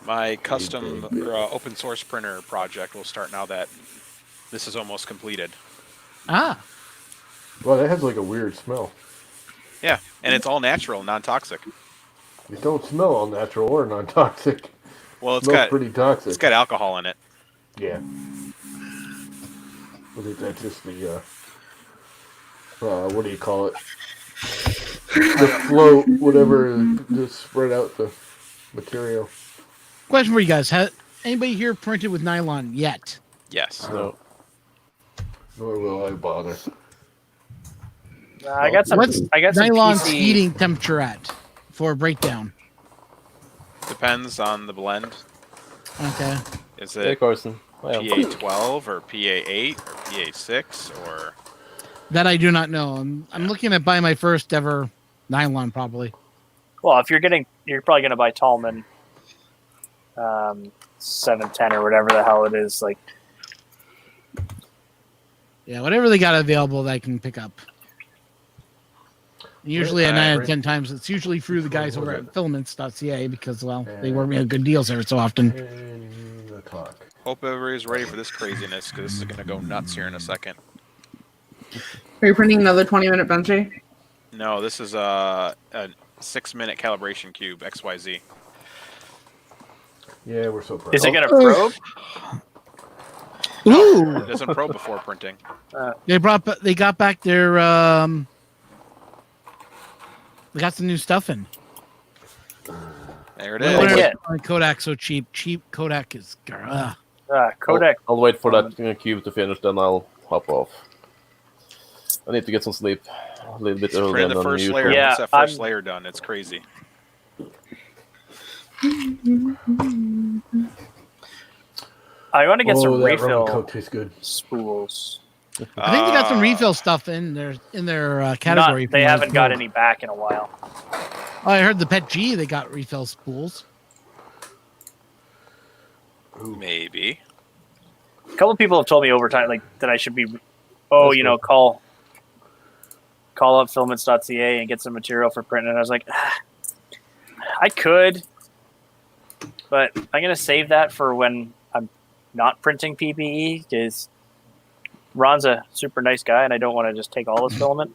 My custom open source printer project will start now that this is almost completed. Ah, Well, that has like a weird smell. Yeah, and it's all natural, non-toxic. It don't smell all natural or non-toxic. Well, It smells pretty toxic. it's got alcohol in it. Yeah. I think that's just the, what do you call it? The float, whatever, just spread out the material. question for you guys: Has anybody here printed with nylon yet? Yes. No. Nor will I bother. I got some. What's I got some nylon's PC. heating temperature at for a breakdown? Depends on the blend. Okay. Is Hey, it Carson. Well, PA 12 or PA 8 or PA 6 or That I do not know. I'm looking at buying my first ever nylon, probably. Well, if you're probably gonna buy Tallman 710 or whatever the hell it is. Like, Yeah, whatever they got available that I can pick up. Usually at 9 out of 10 times, it's usually through the guys over at filaments.ca because, well, they work me out good deals every so often. 10 o'clock. hope everybody's ready for this craziness because this is going to go nuts here in a second. Are you printing another 20-minute Benchy? No, this is a 6-minute calibration cube, XYZ. Yeah, we're so proud. is it gonna probe? Ooh! It doesn't probe before printing. They got back their, they got some new stuff in. There it What is. did they get? Kodak so cheap. Cheap Kodak is, Kodak. I'll wait for that cube to finish, then I'll hop off. I need to get some sleep a little bit earlier Printed the than first usual. layer. Yeah, Once that 1st I'm- layer done, it's crazy. I want to get some that rum and refill coke tastes good. spools. I think they got some refill stuff in their category. They haven't got any back in a while. Oh, I heard the Pet G, they got refill spools. Maybe. A couple people have told me over time, like, that I should be, call up filaments.ca and get some material for printing. And I was like, I could, but I'm gonna save that for when I'm not printing PPE because Ron's a super nice guy, and I don't want to just take all his filament.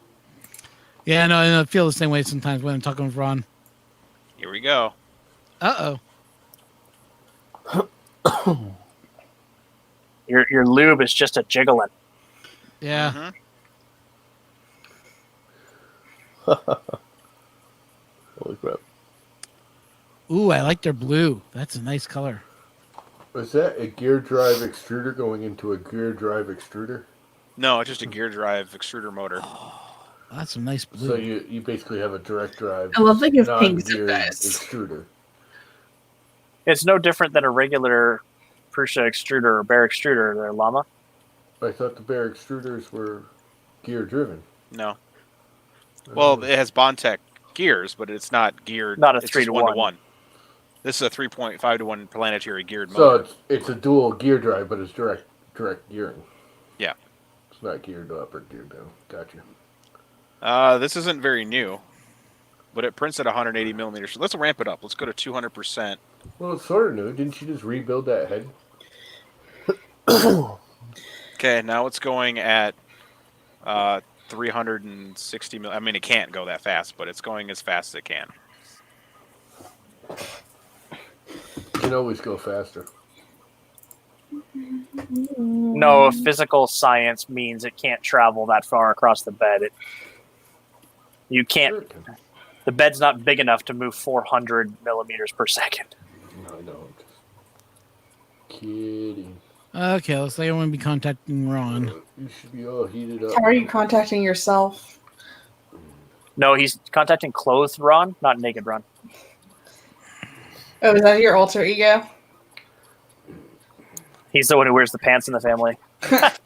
Yeah, no, I feel the same way sometimes when I'm talking with Ron. Here we go. Uh-oh. Your lube is just a jiggling. Yeah. Mhm. Holy crap. Ooh, I like their blue. That's a nice color. Is that a gear drive extruder going into a gear drive extruder? No, it's just a gear drive extruder motor. That's some nice blue. So you basically have a direct drive. I love that you have pink non-geared guys. extruder. It's no different than a regular Prusa extruder or Bear extruder there, Llama. I thought the Bear extruders were gear driven. No. Well, it has Bondtech gears, but it's not geared. Not a it's 3 just to 1 to 1. 1. This is a 3.5 to 1 planetary geared So motor. it's a dual gear drive, but it's direct gearing. Yeah. It's not geared up or geared down. Gotcha. This isn't very new, but it prints at 180 millimeters. So let's ramp it up. Let's go to 200%. Well, it's sort of new. Didn't you just rebuild that head? Okay, now it's going at 360 mil. I mean, it can't go that fast, but it's going as fast as it can. You can always go faster. No, physical science means it can't travel that far across the bed. You can't. Sure it can. The bed's not big enough to move 400 millimeters per second. No, I know. Just kidding. Okay, looks like I'm going to be contacting Ron. You should be all heated up. How are you contacting yourself? No, he's contacting clothed Ron, not naked Ron. Oh, is that your alter ego? He's the one who wears the pants in the family. No, That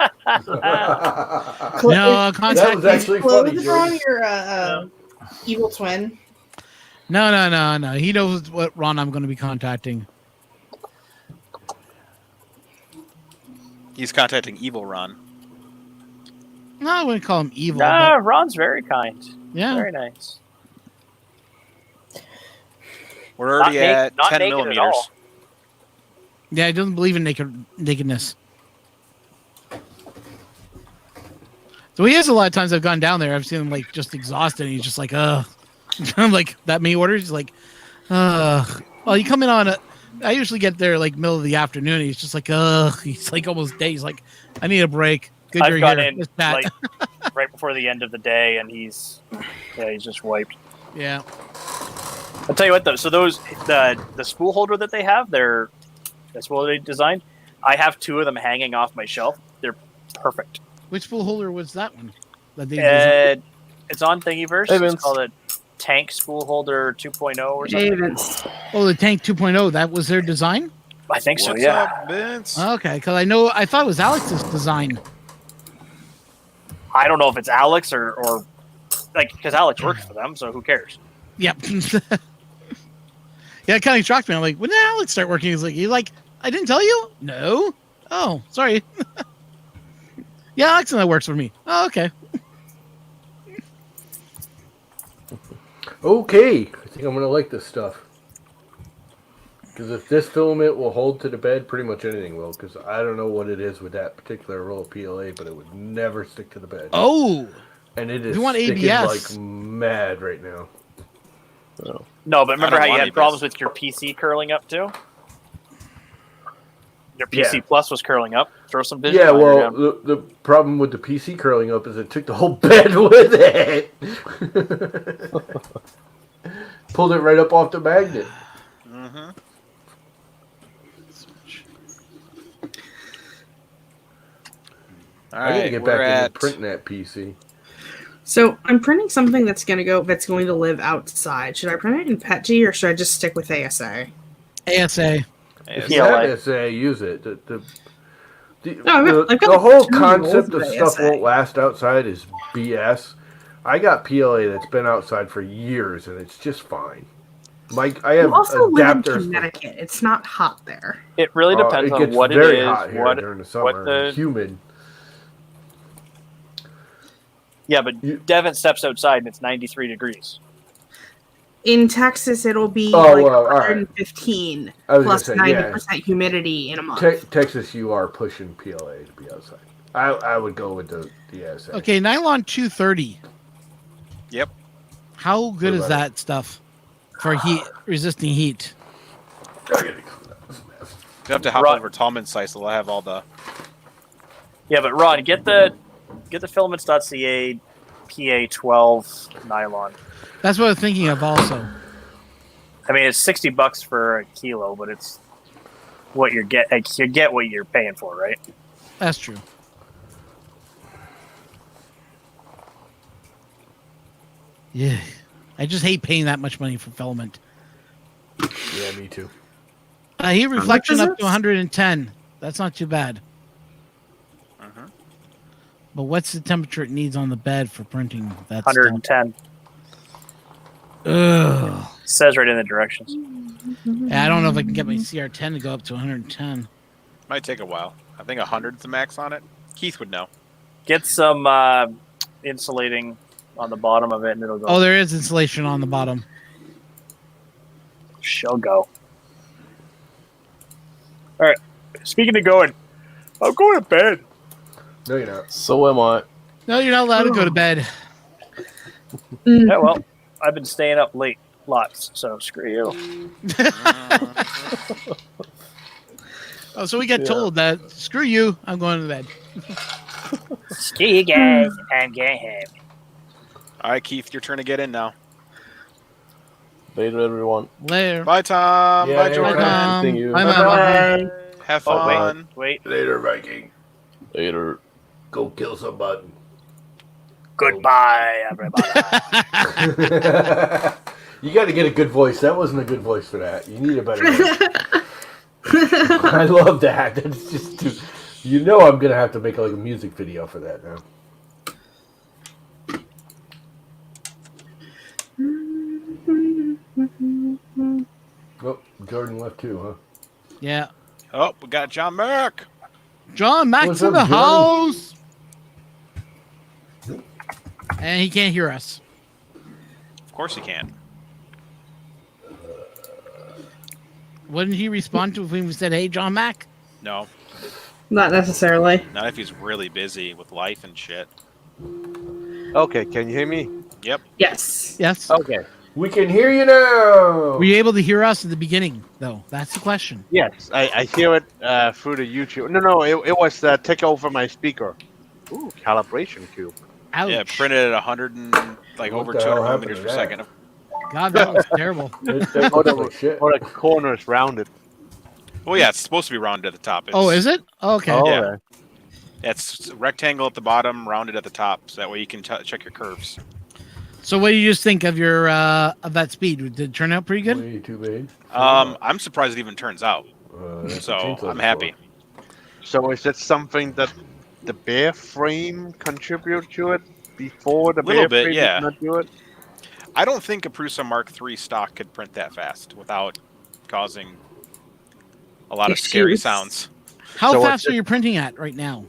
contact. was actually funny, Clothes on George. your evil twin. No. He knows what Ron I'm going to be contacting. He's contacting Evil Ron. No, I wouldn't call him evil. Nah, Ron's very kind. Yeah. Very nice. We're already at not 10 naked at millimeters. all. Yeah, he doesn't believe in nakedness. So he is a lot of times I've gone down there. I've seen him like just exhausted. And he's just like, I'm like that many orders. He's like, well, you come in on a. I usually get there like middle of the afternoon. And he's just like, he's like almost day. He's like, I need a break. Good, I've you're gone here. in Just that. like right before the end of the day, and he's just wiped. Yeah. I'll tell you what though. So those the spool holder that they have, that's what they designed. I have 2 of them hanging off my shelf. They're perfect. Which spool holder was that one? That they designed? It's on Thingiverse. Hey, Vince. It's called a Tank Spool Holder 2.0 or Hey, something. Vince. Oh, the Tank 2.0. That was their design? I think so. What's Yeah. up, Vince? Okay, because I thought it was Alex's design. I don't know if it's Alex or like because Alex works for them, so who cares? Yep. Yeah, it kind of shocked me. I'm like, when did Alex start working? He's like, I didn't tell you? No. Oh, sorry. Yeah, Alex and that works for me. Oh, okay. Okay, I think I'm going to like this stuff. Because if this filament will hold to the bed, pretty much anything will. Because I don't know what it is with that particular roll of PLA, but it would never stick to the bed. Oh. And it is You want sticking ABS. like mad right now. No, but remember I don't how you want had ABS. problems with your PC curling up too? Your PC Yeah. Plus was curling up. Throw some vision. Yeah, liner well, down. the problem with the PC curling up is it took the whole bed with it. Pulled it right up off the magnet. Mm-hmm. All I gotta right, get we're back at into printing that PC. So I'm printing something that's going to live outside. Should I print it in PETG or should I just stick with ASA? ASA. If Yeah, you like- have SA, use it. No, I've got The whole 2 rolls concept of of stuff ASA. won't last outside is BS. I got PLA that's been outside for years and it's just fine. Mike, I have You also live in adapters. Connecticut. It's not hot there. It really depends it on gets what it very is, hot here what during the summer. the- and humid. yeah, but Devin steps outside and it's 93 degrees. In Texas, it'll be Oh, like well, all right. 115 I was plus gonna say, yeah. 90% humidity in a month. Texas, you are pushing PLA to be outside. I would go with the SA. Okay, nylon 230. Yep. How good What is about that stuff for heat resisting heat? You have to hop Right. over Tallman's site, so they'll have all the. Yeah, but Ron, get the filaments.ca PA12 nylon. That's what I was thinking of also. I mean, it's $60 for a kilo, but it's what you get. Like, you get what you're paying for, right? That's true. Yeah. I just hate paying that much money for filament. Yeah, me too. Heat reflection much is up to this? 110. That's not too bad. Mhm. But what's the temperature it needs on the bed for printing that 110. stuff? Ugh. Says right in the directions. Yeah, I don't know if I can get my CR10 to go up to 110. Might take a while. I think 100's the max on it. Keith would know. Get some insulating on the bottom of it, and it'll go. Oh, there is insulation on the bottom. She'll go. All right. Speaking of going, I'm going to bed. No, you're not. So am I. No, you're not allowed to go to bed. Yeah, well, I've been staying up late lots, so screw you. Oh, so we got told that, screw you, I'm going to bed. Screw you guys, I'm going home. All right, Keith, your turn to get in now. Later, everyone. Later. Bye, Tom. Yeah, Bye, yeah, Jordan. Tom. Thank you. Bye, Mama. Have Oh, fun. wait. Later, Viking. Later. Go kill somebody. Goodbye, everybody. You got to get a good voice. That wasn't a good voice for that. You need a better voice. I love that. That's just too. You know, I'm gonna have to make like a music video for that now. Oh, Jordan left too, huh? Yeah. Oh, we got John Merrick. John Max What's in up, the Jordan? house. And he can't hear us. Of course he can. Wouldn't he respond to if we said, hey, John Mac? No, Not necessarily. not if he's really busy with life and shit. Okay, can you hear me? Yep. Yes. Yes. Okay. We can hear you now. Were you able to hear us at the beginning, though? That's the question. Yes, I hear it through the YouTube. No, it was take over my speaker. Ooh, calibration cube. Ouch. Yeah, printed at 100 and like What over the 200 hell happened millimeters to per that? second. God, that was terrible. That Or looks the, like shit. or the corner is rounded. Well, yeah, it's supposed to be rounded at the top. It's, Oh, is it? Okay. Oh, Yeah. okay. It's a rectangle at the bottom, rounded at the top, so that way you can check your curves. So what do you just think of your of that speed? Did it turn out pretty good? Way too big. I'm surprised it even turns out, That's so what Chainsaw I'm was happy. So is that something that the bear frame contribute to it before the Little bear bit, frame yeah. did not do it? I don't think a Prusa Mark III stock could print that fast without causing a lot of scary Issues. sounds. How So fast it's are you printing at right now?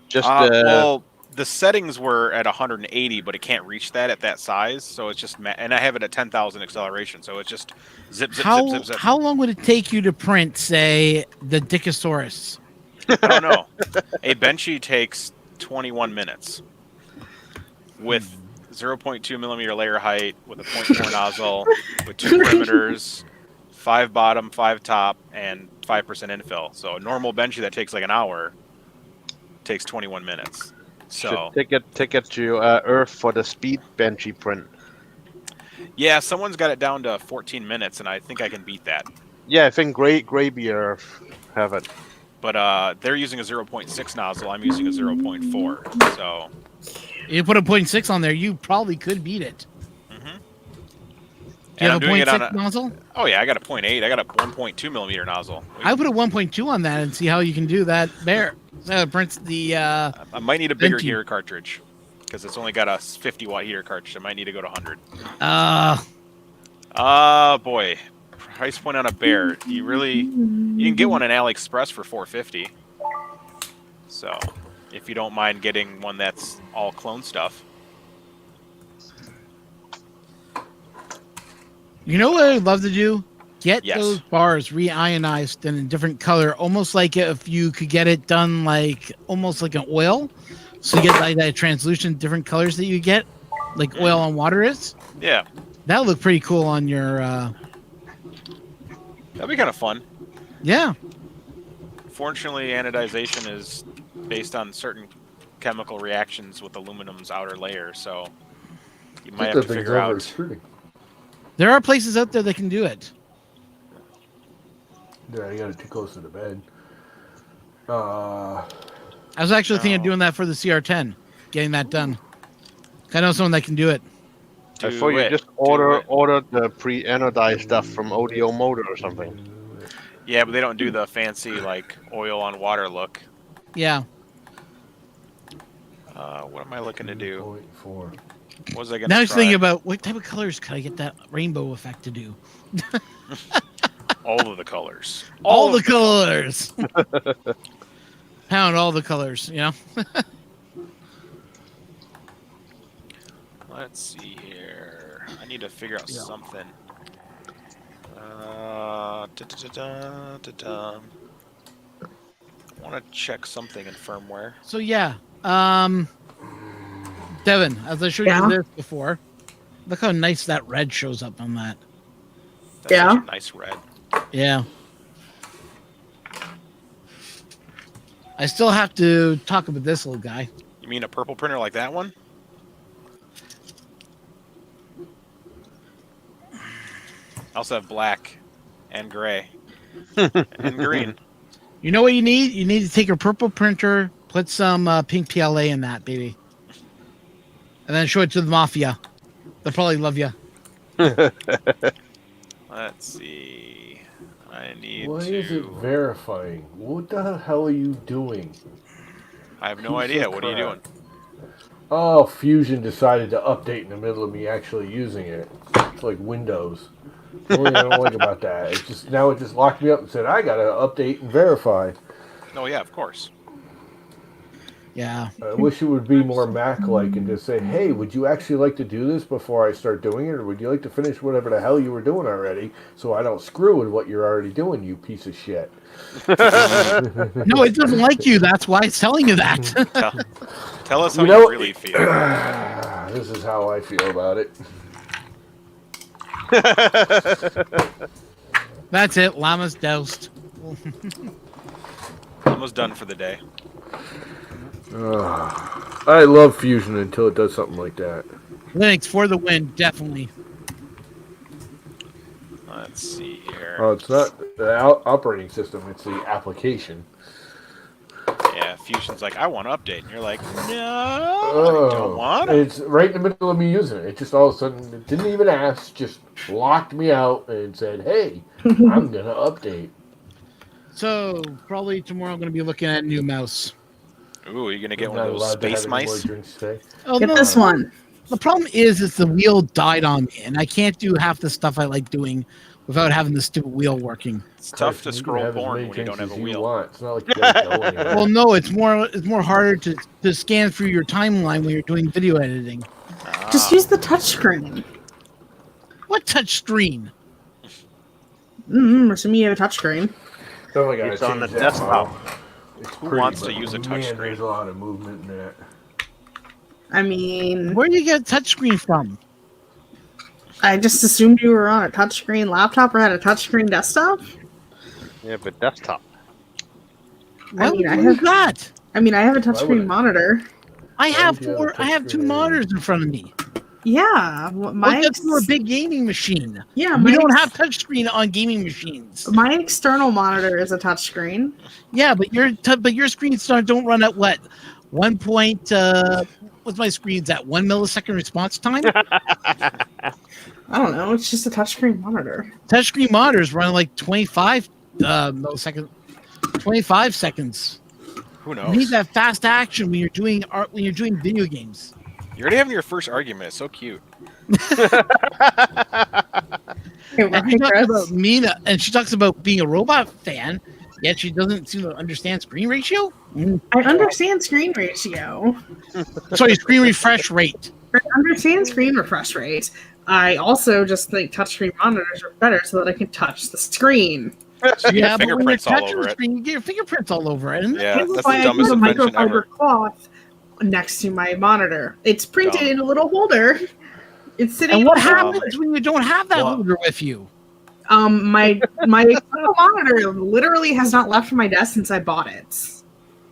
Just Well, the settings were at 180, but it can't reach that at that size, so it's just and I have it at 10,000 acceleration, so it's just zip, zip, How zip, zip, zip. how long would it take you to print, say, the Dickosaurus? I don't know. A Benchy takes 21 minutes with 0.2 millimeter layer height, with a 0.4 nozzle, with 2 perimeters, 5 bottom, 5 top, and 5% infill. So a normal Benchy that takes like an hour takes 21 minutes. So should take it to Earth for the speed benchy print. yeah, someone's got it down to 14 minutes, and I think I can beat that. Yeah, I think Gravy Earth have it. But they're using a 0.6 nozzle. I'm using a 0.4. So You put a 0.6 on there, you probably could beat it. mhm. Do you And I'm have a doing it on 0.6 a. nozzle? Oh yeah, I got a 0.8. I got a 1.2 millimeter nozzle. I put a 1.2 on that and see how you can do that there. It prints the I might need a bigger Benchy. heater cartridge because it's only got a 50 watt heater cartridge. I might need to go to 100. Boy, price point on a bear. You can get one in AliExpress for $450. So, if you don't mind getting one that's all clone stuff. You know what I'd love to do? Get Yes. those bars reionized in a different color, almost like if you could get it done like almost like an oil. So you get like that translucent different colors that you get, like oil on water is. Yeah, That would look pretty cool on your that'd be kind of fun. yeah. Fortunately, anodization is based on certain chemical reactions with aluminum's outer layer, so you might have to figure out. There are places out there that can do it. Yeah, I got it too close to the bed. I was actually thinking of doing that for the CR10, getting that done. I know someone that can do it. I saw you it. just Do order the pre-anodized stuff from ODO Motor or something. Yeah, but they don't do the fancy like oil on water look. Yeah. What am I looking to do? 2.4. What was I gonna Now I was try? thinking about what type of colors could I get that rainbow effect to do? All of the colors. All the colors. Pound all the colors, you know? Let's see here. I need to figure out Yeah. something. I want to check something in firmware. So yeah. Devin, as I showed Yeah. you this before, look how nice that red shows up on that. That's Yeah. such a nice red. Yeah. I still have to talk about this little guy. You mean a purple printer like that one? I also have black and gray and green. You know what you need? You need to take your purple printer, put some pink PLA in that, baby. And then show it to the mafia. They'll probably love you. Let's see. I need Why to. is it verifying? What the hell are you doing? I have no Piece idea. of What are you doing? crap. Oh, Fusion decided to update in the middle of me actually using it. It's like Windows. The only thing I don't like about that. It just locked me up and said I gotta update and verify. Oh yeah, of course. Yeah. I wish it would be more Mac-like and just say, "Hey, would you actually like to do this before I start doing it, or would you like to finish whatever the hell you were doing already, so I don't screw with what you're already doing, you piece of shit." No, it doesn't like you. That's why it's telling you that. Tell us how You know- you really feel. This is how I feel about it. That's it. Llama's doused. Almost done for the day. I love Fusion until it does something like that. Linux for the win, definitely. Let's see here. Oh, it's not the operating system; it's the application. Yeah, Fusion's like, I want to update. And you're like, no, I don't want to. It's right in the middle of me using it. It just all of a sudden, it didn't even ask, just locked me out and said, "Hey, I'm gonna update." So probably tomorrow I'm going to be looking at a new mouse. Ooh, you're going to get I'm one of not those allowed to have space any more mice? drinks today. Oh, Get no. this one. The problem is the wheel died on me, and I can't do half the stuff I like doing without having the stupid wheel working. It's tough to You can scroll have as porn many when you don't drinks have a as you wheel. want. It's not like you gotta go anywhere. Well, no, it's more harder to scan through your timeline when you're doing video editing. Just use the touchscreen. What touch screen? Assuming you have a touchscreen. So I gotta It's on change the that desktop. model. It's Who pretty, wants to but use a man, touchscreen? There's a lot of movement in that. I mean, Where do you get a touchscreen from? I just assumed you were on a touchscreen laptop or had a touchscreen desktop. Yeah, but desktop. Why would I you have- do that? I mean, I have a would touchscreen it? monitor. I have would you have a I have two touchscreen anyway? monitors in front of me. Yeah, my That's for a big gaming machine. yeah, We my don't have touchscreen on gaming machines. my external monitor is a touchscreen. Yeah, but your screens don't run at what? 1 point. What's my screens at? 1 millisecond response time. I don't know. It's just a touchscreen monitor. Touchscreen monitors run like 25 millisecond, 25 seconds. Who You knows? need that fast action when you're doing art, when you're doing video games. You're already having your first argument. It's so cute. Hey, And she talks Chris. about Mina, and she talks about being a robot fan, yet she doesn't seem to understand screen ratio. I understand screen ratio. Sorry, screen refresh rate. I understand screen refresh rate. I also just think touchscreen monitors are better so that I can touch the screen. So you Yeah, get but when you're fingerprints all touching over the it. screen, you get your fingerprints all over it. And Yeah, This is that's why the I dumbest use a invention microfiber ever. cloth next to my monitor. It's printed Dumb. in a little holder. It's sitting. And what on- happens when you don't have that Well- holder with you? My external monitor literally has not left my desk since I bought it.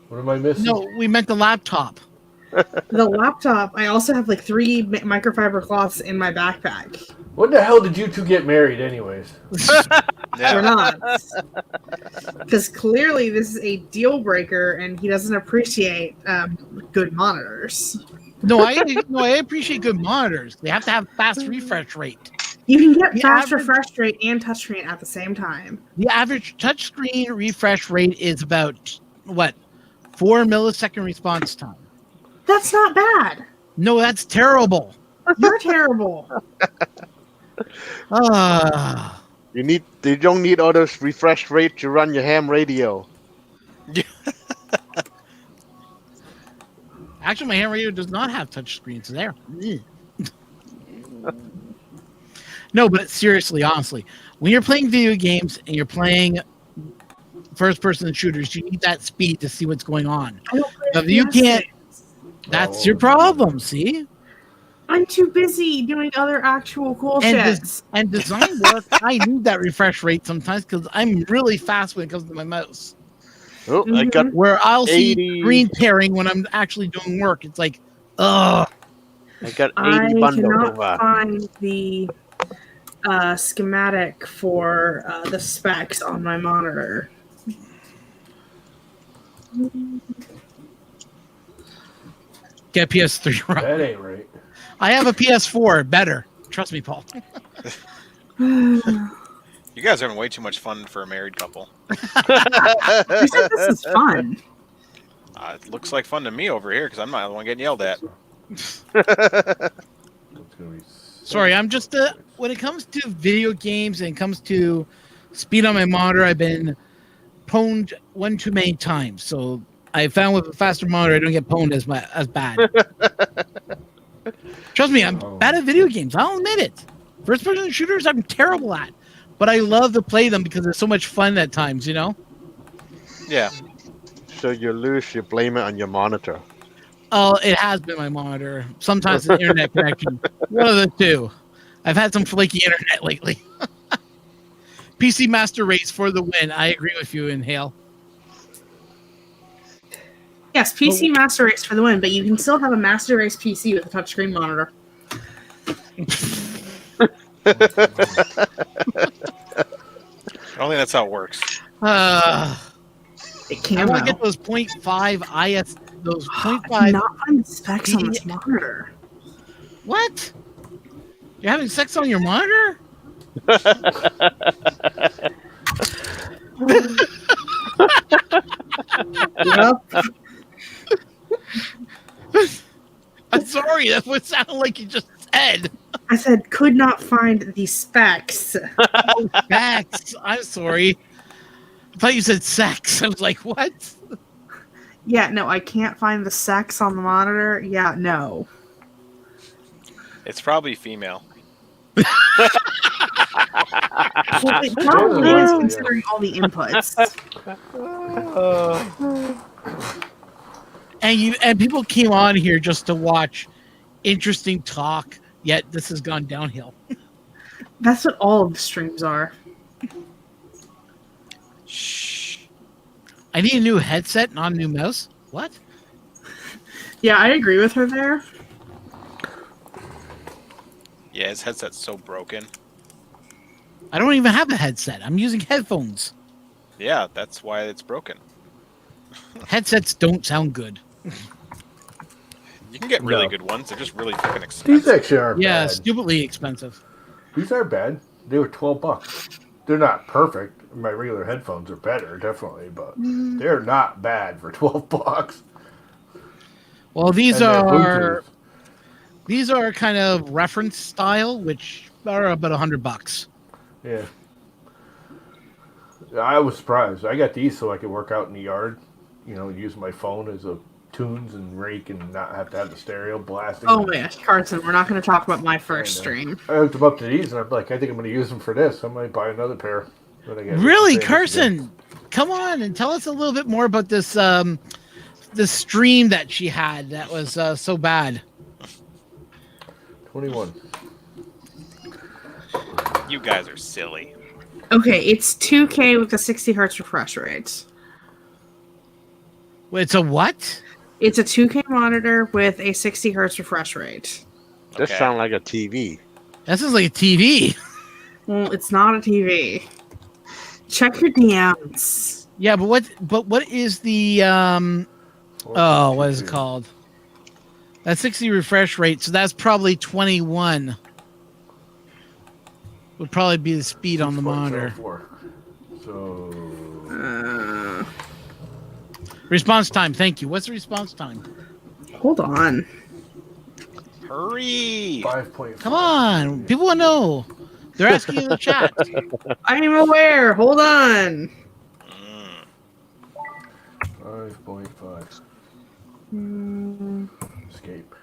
What am I missing? No, we meant the laptop. The laptop. I also have like 3 microfiber cloths in my backpack. What the hell did you two get married, anyways? We're Yeah. not, because clearly this is a deal breaker, and he doesn't appreciate good monitors. No, I appreciate good monitors. They have to have fast refresh rate. You can get The fast average- refresh rate and touchscreen at the same time. The average touchscreen refresh rate is about 4 millisecond response time. That's not bad. No, that's terrible. You're terrible. You don't need all those refresh rate to run your ham radio. Actually, my hand radio does not have touch screens there. No, but seriously, honestly, when you're playing video games and you're playing first-person shooters, you need that speed to see what's going on. If you can't, that's your problem. See, I'm too busy doing other actual cool shit. And design work, I need that refresh rate sometimes because I'm really fast when it comes to my mouse. Oh, I got Where I'll 80. see screen tearing when I'm actually doing work. It's like, ugh. I got 80 I bundles cannot over. find the schematic for the specs on my monitor. Get PS3 right. That ain't right. I have a PS4. Better. Trust me, Paul. You guys are having way too much fun for a married couple. You said this is fun. It looks like fun to me over here because I'm not the one getting yelled at. Sorry, I'm just when it comes to video games and it comes to speed on my monitor, I've been pwned one too many times. So I found with a faster monitor, I don't get pwned as bad. Trust me, I'm bad at video games. I'll admit it. First-person shooters, I'm terrible at, but I love to play them because they're so much fun at times. You know? Yeah. So you lose, you blame it on your monitor. Oh, it has been my monitor. Sometimes the internet connection. One of the two. I've had some flaky internet lately. PC Master Race for the win. I agree with you, Inhale. Yes, PC Master Race for the win, but you can still have a Master Race PC with a touchscreen monitor. I don't think that's how it works. It can. I want to get those 0.5 IS. Those 0.5. I cannot find the specs on this monitor. What? You're having sex on your monitor? Yep. I'm sorry, that's what it sounded like you just said. I said could not find the specs. Specs. I'm sorry. I thought you said sex. I was like, what? Yeah, no, I can't find the sex on the monitor. Yeah, no. It's probably female. Well, it probably is considering all the inputs. And people came on here just to watch interesting talk, yet this has gone downhill. That's what all of the streams are. Shh. I need a new headset, not a new mouse. What? Yeah, I agree with her there. Yeah, his headset's so broken. I don't even have a headset. I'm using headphones. Yeah, that's why it's broken. Headsets don't sound good. You can get really good ones. They're just really fucking These expensive. actually aren't Yeah, bad. stupidly expensive. These aren't bad. They were $12. They're not perfect. My regular headphones are better, definitely, but they're not bad for $12. Well, And they're these are kind of reference style, which are about $100. Yeah. I was surprised. I got these so I could work out in the yard, use my phone as a tunes and rake and not have to have the stereo blasting. Oh my gosh, Carson, we're not going to talk about my first stream. I hooked them up to these and I'm like, I think I'm going to use them for this. I might buy another pair. when I get Really, the same Carson? Come on and tell us a little bit more about this this stream that she had that was so bad. 21. You guys are silly. Okay, it's 2K with a 60 hertz refresh rate. Wait, it's a what? It's a 2K monitor with a 60 hertz refresh rate. This Okay. sounds like a TV. This is like a TV. Well, it's not a TV. Check your DMs. Yeah, but what is the what is it called? That's 60 refresh rate, so that's probably 21. Would probably be the speed on the monitor. 6.74. So Response time, thank you. What's the response time? Hold on. Hurry! 5.5. Come on, people want to know. They're asking in the chat. I'm aware. Hold on. 5.5. Escape.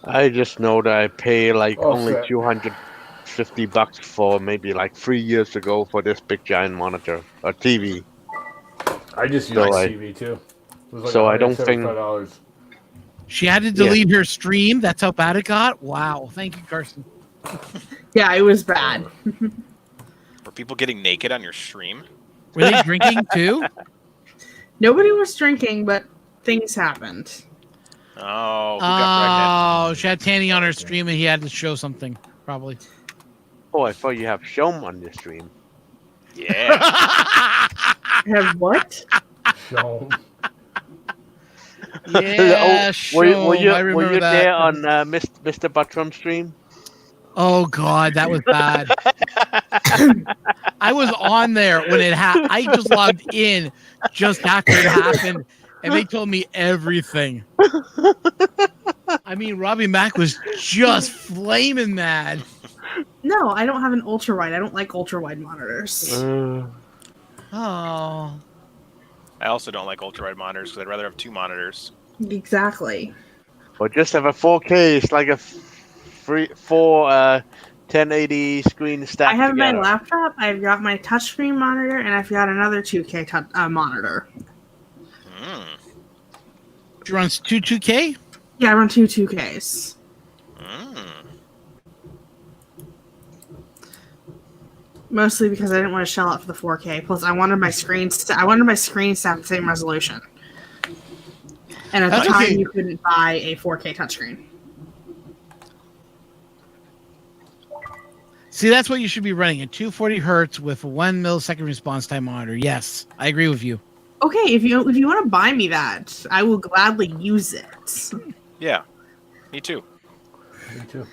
I just know that I pay like All only set. $250 for maybe like 3 years ago for this big giant monitor or TV. I just use So TV too. It was like so I don't think- $175. She had to delete her stream. That's how bad it got. Wow. Thank you, Carson. Yeah, it was bad. Were people getting naked on your stream? Were they drinking too? Nobody was drinking, but things happened. Oh, who got Oh, she had Tanny on her stream and he had to show something, probably. Oh, I thought you have Shom on your stream. pregnant? Yeah. Have what? Shown. Yeah, were you, I remember were you that. there on Mr. Buttrum's stream? Oh God, that was bad. I was on there when it happened. I just logged in just after it happened, and they told me everything. I mean, Robbie Mack was just flaming mad. No, I don't have an ultra wide. I don't like ultra wide monitors. Oh, I also don't like ultra-wide monitors because I'd rather have 2 monitors. Exactly. Or just have a 4K. It's like a 1080 screen stacked I have together. my laptop. I've got my touchscreen monitor, and I've got another 2K monitor. she runs 2K. Yeah, I run 2Ks. Mostly because I didn't want to shell out for the 4K. Plus, I wanted my screens to have the same resolution. And at the That's time, okay. you couldn't buy a 4K touchscreen. See, that's what you should be running: a 240 hertz with a 1 millisecond response time monitor. Yes, I agree with you. Okay, if you want to buy me that, I will gladly use it. Yeah. Me too. Me too.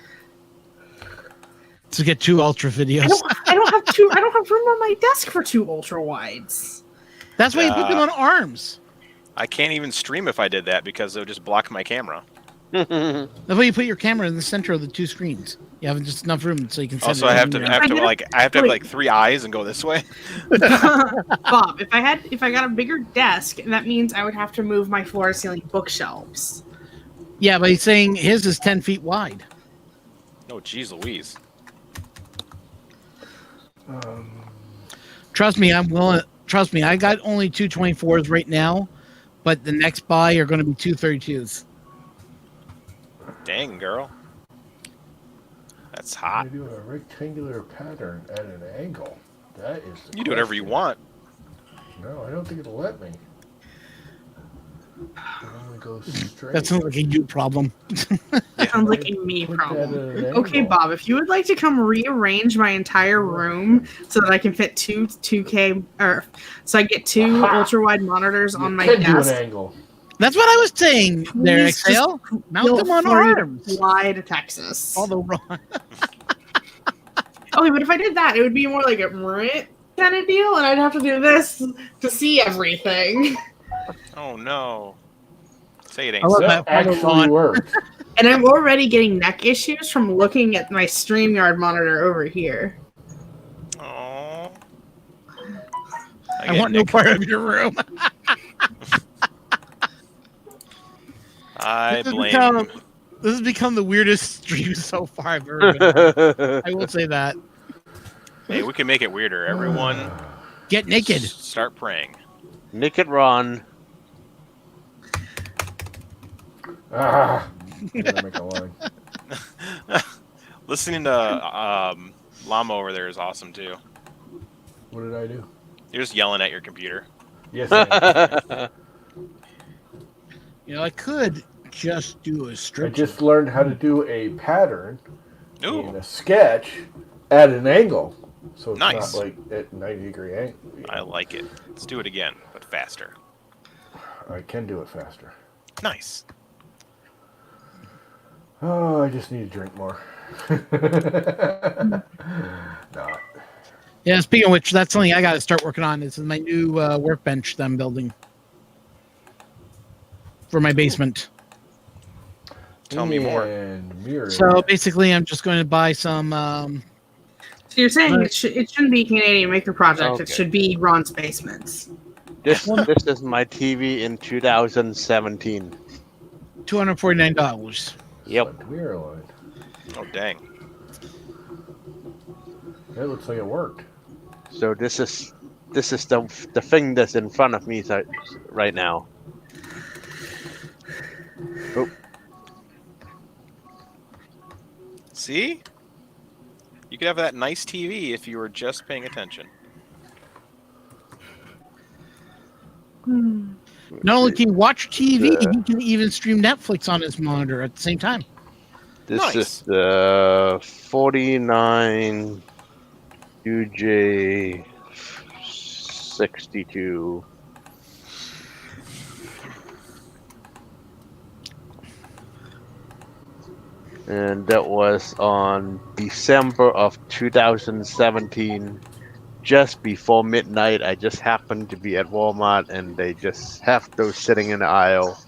To get 2 ultra videos. I don't have two. I don't have room on my desk for 2 ultra wides. That's why you put them on arms. I can't even stream if I did that because it would just block my camera. That's why you put your camera in the center of the 2 screens. You have just enough room so you can. Also, I have to have like 3 eyes and go this way. Bob, if I got a bigger desk, that means I would have to move my floor to ceiling bookshelves. Yeah, but he's saying his is 10 feet wide. Oh, geez, Louise. Trust me, I'm willing. Trust me, I got only 224s right now, but the next buy are going to be 232s. Dang, girl. That's I hot. do a rectangular pattern at an angle. That is. You do whatever you want. No, I don't think it'll let me. It only goes straight. That sounds like a you problem. Sounds like a me Put that problem. at an Okay, angle. Bob, if you would like to come rearrange my entire room so that I can fit 2K, or so I get 2 ultra wide monitors on my can do desk. an angle. That's what I was saying there, Please just Excel. Mount feel them on free to arms. Fly to Texas. Although wrong. Okay, but if I did that, it would be more like a kind of deal, and I'd have to do this to see everything. Oh, no. Say it ain't I love so. that. That actually worked. And I'm already getting neck issues from looking at my StreamYard monitor over here. Aw. I get want no Nick. part of your room. I This has blame. become- This has become the weirdest stream so far I've ever been. I will say that. Hey, we can make it weirder. Everyone, Get naked. start praying. Naked Ron. Ah, gotta make a line. Listening to Llama over there is awesome too. What did I do? You're just yelling at your computer. Yes, I am. You know, I could just do a I strip. just learned how to do a pattern in Ooh, a sketch at an angle. So it's Nice. not like at 90-degree angle. I like it. Let's do it again, but faster. I can do it faster. Nice. Oh, I just need to drink more. Not. Yeah, speaking of which, that's something I got to start working on. This is my new workbench that I'm building for my basement. Tell me more. So basically, I'm just going to buy some. So you're saying it shouldn't be Canadian Maker Project. Okay. It should be Ron's Basements. This is my TV in 2017. $249. Yep. Mirror line. Oh dang. It looks like it worked. So this is the thing that's in front of me right now. Oh. See? You could have that nice TV if you were just paying attention. Not only can you watch TV, you can even stream Netflix on his monitor at the same time. This is the 49 UJ62. And that was on December of 2017, just before midnight. I just happened to be at Walmart, and they just have those sitting in the aisle.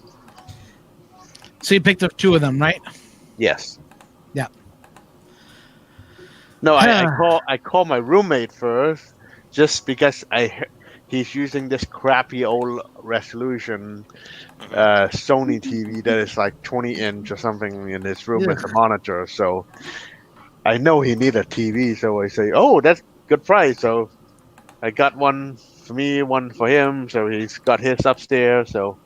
So you picked up two of them, right? Yes. Yeah. No, I call my roommate first, just because he's using this crappy old resolution Sony TV that is like 20-inch or something in his room with a monitor. So I know he needs a TV, so I say, "Oh, that's good price." So I got one for me, one for him. So he's got his upstairs. So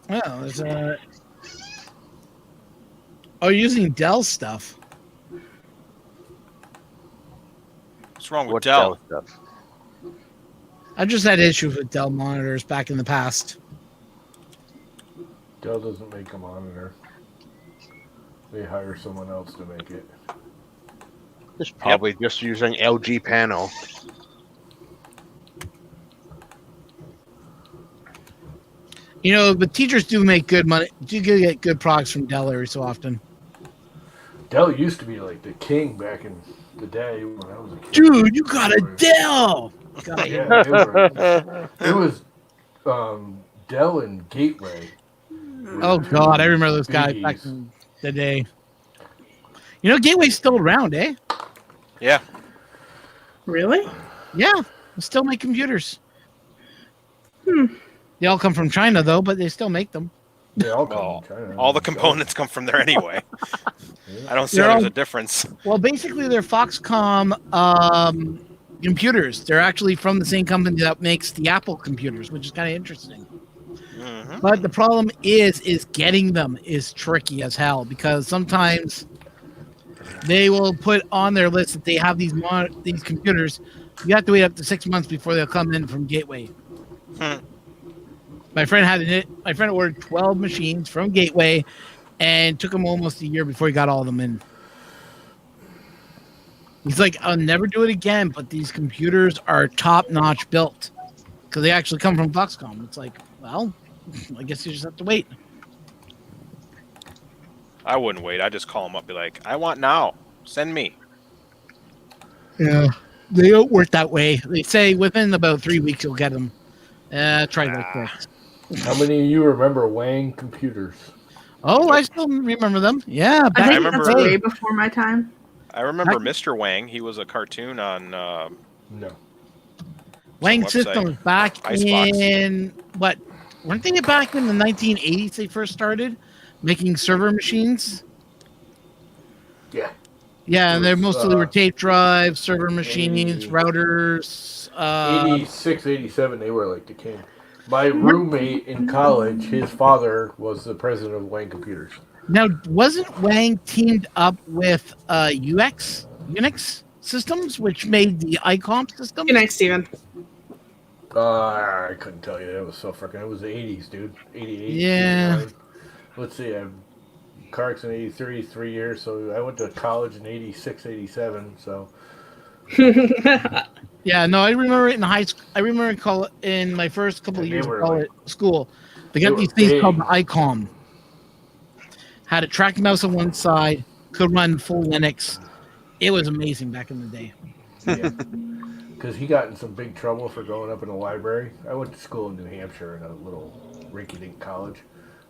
Well, it's you're using Dell stuff. What's wrong with what Dell? stuff? I just had issues with Dell monitors back in the past. Dell doesn't make a monitor. They hire someone else to make it. It's probably just using LG panel. You know, but teachers do make good money. Do get good products from Dell every so often. Dell used to be like the king back in the day when I was a kid. Dude, you got a Dell! Yeah, it was Dell and Gateway. Oh God, I remember those guys back in the day. You know, Gateway's still around, eh? Yeah. Really? Yeah, they still make computers. They all come from China, though, but they still make them. They all come from China. All the components come from there anyway. I don't see how there's a difference. Well, basically, they're Foxconn computers. They're actually from the same company that makes the Apple computers, which is kind of interesting. Mm-hmm. But the problem is getting them is tricky as hell, because sometimes they will put on their list that they have these computers. You have to wait up to 6 months before they'll come in from Gateway. My friend ordered 12 machines from Gateway, and it took him almost a year before he got all of them in. He's like, "I'll never do it again, but these computers are top-notch built because they actually come from Foxconn." It's like, well, I guess you just have to wait. I wouldn't wait. I just call them up, be like, "I want now. Send me." Yeah, they don't work that way. They say within about 3 weeks you'll get them. Try like that. How many of you remember Wang computers? Oh, I still remember them. Yeah, I think remember- that's way before my time. I remember Mr. Wang. He was a cartoon on No. Wang website. Systems back Icebox. in what? Weren't they back in the 1980s? They first started making server machines. Yeah. Yeah, and they It was, mostly were tape drives, server machines, 80. routers. 86, 87, they were like the king. My roommate in college, his father was the president of Wang Computers. Now, wasn't Wang teamed up with Unix systems, which made the ICOM system? Good night, Steven. I couldn't tell you. That was so freaking. It was the 80s, dude. 88. Yeah. 89. Let's see. I'm Carrick's in 83, 3 years. So I went to college in 86, 87. So. Yeah, no, I remember it in high school. I remember in my first couple of years of school. They got these things called the ICOM. had a tracked mouse on one side, could run full Linux. It was amazing back in the day. Yeah. Because he got in some big trouble for going up in the library. I went to school in New Hampshire in a little rinky-dink college.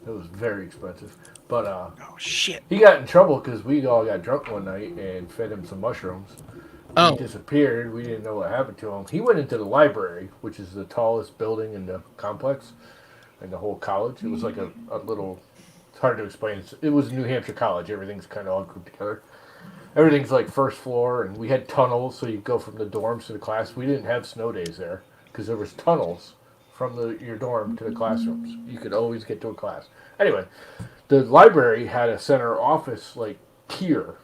It was very expensive. But Oh shit! he got in trouble because we all got drunk one night and fed him some mushrooms. Oh. He disappeared. We didn't know what happened to him. He went into the library, which is the tallest building in the complex, in the whole college. It was like a little... It's hard to explain. It was New Hampshire College. Everything's kind of all grouped together. Everything's like first floor, and we had tunnels, so you go from the dorms to the class. We didn't have snow days there because there was tunnels from your dorm to the classrooms. You could always get to a class. Anyway, the library had a center office like tier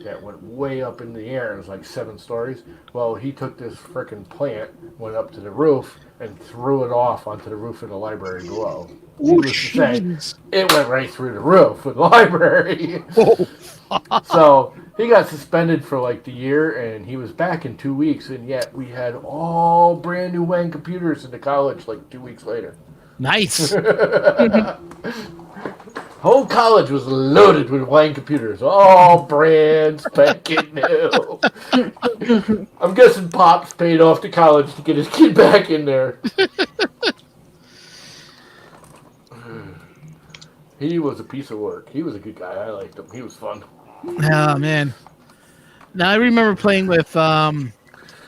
that went way up in the air. It was like 7 stories. Well, he took this frickin' plant, went up to the roof, and threw it off onto the roof of the library below. Needless to say, it went right through the roof of the library. So he got suspended for like the year, and he was back in 2 weeks, and yet we had all brand new Wang computers in the college like 2 weeks later. Nice. Whole college was loaded with Wang computers, all brand spanking new. I'm guessing Pops paid off to college to get his kid back in there. He was a piece of work. He was a good guy. I liked him. He was fun. Oh man. Now I remember playing with I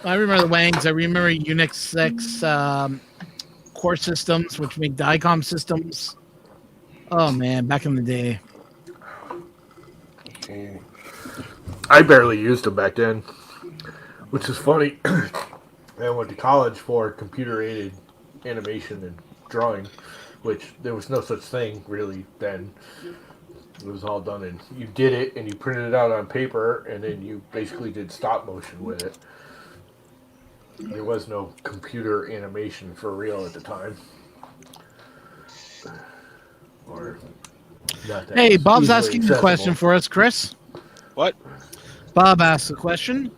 remember the Wangs. I remember Unix 6 core systems, which make DICOM systems. Oh man, back in the day. I barely used them back then, which is funny. I went to college for computer-aided animation and drawing, which there was no such thing really then. It was all done in, you did it and you printed it out on paper, and then you basically did stop motion with it. There was no computer animation for real at the time. Or not that Hey, Bob's easily asking a accessible. question for us, Chris. What? Bob asks a question.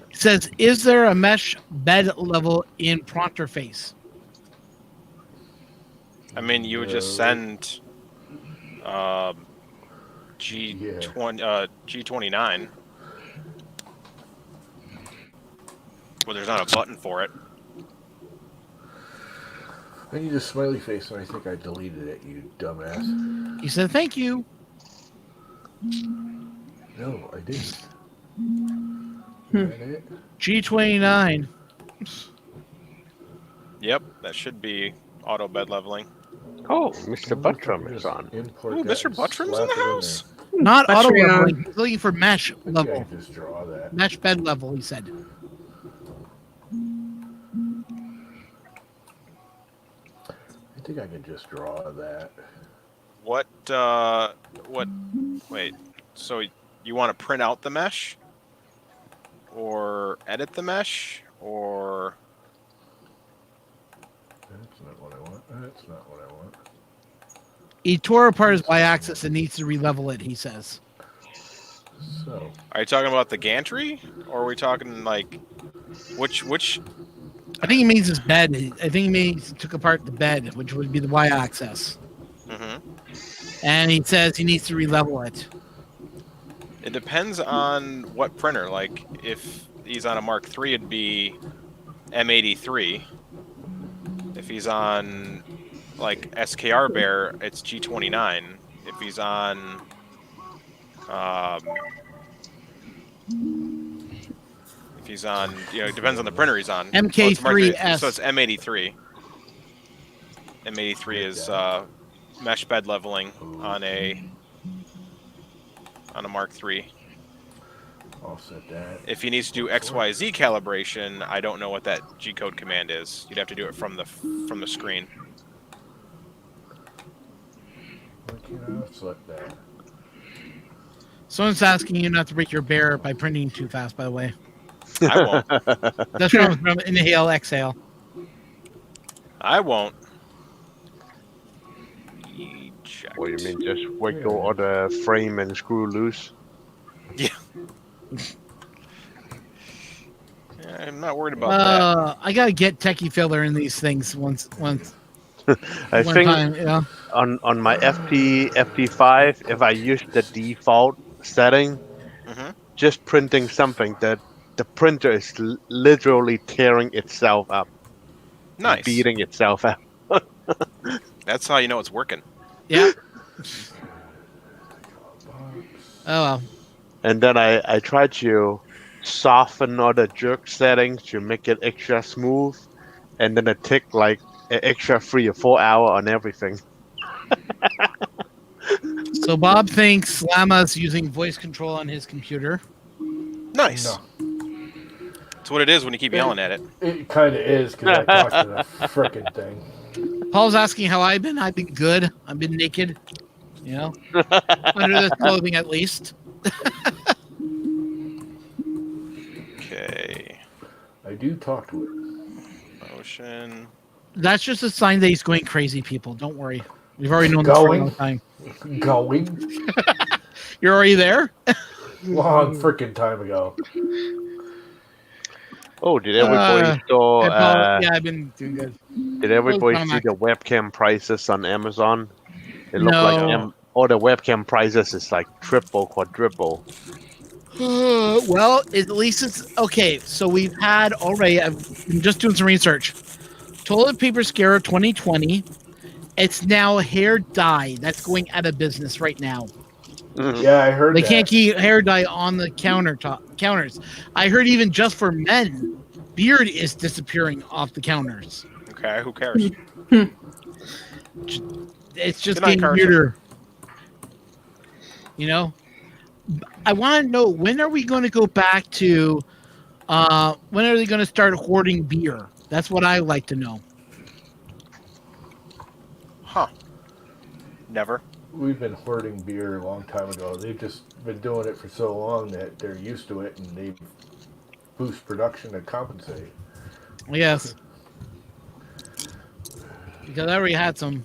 He says, is there a mesh bed level in Pronterface? I mean, you would just send G29. Well, there's not a button for it. I need a smiley face, and I think I deleted it, you dumbass. He said, thank you. No, I didn't. Is that it? G29. Yep, that should be auto bed leveling. Oh, Mr. Buttram is on. Import Ooh, that Mr. and Buttram's slap in the it house. Not auto Patreon. leveling. He's looking for mesh I think I level. can just draw that. Mesh bed level, he said. I think I can just draw that. What, wait, so you want to print out the mesh? Or edit the mesh? Or... That's not what I want. That's not what I want. He tore apart his y-axis and needs to relevel it, he says. So, Are you talking about the gantry? Or are we talking, like, which... I think he means his bed. I think he means he took apart the bed, which would be the y-axis. Mm-hmm. And he says he needs to relevel it. It depends on what printer. Like, if he's on a Mark III, it'd be M83. If he's on, like, SKR Bear, it's G29. If he's on, if he's on, it depends on the printer he's on. MK3S. So it's M83. M83 is mesh bed leveling on a Mark III. I'll set that. If he needs to do XYZ calibration, I don't know what that G-code command is. You'd have to do it from the screen. Why can't I select that? Someone's asking you not to break your bear by printing too fast, by the way. I won't. That's from inhale, exhale. I won't. Eject. What do you mean, just wiggle on the frame and screw loose? Yeah. I'm not worried about that. I gotta get techie filler in these things once. I One think time, yeah. on my FT5, if I use the default setting, Mm-hmm. just printing something, that the printer is literally tearing itself up, Nice. beating itself up. That's how you know it's working. Yeah. Oh well. And then I tried to soften all the jerk settings to make it extra smooth, and then it took like an extra 3 or 4 hours on everything. So Bob thinks Lama's using voice control on his computer. Nice. No. That's what it is when you keep yelling at it. It kind of is because I talked to the frickin' thing. Paul's asking how I've been. I've been good. I've been naked. You know, under this clothing at least. Okay. I do talk to it. Motion. That's just a sign that he's going crazy, people. Don't worry. We've already known this for a long time. Going? You're already there? Long freaking time ago. Oh, did everybody saw? Hey, Paul, yeah, I've been doing good. Did everybody Tom see Mac. the webcam prices on Amazon? It looked No. like all the webcam prices is like triple, quadruple. Well, at least it's okay. So we've had already. I've been just doing some research. Toilet paper scare 2020. It's now hair dye that's going out of business right now. Yeah, I heard They that. can't keep hair dye on the counters. I heard even just for men, beard is disappearing off the counters. Okay, who cares? It's just Good night, getting Carson. weirder. You know, I want to know, when are we going to go back to? When are they going to start hoarding beer? That's what I like to know. Huh. Never. We've been hoarding beer a long time ago. They've just been doing it for so long that they're used to it, and they boost production to compensate. Yes. Because I already had some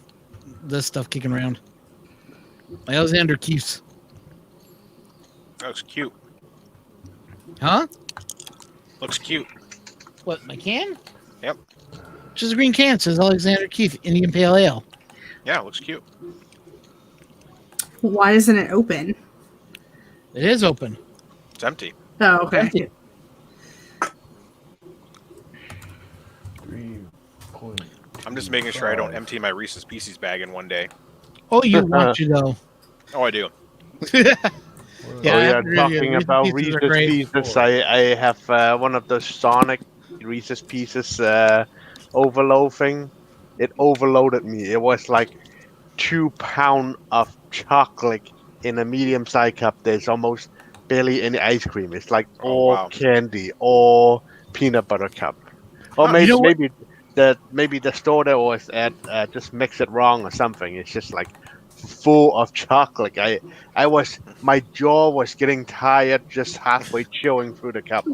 this stuff kicking around. Like Alexander Keith's. That looks cute. Huh? Looks cute. What, my can? Yep. Just a green can. Says Alexander Keith Indian Pale Ale. Yeah, it looks cute. Why isn't it open? It is open. It's empty. Oh, okay. Empty. 3.2. I'm just making sure I don't empty my Reese's Pieces bag in one day. Oh, you want to though? Oh, I do. Yeah, Talking about Reese's Reese's are great. Pieces, I have one of those Sonic Reese's Pieces overload thing. It overloaded me. It was like 2 pounds of chocolate in a medium-sized cup. There's almost barely any ice cream. It's like all wow. candy, all peanut butter cup. Or You maybe know what? maybe the store that was at just mixed it wrong or something. It's just like full of chocolate. My jaw was getting tired just halfway chewing through the cup.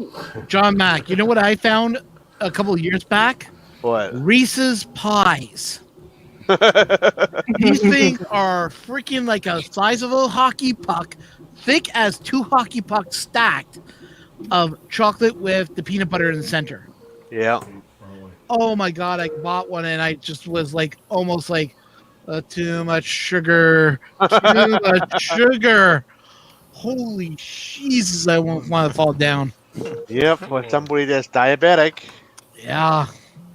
John Mack, you know what I found a couple of years back? What? Reese's Pies. These things are freaking like a size of a hockey puck, thick as 2 hockey pucks stacked of chocolate with the peanut butter in the center. Yeah. Oh my god, I bought one and I just was like almost like too much sugar. Too much sugar. Holy Jesus, I won't want to fall down. Yep, for somebody that's diabetic. Yeah.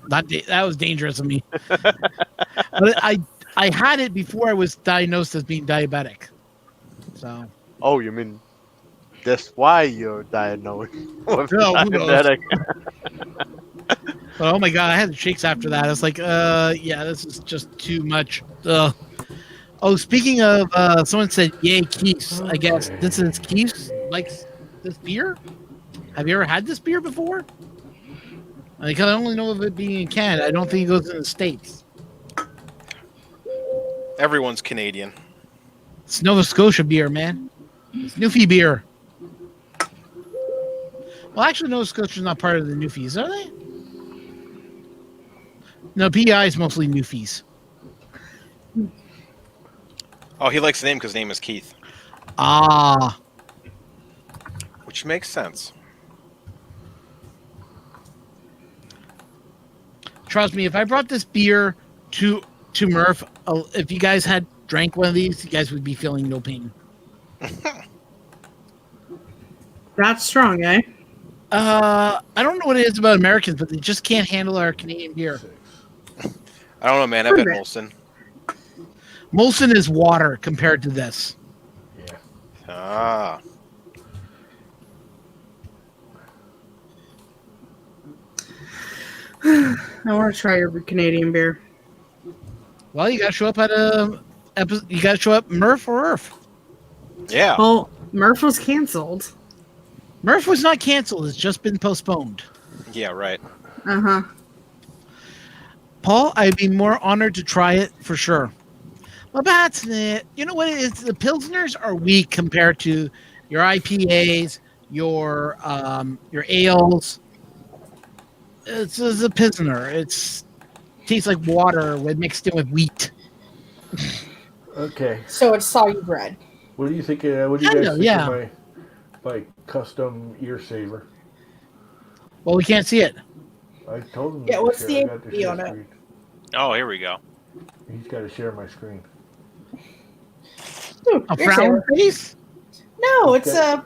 That was dangerous of me. But I had it before I was diagnosed as being diabetic. So Oh, you mean that's why you're diagnosed with No, who knows? diabetic? But oh my god, I had the shakes after that. I was like, yeah, this is just too much. Ugh. Oh, speaking of, someone said, yay, Keith's. I guess this is Keith's, like this beer? Have you ever had this beer before? Because I only know of it being in Canada. I don't think it goes in the States. Everyone's Canadian. It's Nova Scotia beer, man. It's Newfie beer. Well, actually, Nova Scotia's not part of the Newfies, are they? No, PEI is mostly Newfies. Oh, he likes the name because his name is Keith. Ah. Which makes sense. Trust me, if I brought this beer to to Murph, if you guys had drank one of these, you guys would be feeling no pain. That's strong, eh? I don't know what it is about Americans, but they just can't handle our Canadian beer. I don't know, man. I bet Molson. Molson is water compared to this. Yeah. Ah. I want to try your Canadian beer. Well, you got to show up at you got to show up Murph or Earth. Yeah. Well, Murph was canceled. Murph was not canceled. It's just been postponed. Yeah, right. Uh-huh. Paul, I'd be more honored to try it for sure. Well, that's it. You know what it is? The Pilsners are weak compared to your IPAs, your ales. It's a Pilsner. It tastes like water mixed in with wheat. Okay. So it's soggy bread. What do you think? What do you guys think yeah. of my custom ear saver? Well, we can't see it. I told him. Yeah, to what's share. the I got to ABV share on it? screen. Oh, here we go. He's got to share my screen. Ooh, A ear frown saver. face? No, it's a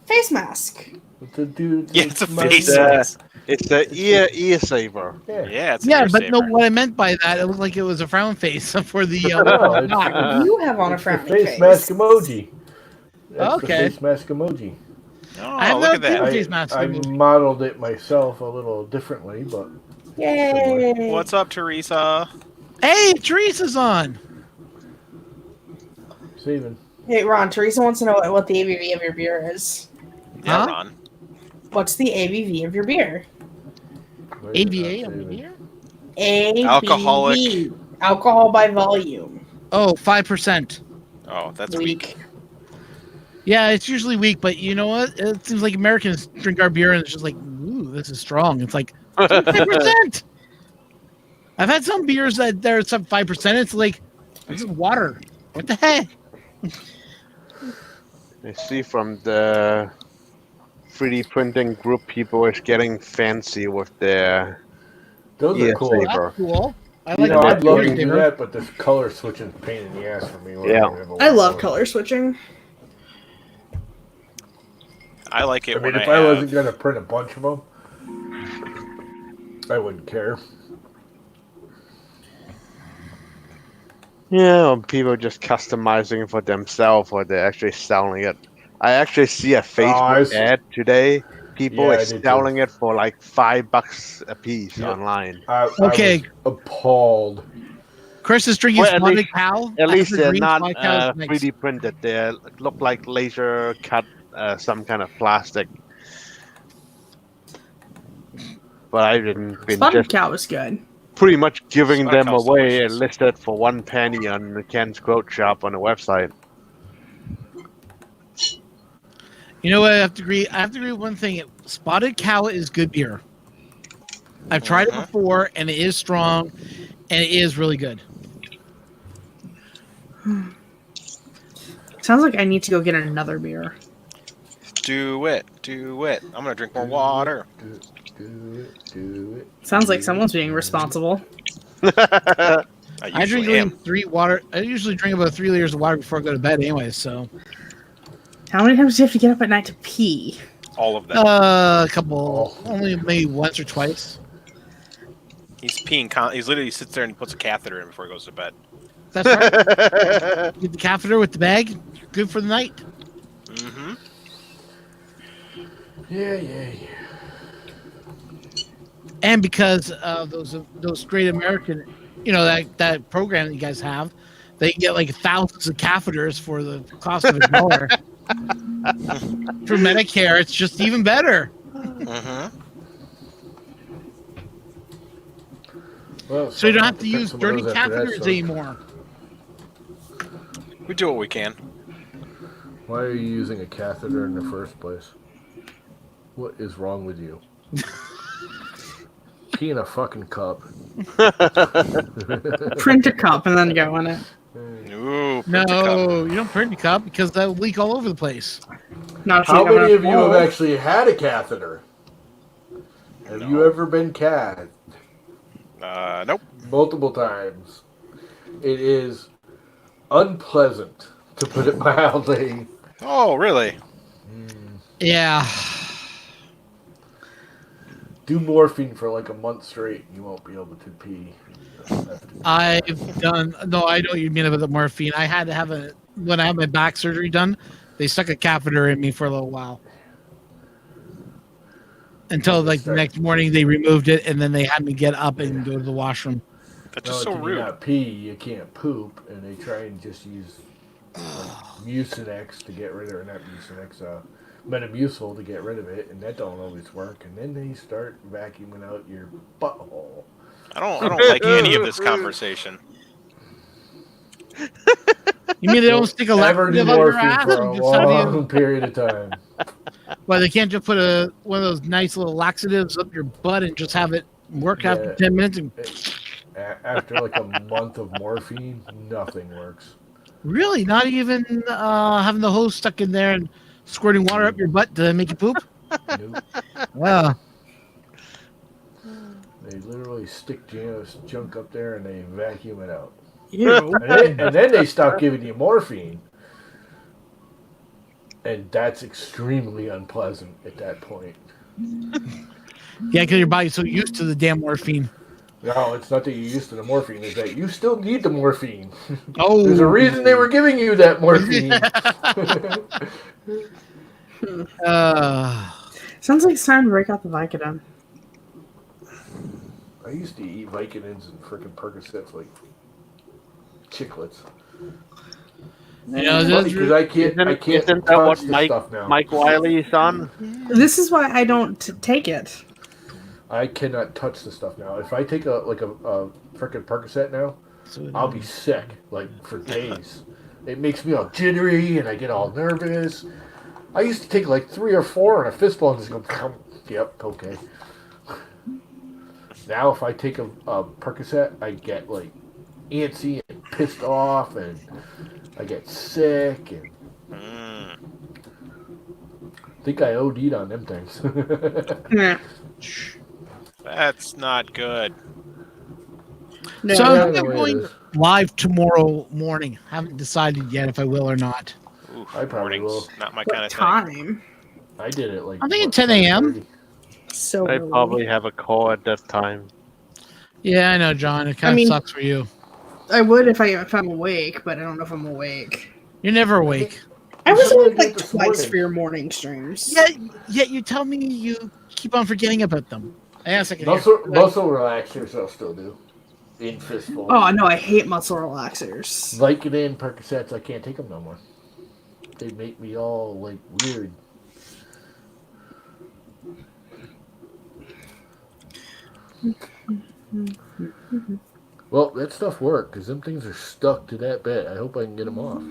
face mask. It's a dude. Yeah, it's a my- face Yeah. mask. It's the ear saver. Yeah. Yeah, it's an Yeah, ear but no, saver. what I meant by that, it looked like it was a frown face for the No, it's- knot. You have on a It's the frowning face mask emoji. That's Okay. the face mask emoji. I have Oh, look no at that. face mask I emoji. modeled it myself a little differently, but Yay! What's up, Teresa? Hey, Teresa's on. saving. Hey, Ron, Teresa wants to know what the ABV of your beer is. Yeah, Huh? Ron. What's the ABV of your beer? Why is it not ABA over saving? here? ABV. Alcoholic. Alcohol by volume. Oh, 5%. Oh, that's weak. Yeah, it's usually weak, but you know what? It seems like Americans drink our beer and it's just like, ooh, this is strong. It's like 5%. I've had some beers that there's some 5%. It's like, this is water. What the heck? I see from the 3D printing group, people is getting fancy with their Those ear are cool. Well, saver. that's cool. I You like know, that. I'd love to beer do saver. that, but this color switching is a pain in the ass for me. Yeah. I love color switching. I like it I when mean, if I I have... wasn't going to print a bunch of them, I wouldn't care. Yeah, or people just customizing it for themselves, or they're actually selling it. I actually see a Facebook ad today. People Yeah, I are did too. selling it for like $5 a piece Yep. online. Okay. I was appalled. Chris is drinking Well, at Spotted least- Cow. At least they're Green not Spotted Cow is nice. 3D printed. They look like laser cut, some kind of plastic. But I didn't been Spotted just Cow is good. pretty much giving Spotted them Cow's away delicious. and listed for 1 penny on the Ken's Quote Shop on the website. You know what? I have to agree with one thing. Spotted Cow is good beer. I've tried it before, and it is strong, and it is really good. Sounds like I need to go get another beer. Do it. Do it. I'm going to drink more water. Do it. Sounds like someone's being responsible. I I usually drink am. I usually drink about 3 liters of water before I go to bed anyway, so. How many times do you have to get up at night to pee? All of them. A couple, only maybe once or twice. He's peeing. He's literally sits there and puts a catheter in before he goes to bed. That's right. Get the catheter with the bag. Good for the night. Mm-hmm. Yeah. And because of those great American, that program that you guys have, they get like thousands of catheters for the cost of $1. For Medicare, it's just even better. Mm-hmm. Well, So you don't have to pick use some of dirty those after that catheters stuff. anymore. We do what we can. Why are you using a catheter in the first place? What is wrong with you? Pee in a fucking cup. Print a cup and then go in it. Ooh, No, print a cup. you don't print the cup because that'll leak all over the place. Not How sure many of you have actually? actually had a catheter? Have you ever been cathed? Nope. Multiple times. It is unpleasant, to put it mildly. Oh, really? Yeah. Do morphine for like a month straight, and you won't be able to pee. I've done. No, I know what you mean about the morphine. I had to have when I had my back surgery done, they stuck a catheter in me for a little while. Until like the next morning, they removed it, and then they had me get up and go to the washroom. That's just so rude. You not pee, you can't poop, and they try and just use Mucinex to get rid of, or not Mucinex, Metamucil to get rid of it, and that don't always work. And then they start vacuuming out your butthole. I don't like any of this conversation. You mean they don't stick a laxative up your ass? For a long period of time. Well, they can't just put one of those nice little laxatives up your butt and just have it work after 10 minutes. And... After like a month of morphine, nothing works. Really? Not even having the hose stuck in there and squirting water up your butt to make you poop? Nope. Wow. They literally stick junk up there and they vacuum it out. Ew. And then they stop giving you morphine. And that's extremely unpleasant at that point. Yeah, because your body's so used to the damn morphine. No, it's not that you're used to the morphine. It's that you still need the morphine. Oh. There's a reason they were giving you that morphine. Sounds like it's time to break out the Vicodin. I used to eat Vicodins and freaking Percocets like chiclets. You know, because I can't Isn't that touch what this stuff now. Mike Wiley is on? This is why I don't take it. I cannot touch the stuff now. If I take a freaking Percocet now, I'll be sick like for days. It makes me all jittery and I get all nervous. I used to take like 3 or 4 in a fistful and just go, yep, okay. Now if I take a Percocet, I get like antsy and pissed off and I get sick and I think I OD'd on them things. That's not good. No, so yeah, I'm going live tomorrow morning. Haven't decided yet if I will or not. Ooh, I probably will. Not my kind of time. I did it like I'm thinking 10 a.m. So I early. probably have a call at that time. Yeah, I know, John. It kind of sucks for you. I would if I'm awake, but I don't know if I'm awake. You're never awake. I was Someone awake like did this twice morning. for your morning streams. Yet you tell me you keep on forgetting about them. Yes, I can Muscle relaxers I'll still do. In fistful. Oh no, I hate muscle relaxers. Vicodin, Percocets, I can't take them no more. They make me all like weird. Well, that stuff worked because them things are stuck to that bed. I hope I can get them off.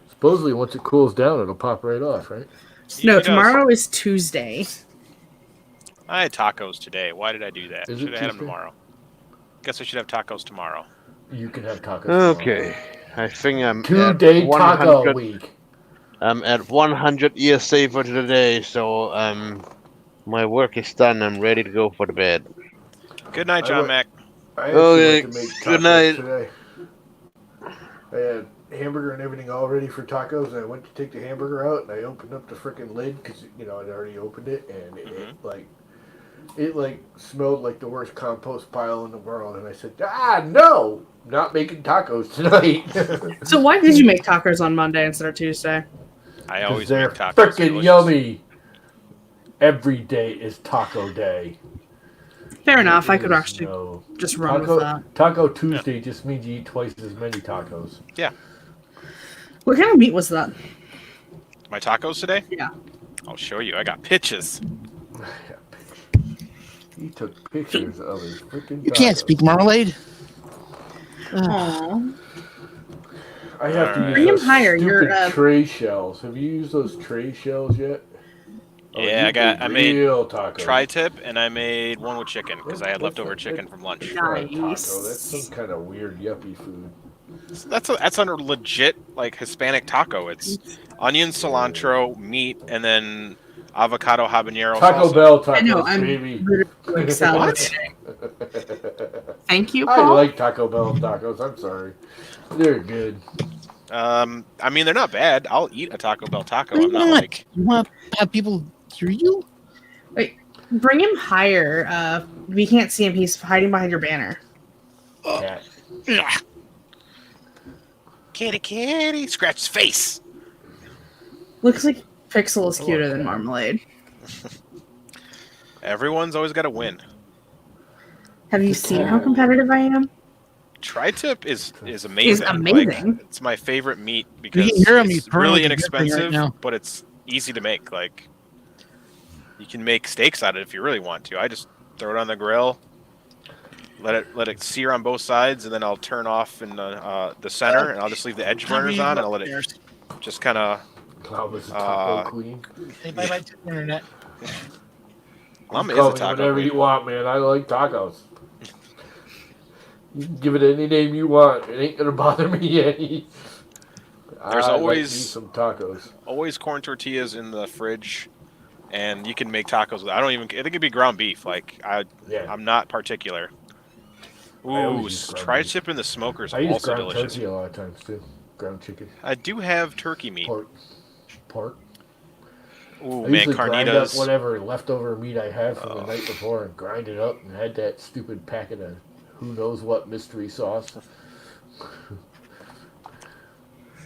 Supposedly, once it cools down, it'll pop right off, right? No, He does. tomorrow is Tuesday. I had tacos today. Why did I do that? Is Should it have had them Tuesday? tomorrow. Guess I should have tacos tomorrow. You can have tacos. Okay, I think I'm tomorrow. at 2-day taco 100 week. I'm at 100 years saver today, so my work is done. I'm ready to go for the bed. Good night, John Mac. I actually Okay, went to make good tacos night. today. I had hamburger and everything all ready for tacos, and I went to take the hamburger out, and I opened up the freaking lid because I'd already opened it, and it smelled like the worst compost pile in the world. And I said, no, not making tacos tonight. So why did you make tacos on Monday instead of Tuesday? I always they're make tacos. freaking Delicious. yummy. Every day is taco day. Fair enough. I could There's actually no- just run with that. Taco Tuesday just means you eat twice as many tacos. Yeah. What kind of meat was that? My tacos today? Yeah. I'll show you. I got pitches. He took pictures of his freaking You can't tacos. speak Marmalade. Aww. I have to Alright. use Bring him those higher, stupid you're, tray shells. Have you used those tray shells yet? Yeah, I made real tacos. tri-tip and I made one with chicken because I had leftover chicken from lunch. Taco. Nice. That's some kind of weird yuppie food. That's under legit like Hispanic taco. It's onion, cilantro, meat, and then avocado habanero Taco salsa. Bell tacos, I know, I'm baby. literally excited. Thank you, I Paul. like Taco Bell tacos. I'm sorry. They're good. I mean, they're not bad. I'll eat a Taco Bell taco. What I'm do you not want? like. You want to have people hear you? Wait, bring him higher. We can't see him. He's hiding behind your banner. Cat. Ugh. Kitty, scratch his face. Looks like Pixel is cuter than Marmalade. Everyone's always got to win. Have you seen how competitive I am? Tri-tip is amazing. amazing. Like, it's my favorite meat because can hear him, it's he's purring really like a good thing right inexpensive, now. but it's easy to make. Like, you can make steaks out of it if you really want to. I just throw it on the grill, let it sear on both sides, and then I'll turn off in the center, and I'll just leave the edge burners on, and I'll let it just kind of. Cloud is a taco queen. Hey, bye-bye to the internet. Mama Call is a me taco whatever queen. you want, man. I like tacos. You can give it any name you want. It ain't gonna bother me any. There's I always like me some tacos. Always corn tortillas in the fridge, and you can make tacos. I think it'd be ground beef. Like I'm not particular. Ooh, tri-tip in the smoker is I use also ground delicious. turkey a lot of times too. Ground chicken. I do have turkey meat. Pork. Ooh, I man, usually grind up carnitas. whatever leftover meat I have from the night before and grind it up and had that stupid packet of who knows what mystery sauce.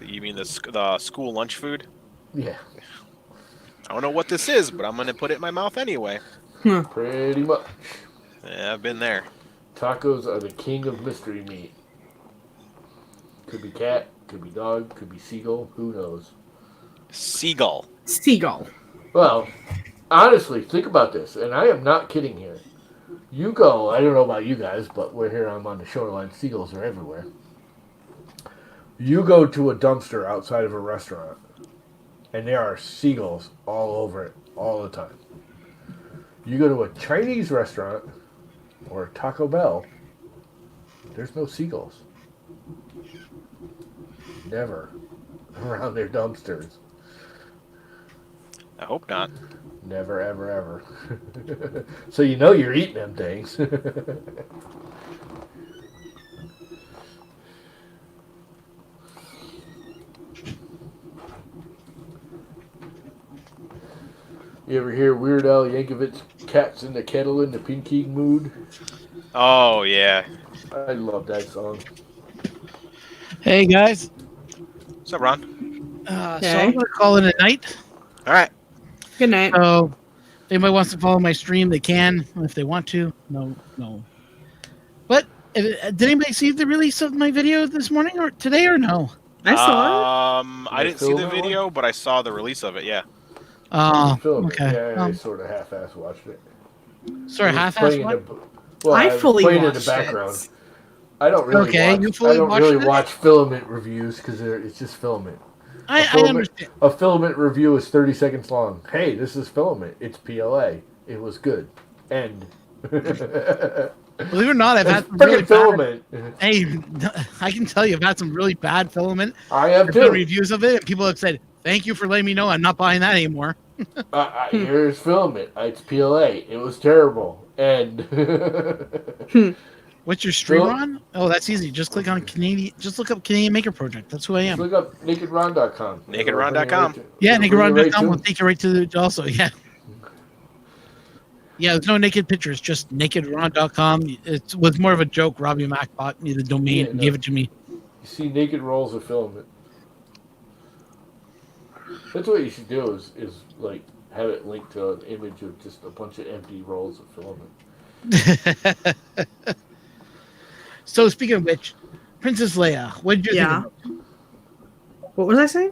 You mean the school lunch food? Yeah. I don't know what this is, but I'm gonna put it in my mouth anyway. Pretty much. Yeah, I've been there. Tacos are the king of mystery meat. Could be cat, could be dog, could be seagull, who knows? Seagull. Well, honestly, think about this, and I am not kidding here. You go, I don't know about you guys, but we're here, I'm on the shoreline, seagulls are everywhere. You go to a dumpster outside of a restaurant, and there are seagulls all over it, all the time. You go to a Chinese restaurant, or Taco Bell, there's no seagulls. Never around their dumpsters. I hope not. Never, ever, ever. So you know you're eating them things. You ever hear Weird Al Yankovic's Cats in the Kettle in the Pinky Mood? Oh, yeah. I love that song. Hey, guys. What's up, Ron? So I'm going to call it a night. All right. Good night. So if anybody wants to follow my stream, they can if they want to. No. But did anybody see the release of my video this morning or today or no? I saw it. I didn't see the video, but I saw the release of it, yeah. Okay. Yeah, I sort of half-ass watched it. Sorry, half-ass what? I fully played in the watched background. it. I don't really you watch. fully I don't watched really it? watch filament reviews because it's just filament. I understand. A filament review is 30 seconds long. Hey, this is filament. It's PLA. It was good. End. Believe it or not, I've had some Freaking really filament. Hey, I can tell you, I've had some really bad filament. I have I've done too. reviews of it, and people have said, "Thank you for letting me know. I'm not buying that anymore." Here's filament. It's PLA. It was terrible. End. What's your stream on? Oh, that's easy. Just click on Canadian. Just look up Canadian Maker Project. That's who I am. Just look up nakedron.com. Nakedron.com. Yeah, nakedron.com will take you right to the. Also, yeah. Yeah, there's no naked pictures, just nakedron.com. It was more of a joke. Robbie Mack bought me the domain and gave it to me. You see naked rolls of filament. That's what you should do is like have it linked to an image of just a bunch of empty rolls of filament. So speaking of which, Princess Leia, what did you think of it? What was I saying?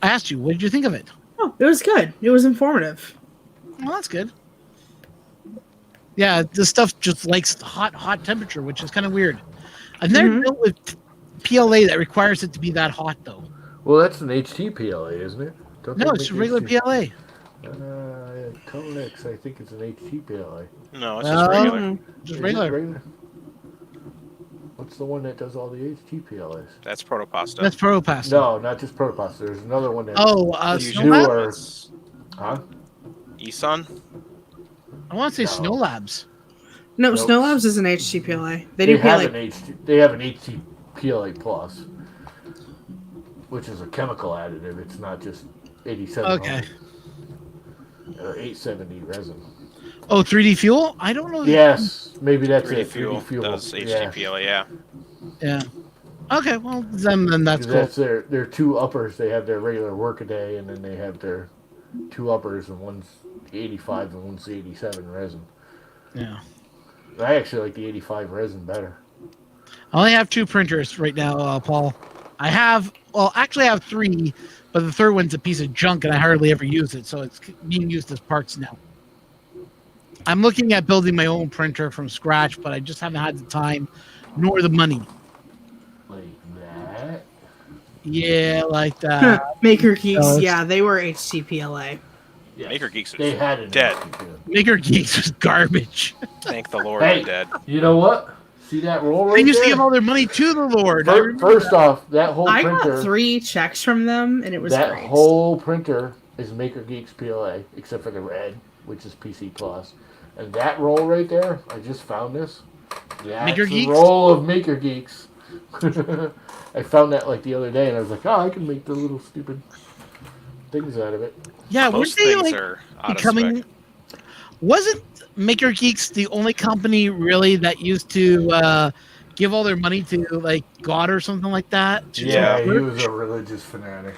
I asked you, what did you think of it? Oh, it was good. It was informative. Well, that's good. Yeah, this stuff just likes hot temperature, which is kind of weird. I've never dealt with PLA that requires it to be that hot, though. Well, that's an HT PLA, isn't it? No, it's a regular PLA. Tolex, I think it's an HT PLA. No, it's just regular. Just regular. What's the one that does all the HT PLAs? That's Protopasta. That's Protopasta. No, not just Protopasta. There's another one that. Oh, newer. Huh? eSun? I want to say No. Snow Labs. No, Nope. Snow Labs is an HTPLA. They They do have PLA. they have an HTPLA plus, which is a chemical additive. It's not just 87. Okay. Or 870 resin. Oh, 3D Fuel? I don't know. Yes, maybe that's 3D it. Fuel 3D Fuel. does Yeah. HTPLA, yeah. Yeah. Okay, well, then that's 'Cause cool. that's their two uppers. They have their regular workaday, and then they have their two uppers, and one's 85 and one's 87 resin. Yeah. I actually like the 85 resin better. I only have 2 printers right now, Paul. I have 3, but the third one's a piece of junk and I hardly ever use it, so it's being used as parts now. I'm looking at building my own printer from scratch, but I just haven't had the time nor the money. Like that. Yeah, like that. Maker Geeks, it's- yeah, they were HTPLA. Yes. Maker Geeks is They had it. dead. Maker Geeks was garbage. Thank the Lord Hey. they're dead. You know what? See that roll They right used to there? give all their money to the Lord. I remember First that. off, that whole I printer. got 3 checks from them, and it was That great. whole printer is Maker Geeks PLA, except for the red, which is PC Plus. And that roll right there, I just found this. That's Maker the Geeks? roll of Maker Geeks. I found that like the other day, and I was like, oh, I can make the little stupid things out of it. Yeah, Most weren't they things like are out becoming? of spec. Wasn't Maker Geeks the only company really that used to give all their money to like God or something like that? to Yeah, some he church? was a religious fanatic.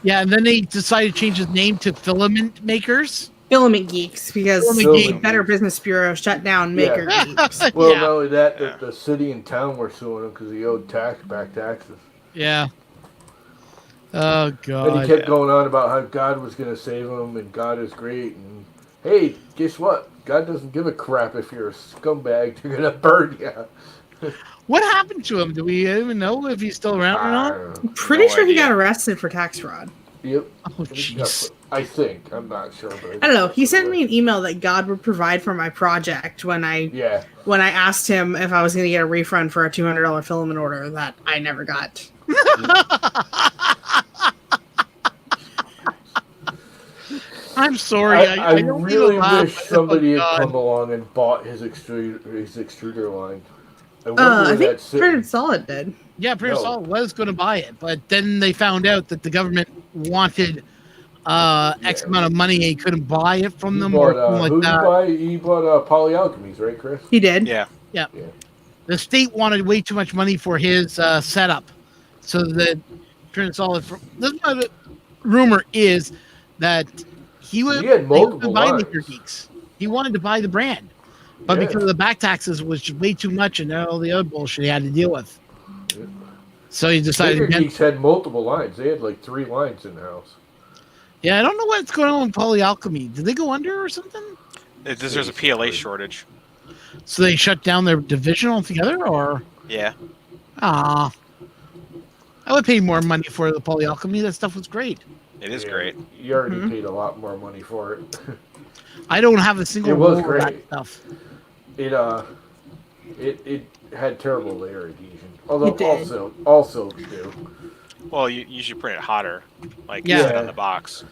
Yeah, and then they decided to change his name to Filament Makers. Filament Geeks, because Filament the Geeks. Better Business Bureau shut down Maker Geeks. Well, Yeah. not only that, Yeah. the city and town were suing him because he owed back taxes. Yeah. Oh And God. he kept going on about how God was going to save him and God is great. And hey, guess what? God doesn't give a crap if you're a scumbag. They're going to burn you. What happened to him? Do we even know if he's still around or not? I'm pretty No sure he idea. got arrested for tax fraud. Yep. Oh jeez. I think. I'm not sure. But I don't know. He sent me an email that God would provide for my project when I asked him if I was going to get a refund for a $200 filament order that I never got. I'm sorry. I don't mean to really laugh, wish but- somebody oh, had God. come along and bought his extruder line. I wonder I where think that's sitting. Printed Solid did. Yeah, Prince No. Solid was going to buy it, but then they found out that the government wanted X amount of money and he couldn't buy it from them or something like who did that. he bought Polyalchemies, right, Chris? He did. Yeah. The state wanted way too much money for his setup, so that Prince Solid. This is what the rumor is that he was He had multiple buy lines. Maker Geeks. He wanted to buy the brand, but Yeah. because of the back taxes was just way too much and all the other bullshit he had to deal with. Yeah. So he decided. Maker again, Geeks had multiple lines. They had like 3 lines in the house. yeah, I don't know what's going on with Polyalchemy. Did they go under or something? There's a PLA shortage. So they shut down their division altogether, or Yeah. I would pay more money for the Polyalchemy. That stuff was great. It is Yeah, great. You already paid a lot more money for it. I don't have a single It was roll of that great. stuff. It had terrible layer adhesion. Although It did. also do. Well, you usually print it hotter, like Yeah. you said on the box.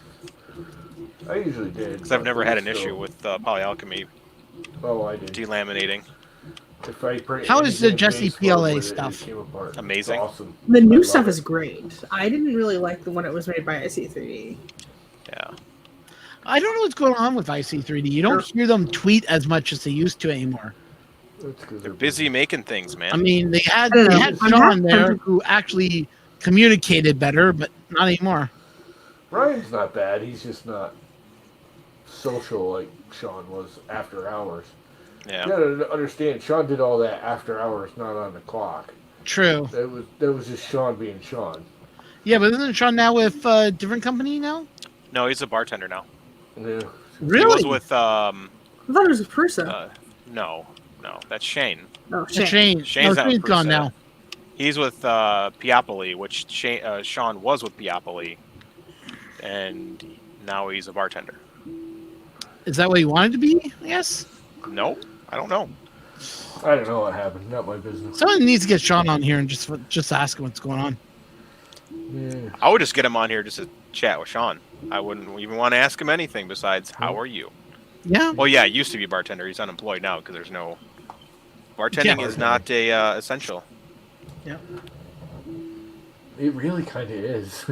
I usually did. Because I've never but had an still- issue with Polyalchemy Oh, I did. delaminating. If I print How is the anything Jesse base PLA load with it, stuff? It came apart. Amazing. It's awesome. The I new love stuff it. is great. I didn't really like the one that was made by IC3D. Yeah. I don't know what's going on with IC3D. You don't hear them tweet as much as they used to anymore. That's 'cause They're busy making things, man. I mean, they had I don't know. Sean I'm there happy- who actually communicated better, but not anymore. Ryan's not bad. He's just not social like Sean was after hours. Yeah. You gotta understand, Sean did all that after hours, not on the clock. True. That was just Sean being Sean. Yeah, but isn't Sean now with a different company now? No, he's a bartender now. Yeah. Really? He was with I thought it was a Prusa. no, that's Shane. Oh, Shane. Shane. Shane's not with Shane's gone Prusa. now. He's with Piapoli, which Sean was with Piapoli, and now he's a bartender. Is that what he wanted to be? Yes. No, I don't know. I don't know what happened. Not my business. Someone needs to get Sean on here and just ask him what's going on. Yeah. I would just get him on here just to chat with Sean. I wouldn't even want to ask him anything besides, how are you? Yeah. Well, yeah, he used to be a bartender. He's unemployed now because there's no... Bartending is not a essential. Yeah. It really kind of is.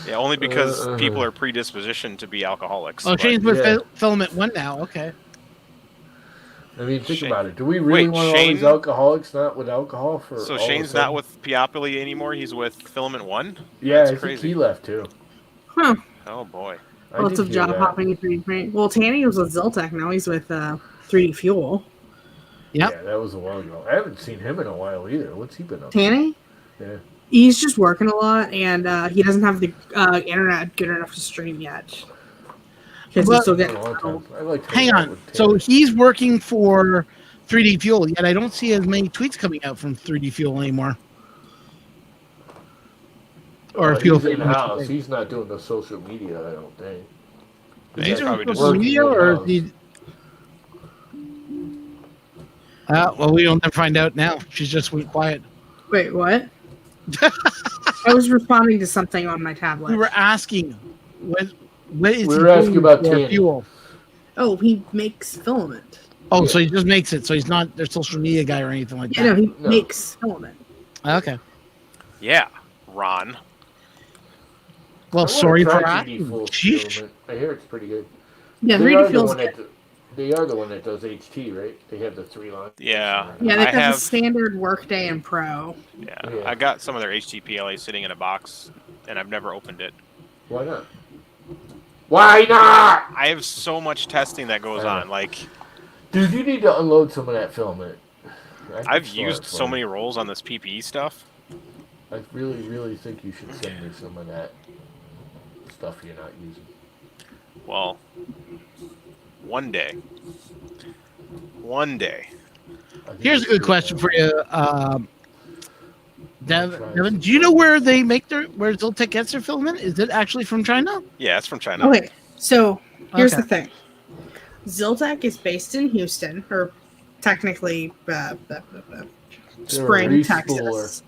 Yeah, only because people are predispositioned to be alcoholics. Oh, but- Shane's with Filament 1 now. Okay. I mean, think Shane- about it. Do we really Wait, want all Shane- these alcoholics not with alcohol for? So all of a Shane's not sudden? with Peopoly anymore. He's with Filament 1. Yeah, That's I think crazy. he left too. Huh. Oh boy. I Lots did of hear job that. hopping in 3D print. Well, Tanny was with Ziltech. Now he's with 3D Fuel. Yep. Yeah, that was a while ago. I haven't seen him in a while either. What's he been up to? Tanny? Yeah. He's just working a lot, and he doesn't have the internet good enough to stream yet. Because Well- he's still Been getting. a long time. I like Hang on. So he's working for 3D Fuel, yet I don't see as many tweets coming out from 3D Fuel anymore. Or Fuel. he's in house. He's not doing the social media. I don't think. He's He's probably on just social working media, or in-house. is he? Well, we don't find out now. She's just went quiet. Wait, what? I was responding to something on my tablet. We were asking, what is We he were asking doing about for Tanny. Fuel? Oh, he makes filament. Oh, so he just makes it. So he's not their social media guy or anything like Yeah, no, that. he makes filament. Okay. Yeah, Ron. Well, I wanna sorry try for 3D asking. Full Sheesh. Filament. I hear it's pretty good. Yeah, They 3D are the Fuel's one good. that. They are the one that does HT, right? They have the 3 lines. Yeah. Yeah, they I have have. the standard Workday and Pro. Yeah, Yeah. I got some of their HTPLA sitting in a box, and I've never opened it. Why not? Why not? I have so much testing that goes on. Like, Dude, you need to unload some of that filament. I've used so many rolls on this PPE stuff. I really, really think you should send me some of that stuff you're not using. Well, one day. One day. I think Here's a you good should, question for you, Devin. Do you know where they make where Ziltech gets their filament? Is it actually from China? Yeah, it's from China. Okay, so here's Okay. the thing. Ziltech is based in Houston, or technically Spring, re-spooler. Texas.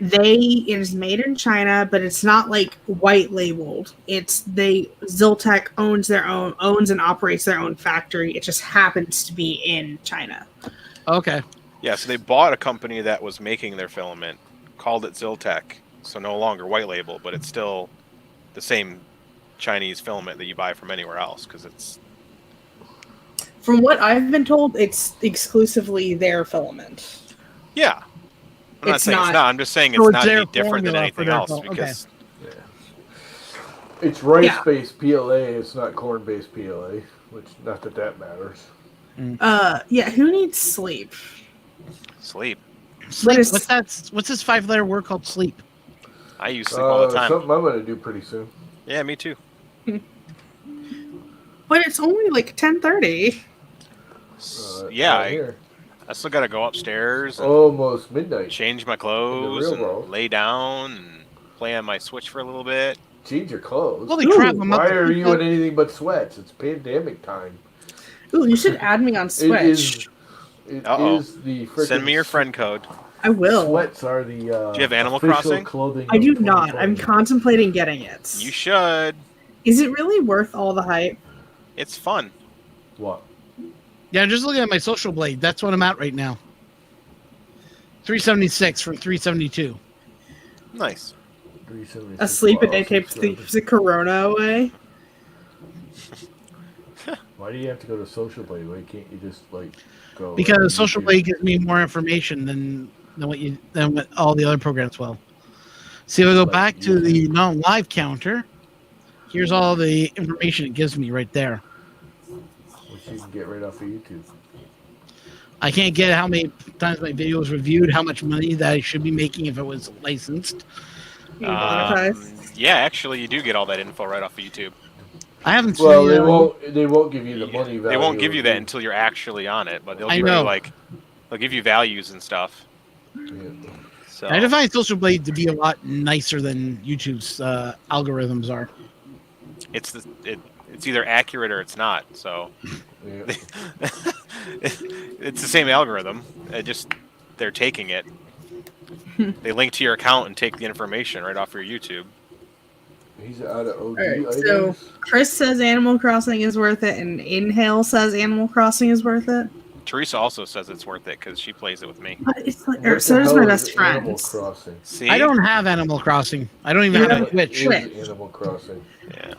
It is made in China, but it's not like white labeled. Ziltech owns and operates their own factory. It just happens to be in China. Okay. Yeah, so they bought a company that was making their filament, called it Ziltech, so no longer white label, but it's still the same Chinese filament that you buy from anywhere else, because it's... From what I've been told, it's exclusively their filament. Yeah. I'm not It's saying it's not- not. I'm just saying So it's it's not their any different than formula for anything their else, film. Okay. because... It's rice-based PLA. It's not corn-based PLA, which not that matters. Yeah, who needs sleep? Sleep. Sleep. is- What's that? What's this 5-letter word called? Sleep. I use sleep all the time. Something I'm gonna do pretty soon. Yeah, me too. But it's only like 10:30. Yeah, right here. I still gotta go upstairs and Almost midnight. change my clothes real and world. lay down and play on my Switch for a little bit. Change your clothes. Holy crap! I'm Why up to are you in anything but sweats? It's pandemic time. Ooh, you should add me on Switch. It Uh-oh. is the frickin' Send me your friend code. I will. Sweats are the. Do you have Animal official Crossing? Clothing I of do not. 2020. I'm contemplating getting it. You should. Is it really worth all the hype? It's fun. What? Yeah, I'm just looking at my social blade. That's what I'm at right now. 376 from 372. Nice. 376 Asleep at day miles, takes so- the corona away. Why do you have to go to Social Blade? Why can't you just like go? Because social blade gives me more information than what all the other programs will. See, if I go Like back to the YouTube. non-live counter, here's all the information it gives me right there. Which you can get right off of YouTube. I can't get how many times my video was reviewed, how much money that I should be making if it was licensed. You monetize. Yeah, actually, you do get all that info right off of YouTube. I haven't Well, seen. they won't give you the money value. They won't give you that of until you're actually on it, but they'll I give you know. like they'll give you values and stuff. YouTube. So I define Social Blade to be a lot nicer than YouTube's algorithms are. it's either accurate or it's not. So Yeah. it's the same algorithm. They're taking it. They link to your account and take the information right off your YouTube. He's out of OG Alright, items. so Chris says Animal Crossing is worth it, and Inhale says Animal Crossing is worth it. Teresa also says it's worth it because she plays it with me. But it's like, What so the does hell my is best Animal friends. Crossing? See? I don't have Animal Crossing. I don't even You have a have Switch. It Switch. is Animal Crossing. Yeah.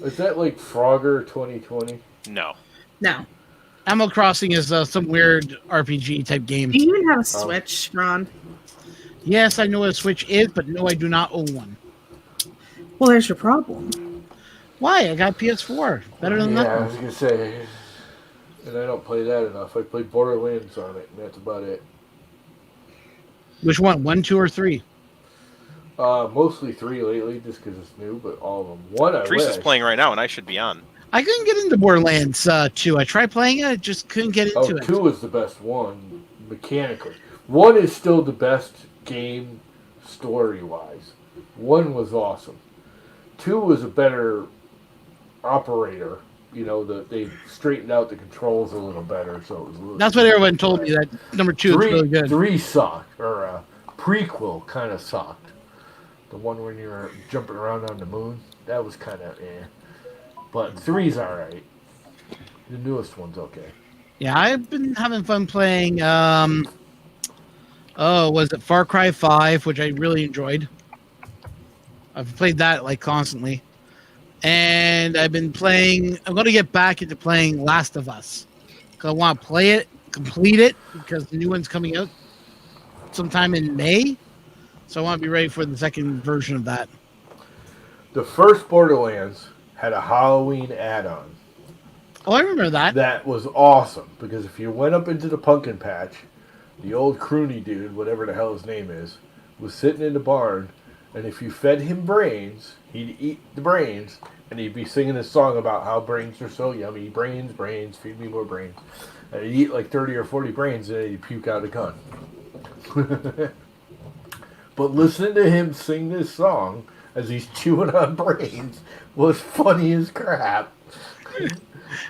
Is that like Frogger 2020? No. No. Animal Crossing is some weird RPG type game. Do you even have a Switch, Ron? Yes, I know what a Switch is, but no, I do not own one. Well, there's your problem. Why? I got PS4. Better than Yeah, I that. was gonna say, and I don't play that enough. I play Borderlands on it, and that's about it. Which one? 1, 2, or 3? Mostly 3 lately, just because it's new, but all of them. 1 I Teresa's wish. playing right now, and I should be on. I couldn't get into Borderlands 2. I tried playing it, I just couldn't get into it. 2 is the best one, mechanically. 1 is still the best game story-wise. 1 was awesome. 2 was a better operator. You know, they straightened out the controls a little better, so it was a little. That's what everyone told me, that number 2 is really good. 3 sucked, or prequel kind of sucked. The one when you were jumping around on the moon, that was kind of But 3's alright. The newest one's okay. Yeah, I've been having fun playing, was it Far Cry 5, which I really enjoyed. I've played that, like, constantly. And I've been playing, I'm going to get back into playing Last of Us. Because I want to play it, complete it, because the new one's coming out sometime in May. So I want to be ready for the second version of that. The first Borderlands had a Halloween add-on. Oh, I remember that. That was awesome, because if you went up into the pumpkin patch, the old croony dude, whatever the hell his name is, was sitting in the barn, and if you fed him brains, he'd eat the brains, and he'd be singing a song about how brains are so yummy. Brains, brains, feed me more brains. And he'd eat like 30 or 40 brains, and then he'd puke out a gun. But listening to him sing this song as he's chewing on brains was funny as crap.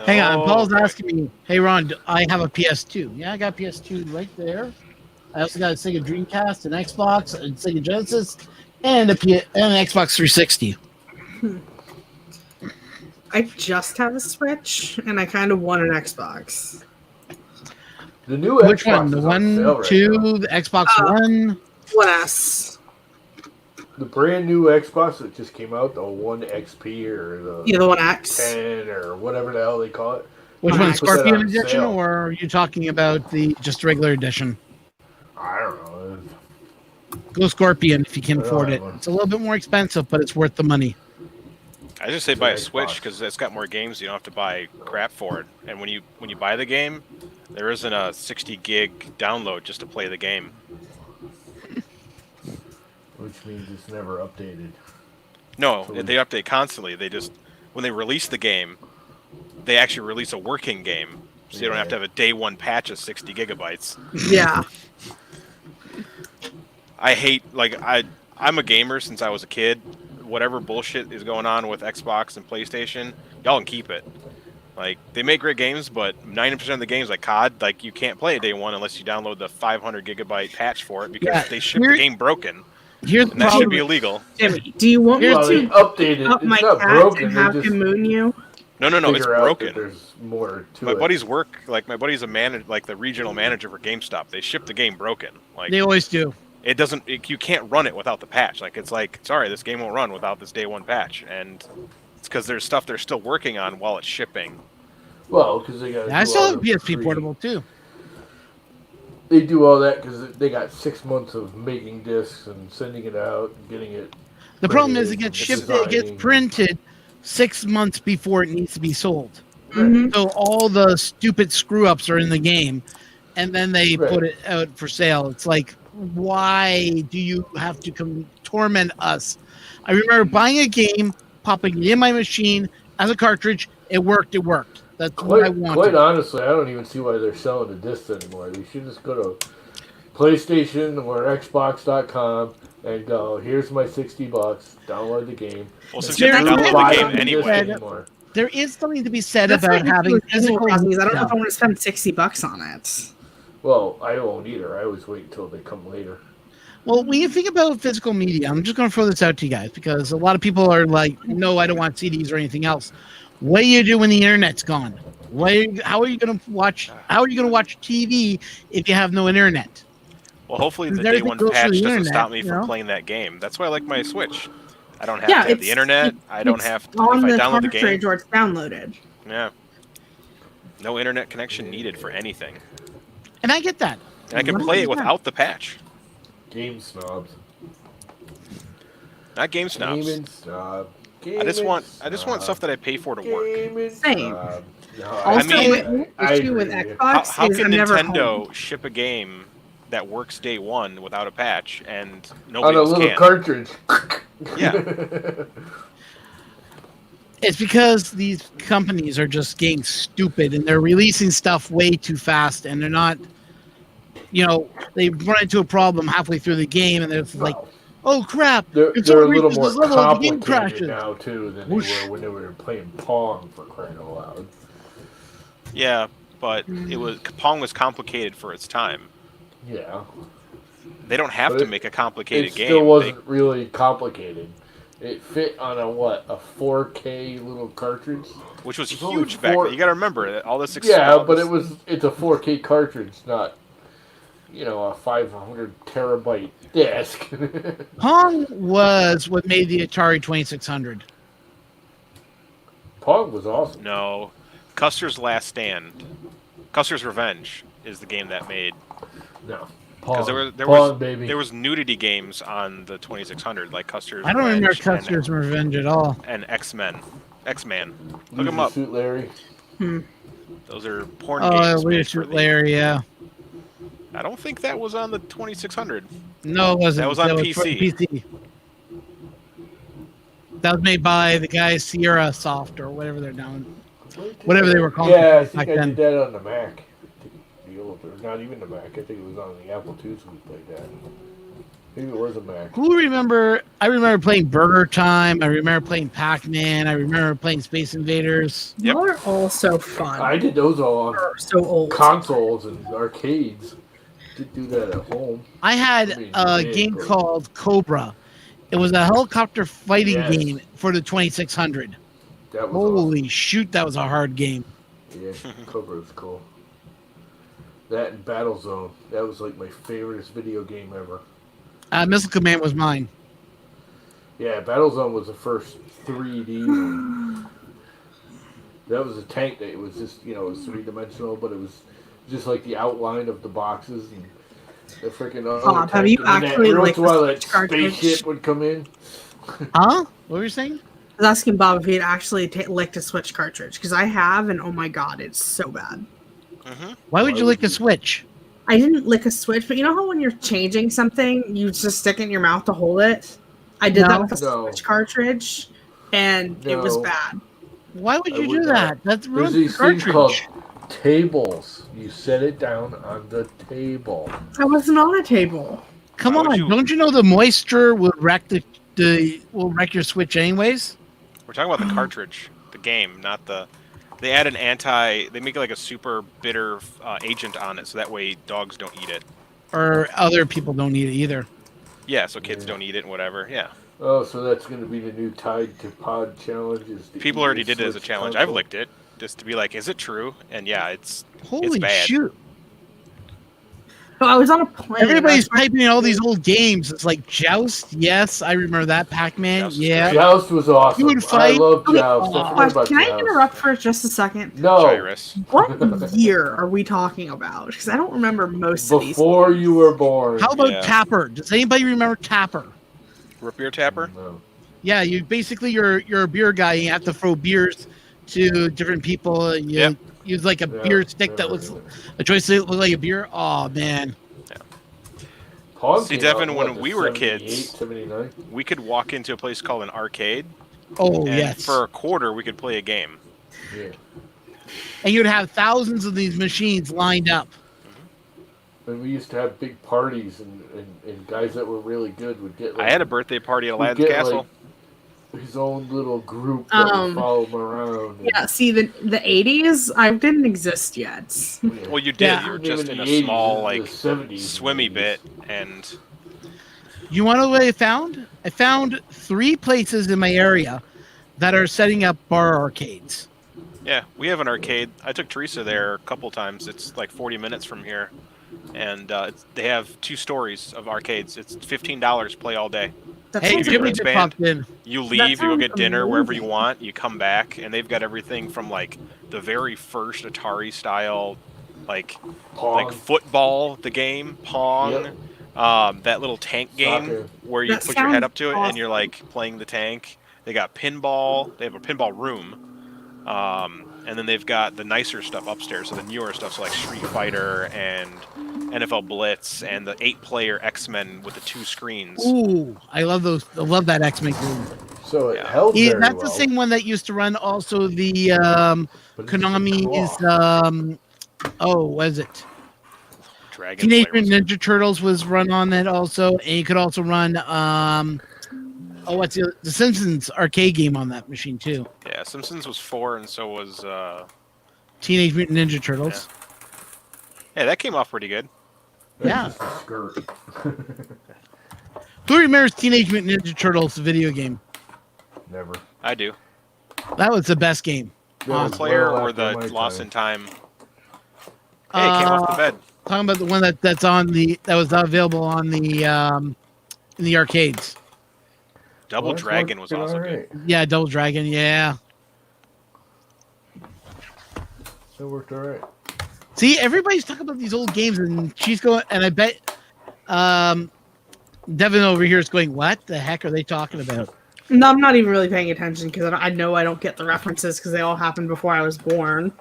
Hang on, Paul's asking me, hey Ron, I have a PS2. Yeah, I got a PS2 right there. I also got a Sega Dreamcast, an Xbox, a Sega Genesis, and an Xbox 360. I just have a Switch, and I kind of want an Xbox. The new Which Xbox one? The is on 1, sale right 2, now. the Xbox One? What S? The brand new Xbox that just came out, the One XP or the Yeah, the One X. 10 or whatever the hell they call it. Which They one, put that Scorpion on Edition, sale. or are you talking about the just regular edition? I don't know. Go Scorpion if you can I don't afford have it. one. It's a little bit more expensive, but it's worth the money. I just say buy a Xbox. Switch because it's got more games. You don't have to buy crap for it. And when you buy the game, there isn't a 60 gig download just to play the game. Which means it's never updated. No, So they update constantly. They just when they release the game, they actually release a working game, so you don't have to have a day one patch of 60 gigabytes. Yeah. I hate I'm a gamer since I was a kid. Whatever bullshit is going on with Xbox and PlayStation, y'all can keep it. Like they make great games, but 90% of the games like COD, like you can't play it day one unless you download the 500 gigabyte patch for it because Yeah, they ship the game broken. Here's the And that should problem. be illegal. Jimmy, do you want me Well, they to updated up it. my It's not cat broken. and They have just him moon you? No, it's figure out that broken. there's more to My it. buddy's work, like my buddy's a manager, like the regional manager for GameStop. They ship the game broken. Like They always do. it doesn't, you can't run it without the patch. Like it's like, sorry, this game won't run without this day one patch, and it's because there's stuff they're still working on while it's shipping. Well, because they got. Yeah, I still have a PSP portable too. They do all that because they got 6 months of making discs and sending it out and getting it. The problem is it printed gets and shipped, it gets designing. printed 6 months before it needs to be sold. Mhm. So all the stupid screw ups are in the game, and then they Right. put it out for sale. It's like, why do you have to torment us? I remember buying a game, popping it in my machine as a cartridge. It worked. That's what I wanted. Quite honestly, I don't even see why they're selling the discs anymore. They should just go to PlayStation or Xbox.com and go, here's my $60, download the game. Well, since There you have to is download Buy the the game disc anyway. anymore. There is something to be said That's about what I having do with physical. Animal Crossing is I don't know stuff. if I want to spend $60 on it. Well, I won't either. I always wait until they come later. Well, when you think about physical media, I'm just going to throw this out to you guys because a lot of people are like, no, I don't want CDs or anything else. What do you do when the internet's gone? How are you going to watch TV if you have no internet? Well, hopefully the day Everything one goes through patch the doesn't internet, stop me you from know? playing that game. That's why I like my Switch. I don't have Yeah, to have the internet. I don't it's have to. on If I the download the game, cartridge or it's downloaded. yeah, no internet connection needed for anything, And I get that. and I can play it without the patch. Game snobs. Not game snobs. Gaming snob. I just want stuff that I pay for to work. Gaming Same. snob. No, Also, mean, the issue with agree with you. Xbox How is can I'm never Nintendo home. ship a game that works day one without a patch and On nobody a else little can? cartridge. Yeah. It's because these companies are just getting stupid and they're releasing stuff way too fast and they're not, they run into a problem halfway through the game and they're like, oh crap, They're if a someone little reaches more this level, the game complicated crashes. now too than Whoosh. they were when they were playing Pong, for crying out loud. Yeah, but Pong was complicated for its time. Yeah. They don't have But to make a complicated It game. still wasn't really complicated. It fit on a 4K little cartridge, which was It's only huge back then. You got to remember that all this. Yeah, but it's a 4K cartridge, not a 500 terabyte disc. Pong was what made the Atari 2600. Pong was awesome. No, Custer's Last Stand, Custer's Revenge is the game that made. No. Because there was nudity games on the 2600, like Custer's. I don't Revenge remember Custer's Revenge at all. And X-Man. Look them up. Suit Larry. Those are porn Oh, games. Leisure Suit Larry, yeah. I don't think that was on the 2600. No, it wasn't. That was on PC. That was made by the guys Sierra Soft or whatever they're doing. Whatever they were called. Yeah, I think back I then. did that on the Mac. Not even the Mac. I think it was on the Apple IIs we played that. Maybe it was a Mac. Who remember? I remember playing Burger Time. I remember playing Pac-Man. I remember playing Space Invaders. Yep. Those are all so fun. I did those all on so old consoles and arcades. Did do that at home. I had a game called Cobra. It was a helicopter fighting game for the 2600. That was Holy awesome. shoot, that was a hard game. Yeah, Cobra was cool. That and Battlezone. That was like my favorite video game ever. Missile Command was mine. Yeah, Battlezone was the first 3D one. That was a tank that it was just, it was 3-dimensional, but it was just like the outline of the boxes and the freaking other have you actually every once in a while that cartridge? spaceship would come in. Huh? What were you saying? I was asking Bob if he'd actually licked a Switch cartridge, because I have, and oh my god, it's so bad. Why would you lick a Switch? I didn't lick a Switch, but you know how when you're changing something, you just stick it in your mouth to hold it? I did that with a Switch cartridge, and it was bad. Why would you do that? That's There's ruined the these things cartridge. called tables. You set it down on the table. I wasn't on a table. Come on, don't you know the moisture will wreck will wreck your Switch anyways? We're talking about the cartridge, the game, not the. They add they make like a super bitter agent on it, so that way dogs don't eat it. Or other people don't eat it either. Yeah, so kids don't eat it and whatever. Yeah. Oh, so that's going to be the new Tide to Pod challenge? People already did it as a challenge. I've licked it just to be like, is it true? And yeah, it's bad. Shoot. So I was on a plane. Everybody's typing in all these old games. It's like Joust. Yes, I remember that. Pac-Man. Yeah. Joust was awesome. Food fight. I love Joust. Can I interrupt for just a second? No. What year are we talking about? Because I don't remember most of these. Before you were born. How about Tapper? Does anybody remember Tapper? Root beer tapper? No. Yeah, you're a beer guy. You have to throw beers to different people. And you use like a beer stick that looks a joystick that looks like a beer. Oh man. See, Devin, when we were kids, 79? we could walk into a place called an arcade. Oh, and yes. For a quarter, we could play a game. Yeah. And you'd have thousands of these machines lined up. And we used to have big parties, and guys that were really good would get. I had a birthday party at Aladdin's Castle. His own little group that would follow him around. Yeah, see, the 80s, I didn't exist yet. Well, you did. You were just in a small, like, swimmy bit, and You want to know what I found? I found 3 places in my area that are setting up bar arcades. Yeah, we have an arcade. I took Teresa there a couple times. It's like 40 minutes from here, and they have 2 stories of arcades. It's $15, play all day. Hey, Jimmy just popped in. You leave, you go get dinner wherever you want. You come back, and they've got everything from like the very first Atari style, like football, the game, Pong, that little tank game where you put your head up to it and you're like playing the tank. They got pinball. They have a pinball room. And then they've got the nicer stuff upstairs, so the newer stuff, so like Street Fighter and NFL Blitz and the 8-player X-Men with the 2 screens. Ooh, I love those. I love that X-Men game. So it held very that's well. the same one that used to run also the Konami's. What is it? Teenage Mutant Ninja Turtles was run on that also, and you could also run what's the Simpsons arcade game on that machine too. Yeah, Simpsons was 4, and so was Teenage Mutant Ninja Turtles. Yeah, that came off pretty good. Yeah. Skirt. Who remembers Teenage Mutant Ninja Turtles, the video game? Never. I do. That was the best game. The player or the Lost in Time? Hey, it came off the bed. Talking about the one that was available on the in the arcades. Double Dragon was also good. Yeah, Double Dragon. Yeah. It worked all right. See, everybody's talking about these old games, and she's going, and I bet Devin over here is going, "What the heck are they talking about?" No, I'm not even really paying attention because I know I don't get the references because they all happened before I was born.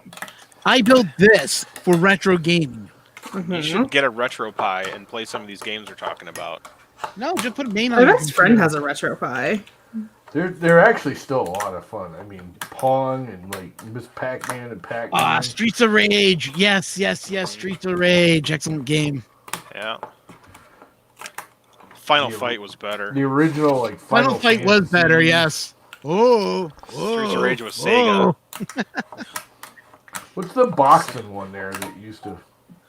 I built this for retro gaming. You should get a RetroPie and play some of these games we're talking about. No, just put a main on. My best friend has a RetroPie. They're actually still a lot of fun. I mean, Pong and like Miss Pac-Man and Pac-Man. Streets of Rage. Yes. Streets of Rage. Excellent game. Yeah. Final Fight was better. The original like Final Fight was better. Yes. Oh. Streets of Rage was Sega. What's the boxing one there that used to?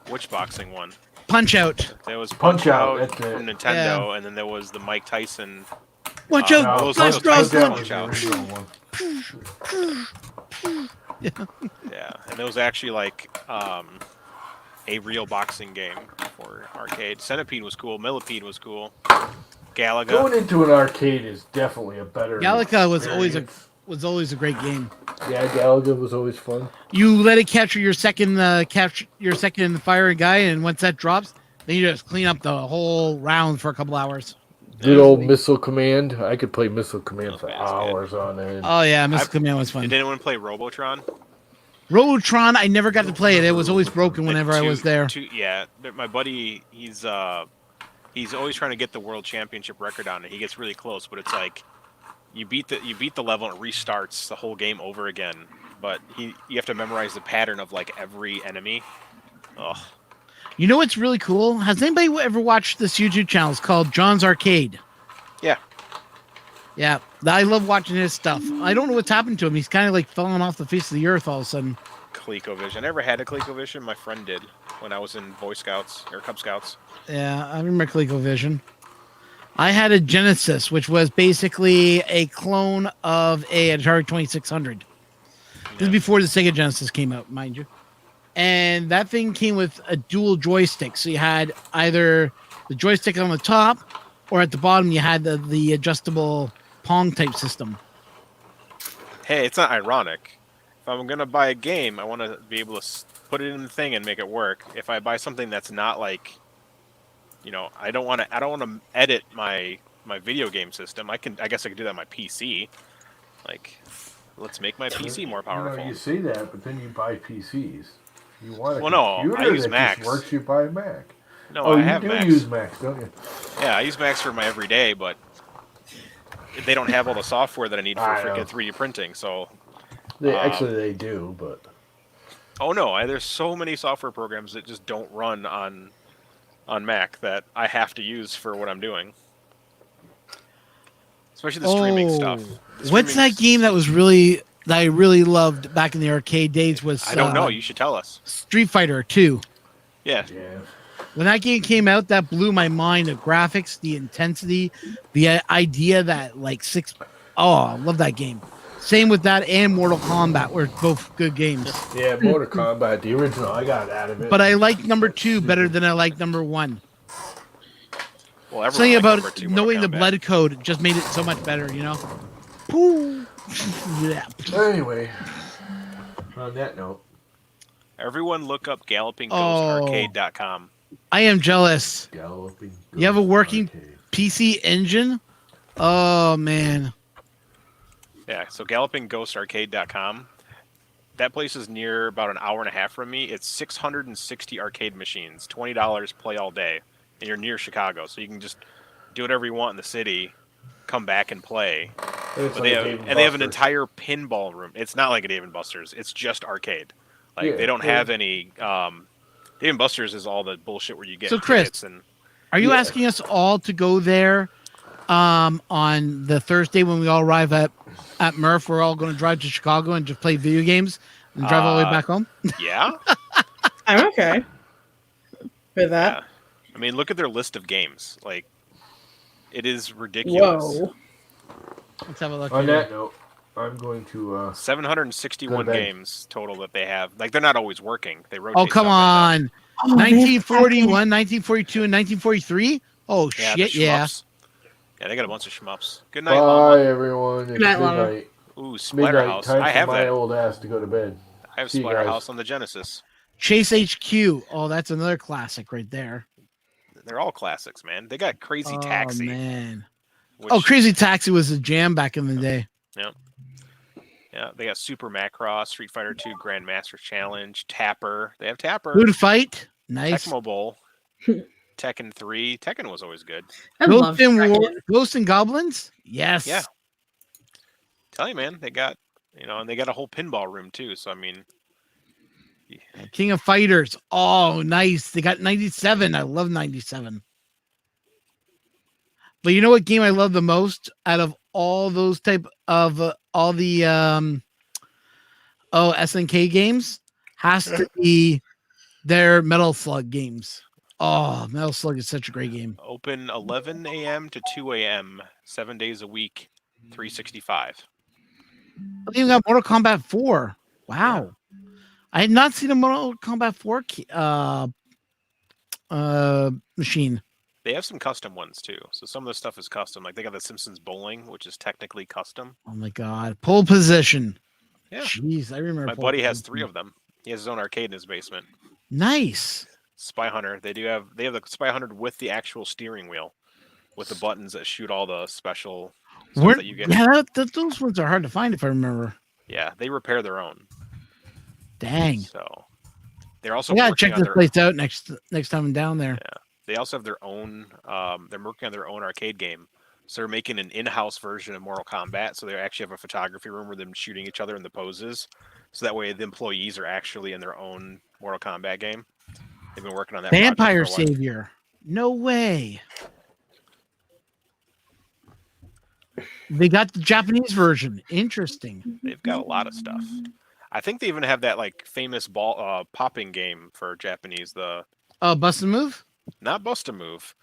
Which boxing one? Punch Out. There was Punch Out from Nintendo, and then there was the Mike Tyson. Watch out! Those Punch Out. Yeah, and it was actually like a real boxing game for arcade. Centipede was cool. Millipede was cool. Galaga. Going into an arcade is definitely a better. Galaga was always a great game. Yeah, Galaga was always fun. You let it capture your second fire guy, and once that drops, then you just clean up the whole round for a couple hours. Good old Missile Command. I could play Missile Command for hours on end. Oh yeah, Missile Command was fun. Did anyone play Robotron? Robotron, I never got to play it. It was always broken whenever I was there. Yeah, my buddy, he's always trying to get the world championship record on it. He gets really close, but it's like you beat the level and it restarts the whole game over again. But you have to memorize the pattern of like every enemy. Ugh. You know what's really cool? Has anybody ever watched this YouTube channel? It's called John's Arcade. Yeah. Yeah, I love watching his stuff. I don't know what's happened to him. He's kind of like falling off the face of the earth all of a sudden. ColecoVision. I never had a ColecoVision. My friend did when I was in Boy Scouts or Cub Scouts. Yeah, I remember ColecoVision. I had a Genesis, which was basically a clone of a Atari 2600. This is before the Sega Genesis came out, mind you. And that thing came with a dual joystick. So you had either the joystick on the top, or at the bottom you had the adjustable Pong type system. Hey, it's not ironic. If I'm gonna buy a game, I want to be able to put it in the thing and make it work. If I buy something that's not like, I don't want to edit my video game system. I guess I could do that on my PC. Like, let's make my PC more powerful. You say that, but then you buy PCs. You want a computer I use that Macs. Macs. Works, you buy a Mac. No, I have you Macs. do use Macs, don't you? Yeah, I use Macs for my everyday, but they don't have all the software that I need for freaking 3D printing. So actually they do, but oh no, there's so many software programs that just don't run on Mac that I have to use for what I'm doing. Especially the streaming stuff. What's that game that I really loved back in the arcade days? Was I don't know. You should tell us. Street Fighter 2. Yeah. When that game came out, that blew my mind. The graphics, the intensity, the idea that like I love that game. Same with that and Mortal Kombat were both good games. Yeah, Mortal Kombat, the original, I got out of it. But I like number 2 better than I like number 1. Well, Something everyone about liked number 2 knowing the Mortal Kombat. blood code just made it so much better, you know? Pooh. Yeah. Anyway, on that note. Everyone look up gallopingghostarcade.com. I am jealous. Galloping You have a working Arcade. PC engine? Oh, man. Yeah, so gallopingghostarcade.com. That place is near about an hour and a half from me. It's 660 arcade machines, $20, play all day. And you're near Chicago, so you can just do whatever you want in the city, come back and play. It's But like they have an entire pinball room. It's not like a Dave & Buster's. It's just arcade. Like Yeah, they don't have any. Dave & Buster's is all the bullshit where you get So, Chris, tickets and. Are you asking us all to go there on the Thursday when we all arrive at Murph? We're all going to drive to Chicago and just play video games and drive all the way back home? Yeah. I'm okay with that. Yeah. I mean, look at their list of games. Like, it is ridiculous. Whoa. Let's have a look. On here. that note, I'm going to 761 Go to bed. games total that they have. Like, they're not always working. They rotate. Oh, come stuff in and out. on. Oh, 1941, 1942, and 1943? Oh, Yeah, shit, the yeah. shmups. Yeah, they got a bunch of shmups. Good night, bye, Mama. everyone. It's Good night, Lana. midnight. Ooh, Midnight. Splatterhouse. Time I have for my that. old ass to go to bed. I have See you guys. Splatterhouse on the Genesis. Chase HQ. Oh, that's another classic right there. They're all classics, man. They got Crazy Oh, Taxi. man. Which, Oh, Crazy Taxi was a jam back in the day. Yeah, they got Super Macross, Street Fighter 2, Grandmaster Challenge, Tapper. They have Tapper. Who to fight? Nice. Tecmo Bowl. Tekken 3. Tekken was always good. I love Ghosts and Goblins? Yes. Yeah. Tell you, man, they got, and they got a whole pinball room too. So, I mean, King of Fighters. Oh, nice. They got 97. I love 97. But you know what game I love the most out of all those type of all the SNK games has to be their Metal Slug games. Oh, Metal Slug is such a great game. open 11 a.m. to 2 a.m. 7 days a week, 365. I even got Mortal Kombat 4. Wow. I had not seen a Mortal Kombat 4 machine. They have some custom ones too. So some of the stuff is custom. Like they got the Simpsons Bowling, which is technically custom. Oh my god. Pole position. Yeah. Jeez, I remember. My Pole buddy has Position. 3 of them. He has his own arcade in his basement. Nice. Spy Hunter. They have the Spy Hunter with the actual steering wheel, with the buttons that shoot all the special stuff that you get. Yeah, those ones are hard to find if I remember. Yeah, they repair their own. Dang. So they're also I gotta working check on this their. place out next time I'm down there. Yeah, they also have their own. They're working on their own arcade game. So they're making an in-house version of Mortal Kombat. So they actually have a photography room where they're shooting each other in the poses. So that way the employees are actually in their own Mortal Kombat game. They've been working on that. Vampire project for a while. Savior. No way. They got the Japanese version. Interesting. They've got a lot of stuff. I think they even have that like famous ball popping game for Japanese. The Bust a Move? not Bust a Move,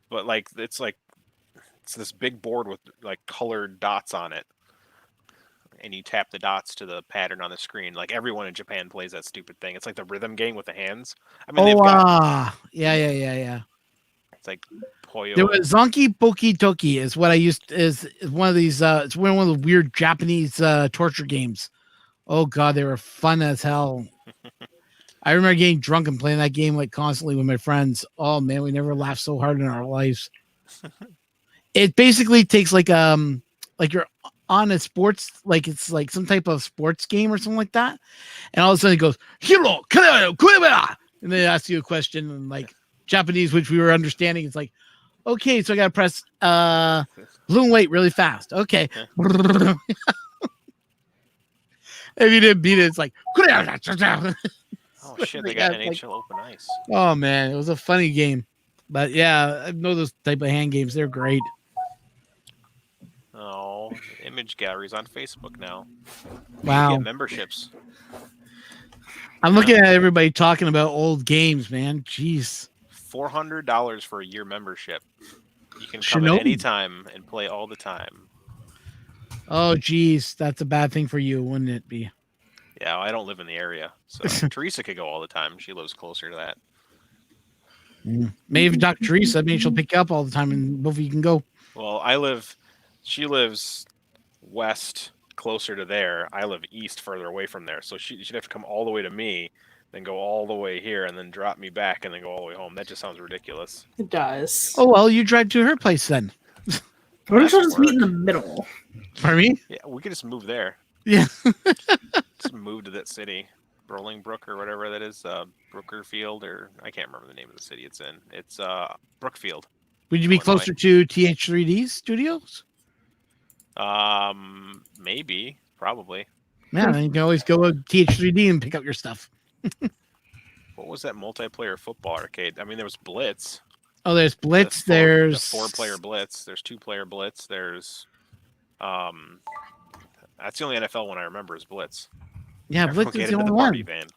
but like it's this big board with like colored dots on it, and you tap the dots to the pattern on the screen. Like everyone in Japan plays that stupid thing. It's like the rhythm game with the hands. I mean, they've got Yeah. it's like Poyo. There was Zonky Poki Toki is what I used is one of these it's one of the weird Japanese torture games. Oh god, they were fun as hell. I remember getting drunk and playing that game like constantly with my friends. Oh man, we never laughed so hard in our lives. It basically takes like you're on a sports, like it's like some type of sports game or something like that, and all of a sudden it goes Hiro Kurebera, and they ask you a question in like Japanese, which we were understanding. It's like, okay, so I gotta press blue and white really fast. Okay. If you didn't beat it, it's like Oh shit, they got NHL Open Ice. oh man, it was a funny game. But yeah, I know those type of hand games, they're great. Oh, image galleries on Facebook now. Wow. You get memberships. I'm looking at everybody talking about old games, man. Jeez. $400 for a year membership. You can come Shinobi. at any time and play all the time. Oh, geez, that's a bad thing for you, wouldn't it be? Yeah, I don't live in the area, so Teresa could go all the time. She lives closer to that. Maybe Dr. Teresa, maybe she'll pick you up all the time and both of you can go. Well, she lives west, closer to there. I live east, further away from there. So she'd have to come all the way to me, then go all the way here, and then drop me back, and then go all the way home. That just sounds ridiculous. It does. Oh, well, you drive to her place then. What if we just meet in the middle? For me? Yeah, we could just move there. Yeah. Just move to that city. Bolingbrook or whatever that is, Brookerfield, or I can't remember the name of the city it's in. It's Brookfield. Would you be Illinois. closer to TH3D Studios? Maybe, probably. Yeah, then you can always go to TH3D and pick up your stuff. What was that multiplayer football arcade? I mean, there was Blitz. Oh, there's Blitz. The There's 4-player Blitz. There's 2-player Blitz. There's that's the only NFL one I remember is Blitz. Yeah, Everyone Blitz get is the into only party one. van.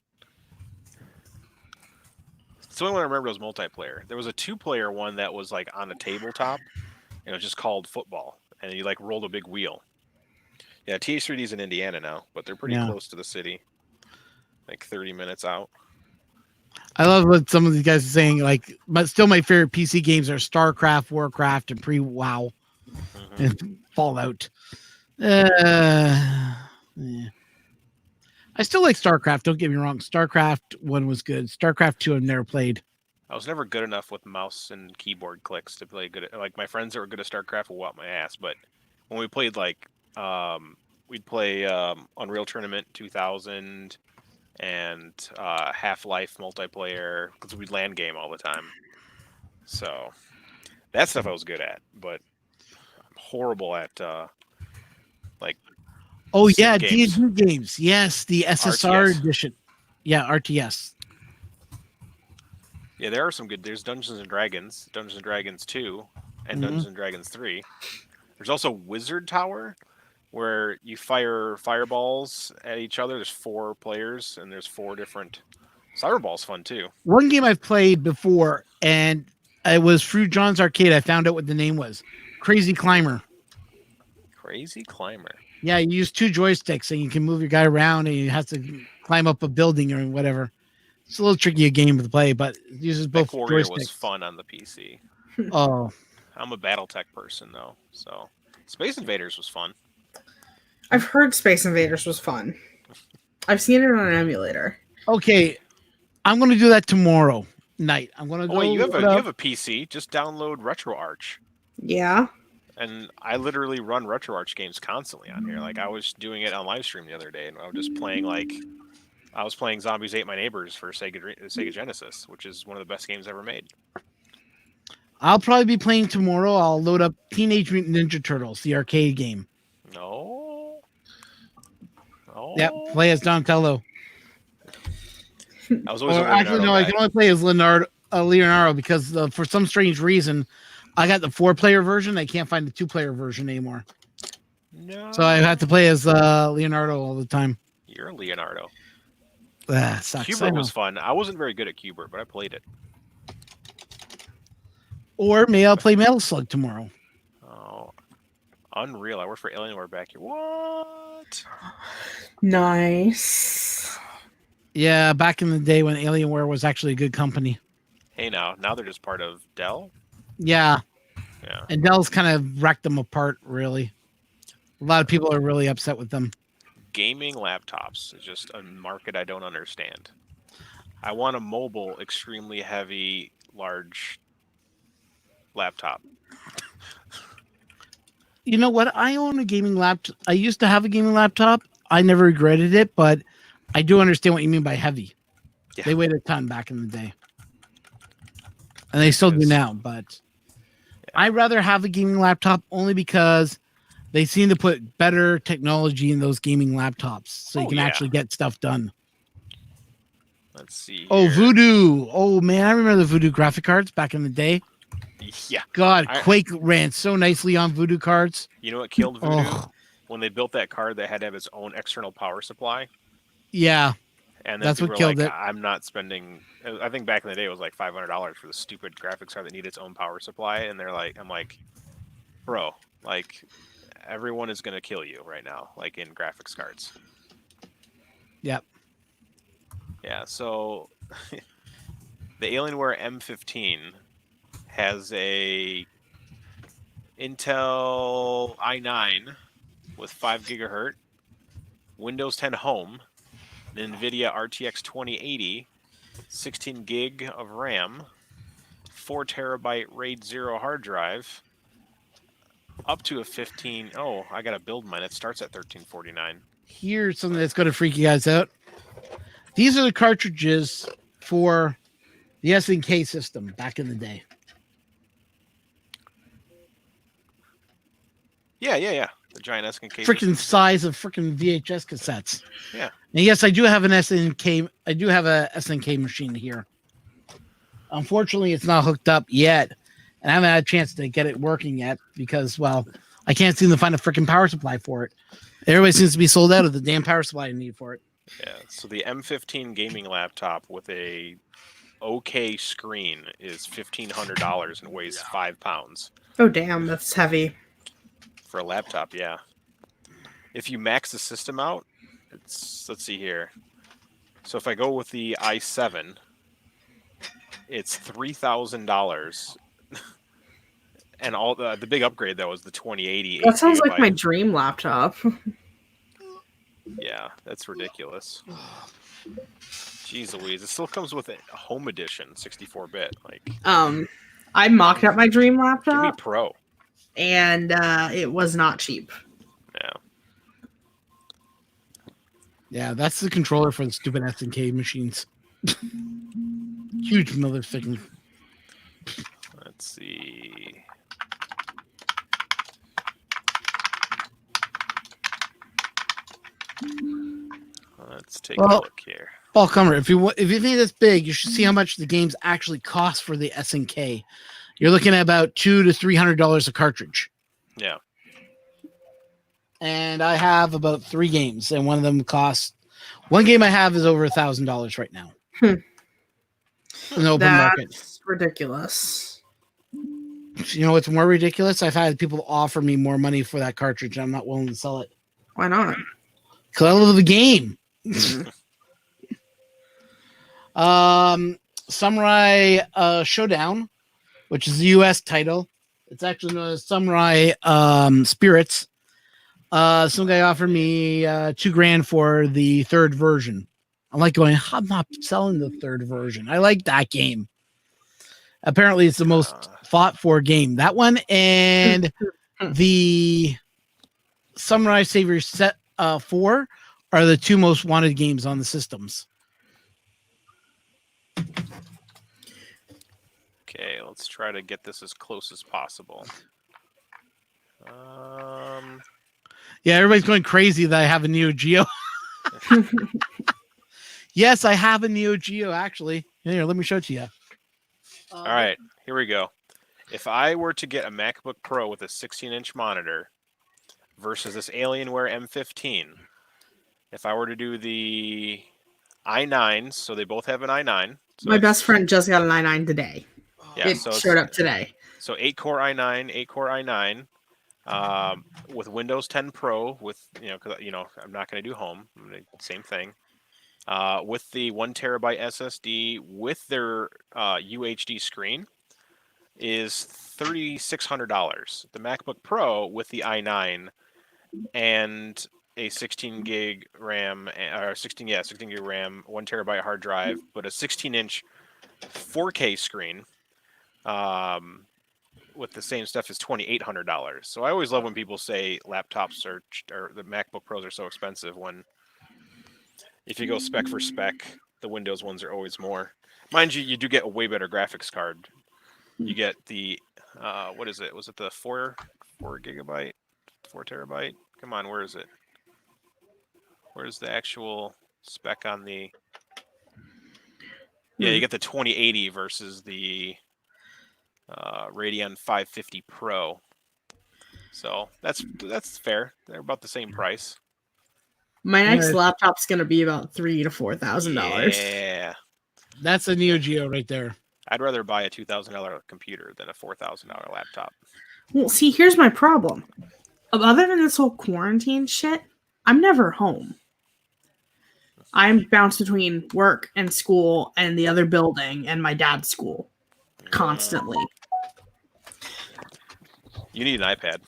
It's the only one I remember was multiplayer. There was a 2-player one that was like on a tabletop. It was just called football, and you like rolled a big wheel. Yeah, TH3D is in Indiana now, but they're pretty close to the city, like 30 minutes out. I love what some of these guys are saying. Like, but still, my favorite PC games are StarCraft, Warcraft, and pre-WoW, and Fallout. Yeah. I still like StarCraft. Don't get me wrong. StarCraft 1 was good. StarCraft 2 I've never played. I was never good enough with mouse and keyboard clicks to play good. Like my friends that were good at StarCraft will whoop my ass. But when we played we'd play Unreal Tournament 2000 and Half-Life multiplayer because we'd LAN game all the time. So that stuff I was good at, but I'm horrible at Oh sim yeah, games. D&D games. Yes, the SSR RTS. edition. Yeah, RTS. Yeah, there are some good. There's Dungeons and Dragons 2, and Dungeons and Dragons 3. There's also Wizard Tower, where you fire fireballs at each other. There's 4 players, and there's 4 different. Fireball's fun too. One game I've played before, and it was through John's Arcade. I found out what the name was. Crazy Climber. Crazy Climber. Yeah, you use 2 joysticks, and you can move your guy around, and you have to climb up a building or whatever. It's a little tricky a game to play, but it uses both MechWarrior joysticks. was fun on the PC. Oh, I'm a BattleTech person though, so Space Invaders was fun. I've heard Space Invaders was fun. I've seen it on an emulator. okay. I'm going to do that tomorrow night. I'm going to go. Oh, wait, you have load up- a PC. Just download RetroArch. Yeah. And I literally run RetroArch games constantly on here. Like I was doing it on live stream the other day, and I was just playing I was playing Zombies Ate My Neighbors for Sega Genesis, which is one of the best games ever made. I'll probably be playing tomorrow. I'll load up Teenage Mutant Ninja Turtles, the arcade game. No. Yep, play as Donatello. I was always Or actually, no, I can only play as Leonardo because for some strange reason, I got the 4-player version. I can't find the 2-player version anymore. No. So I have to play as Leonardo all the time. You're Leonardo. Sucks. I Cubert know. was fun. I wasn't very good at Cubert, but I played it. Or maybe I'll play Metal Slug tomorrow. Oh, unreal! I work for Alienware back here. What? Nice. Yeah, back in the day when Alienware was actually a good company. Hey, now they're just part of Dell. Yeah. Yeah. And Dell's kind of wrecked them apart, really. A lot of people are really upset with them. Gaming laptops is just a market I don't understand. I want a mobile, extremely heavy, large laptop. You know what? I own a gaming laptop. I used to have a gaming laptop. I never regretted it, but I do understand what you mean by heavy. Yeah. They weighed a ton back in the day. And they still do now, but I'd rather have a gaming laptop only because they seem to put better technology in those gaming laptops so you can actually get stuff done. Let's see. Oh, here. Voodoo. Oh, man. I remember the Voodoo graphic cards back in the day. Yeah. God, Quake ran so nicely on Voodoo cards. You know what killed Voodoo? Oh. When they built that card that had to have its own external power supply. Yeah. And then That's people what were killed like, it. I'm not spending. I think back in the day it was like $500 for the stupid graphics card that needed its own power supply, and they're like, I'm like, bro, like everyone is gonna kill you right now, like in graphics cards. Yep. Yeah. So the Alienware M15 has a Intel i9 with 5 gigahertz, Windows 10 Home, an NVIDIA RTX 2080, 16 gig of RAM, 4 terabyte RAID 0 hard drive, up to a 15. Oh, I got to build mine. It starts at 1349. Here's something that's going to freak you guys out. These are the cartridges for the SNK system back in the day. Yeah. The giant SNK. Freaking size of freaking VHS cassettes. Yeah. And yes, I do have an SNK. I do have a SNK machine here. Unfortunately, it's not hooked up yet, and I haven't had a chance to get it working yet because, well, I can't seem to find a freaking power supply for it. Everybody seems to be sold out of the damn power supply I need for it. Yeah. So the M15 gaming laptop with a OK screen is $1,500 and weighs 5 pounds. Oh, damn, that's heavy. For a laptop, yeah. If you max the system out, let's see here. So if I go with the i7, it's $3,000. And all the big upgrade though was the 2080. That sounds like my dream laptop. Yeah, that's ridiculous. Jeez Louise, it still comes with a home edition, 64-bit. Like, I mocked up my dream give me laptop, Pro. and it was not cheap. Yeah. Yeah, that's the controller for the stupid SNK machines. Huge motherfucking. Let's see. Let's take a look here. Paul Comer, if you think that's big, you should see how much the games actually cost for the SNK. You're looking at about $200 to $300 a cartridge. Yeah. And I have about 3 games, and one of them costs. One game I have is over $1,000 right now. In the open market. That's ridiculous. You know what's more ridiculous? I've had people offer me more money for that cartridge, and I'm not willing to sell it. Why not? Because I love the game. Samurai Showdown, which is the US title. It's actually known as Samurai Spirits. Some guy offered me $2,000 for the 3rd version. I'm like going, I'm not selling the 3rd version. I like that game. Apparently, it's the most fought for game. That one and the Samurai Savior Set 4 are the 2 most wanted games on the systems. Okay, let's try to get this as close as possible. Yeah, everybody's going crazy that I have a Neo Geo. Yes, I have a Neo Geo, actually. Here, let me show it to you. All right, here we go. If I were to get a MacBook Pro with a 16-inch monitor versus this Alienware M15, if I were to do the i9s, so they both have an i9. So my best friend just got an i9 today. Yeah, it showed up today. So 8-core i9, 8-core i9, with Windows 10 Pro, with because I'm not going to do home, same thing. With the 1 terabyte SSD with their UHD screen is $3,600. The MacBook Pro with the i9 and a 16 gig RAM or 16 gig RAM, 1 terabyte hard drive, but a 16-inch 4K screen with the same stuff is $2,800. So I always love when people say laptops or the MacBook Pros are so expensive when if you go spec for spec, the Windows ones are always more. Mind you, you do get a way better graphics card. You get the what is it? Was it the 4 gigabyte, 4 terabyte? Come on, where is it? Where's the actual spec on the? Yeah, you get the 2080 versus the Radeon 550 Pro. So that's fair. They're about the same price. My next Yeah. laptop's gonna be about $3,000 to $4,000. Yeah. That's a Neo Geo right there. I'd rather buy a $2,000 computer than a $4,000 laptop. Well, see, here's my problem. Other than this whole quarantine shit, I'm never home. I'm bounced between work and school and the other building and my dad's school constantly. You need an iPad.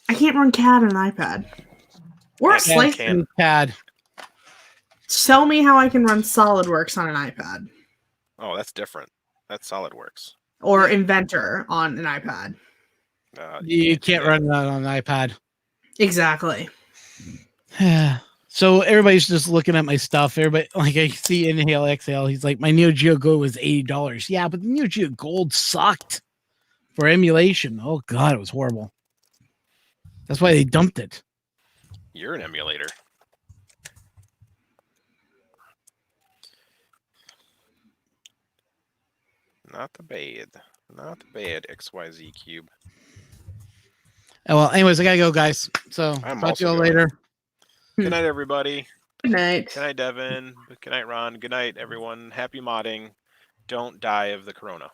I can't run CAD on an iPad. Or Yeah, Slice. can. CAD. Tell me how I can run SolidWorks on an iPad. Oh, that's different. That's SolidWorks. Or Inventor on an iPad. You can't run that on an iPad. Exactly. So everybody's just looking at my stuff. Everybody, like I see Inhale Exhale. He's like, my Neo Geo Go was $80. Yeah, but the Neo Geo Gold sucked for emulation. Oh God, it was horrible. That's why they dumped it. You're an emulator. Not the bad. Not the bad XYZ cube. Oh, well, anyways, I gotta go, guys. So I'm talk to you also all going. later. Good night, everybody. Good night. Good night, Devin. Good night, Ron. Good night, everyone. Happy modding. Don't die of the corona.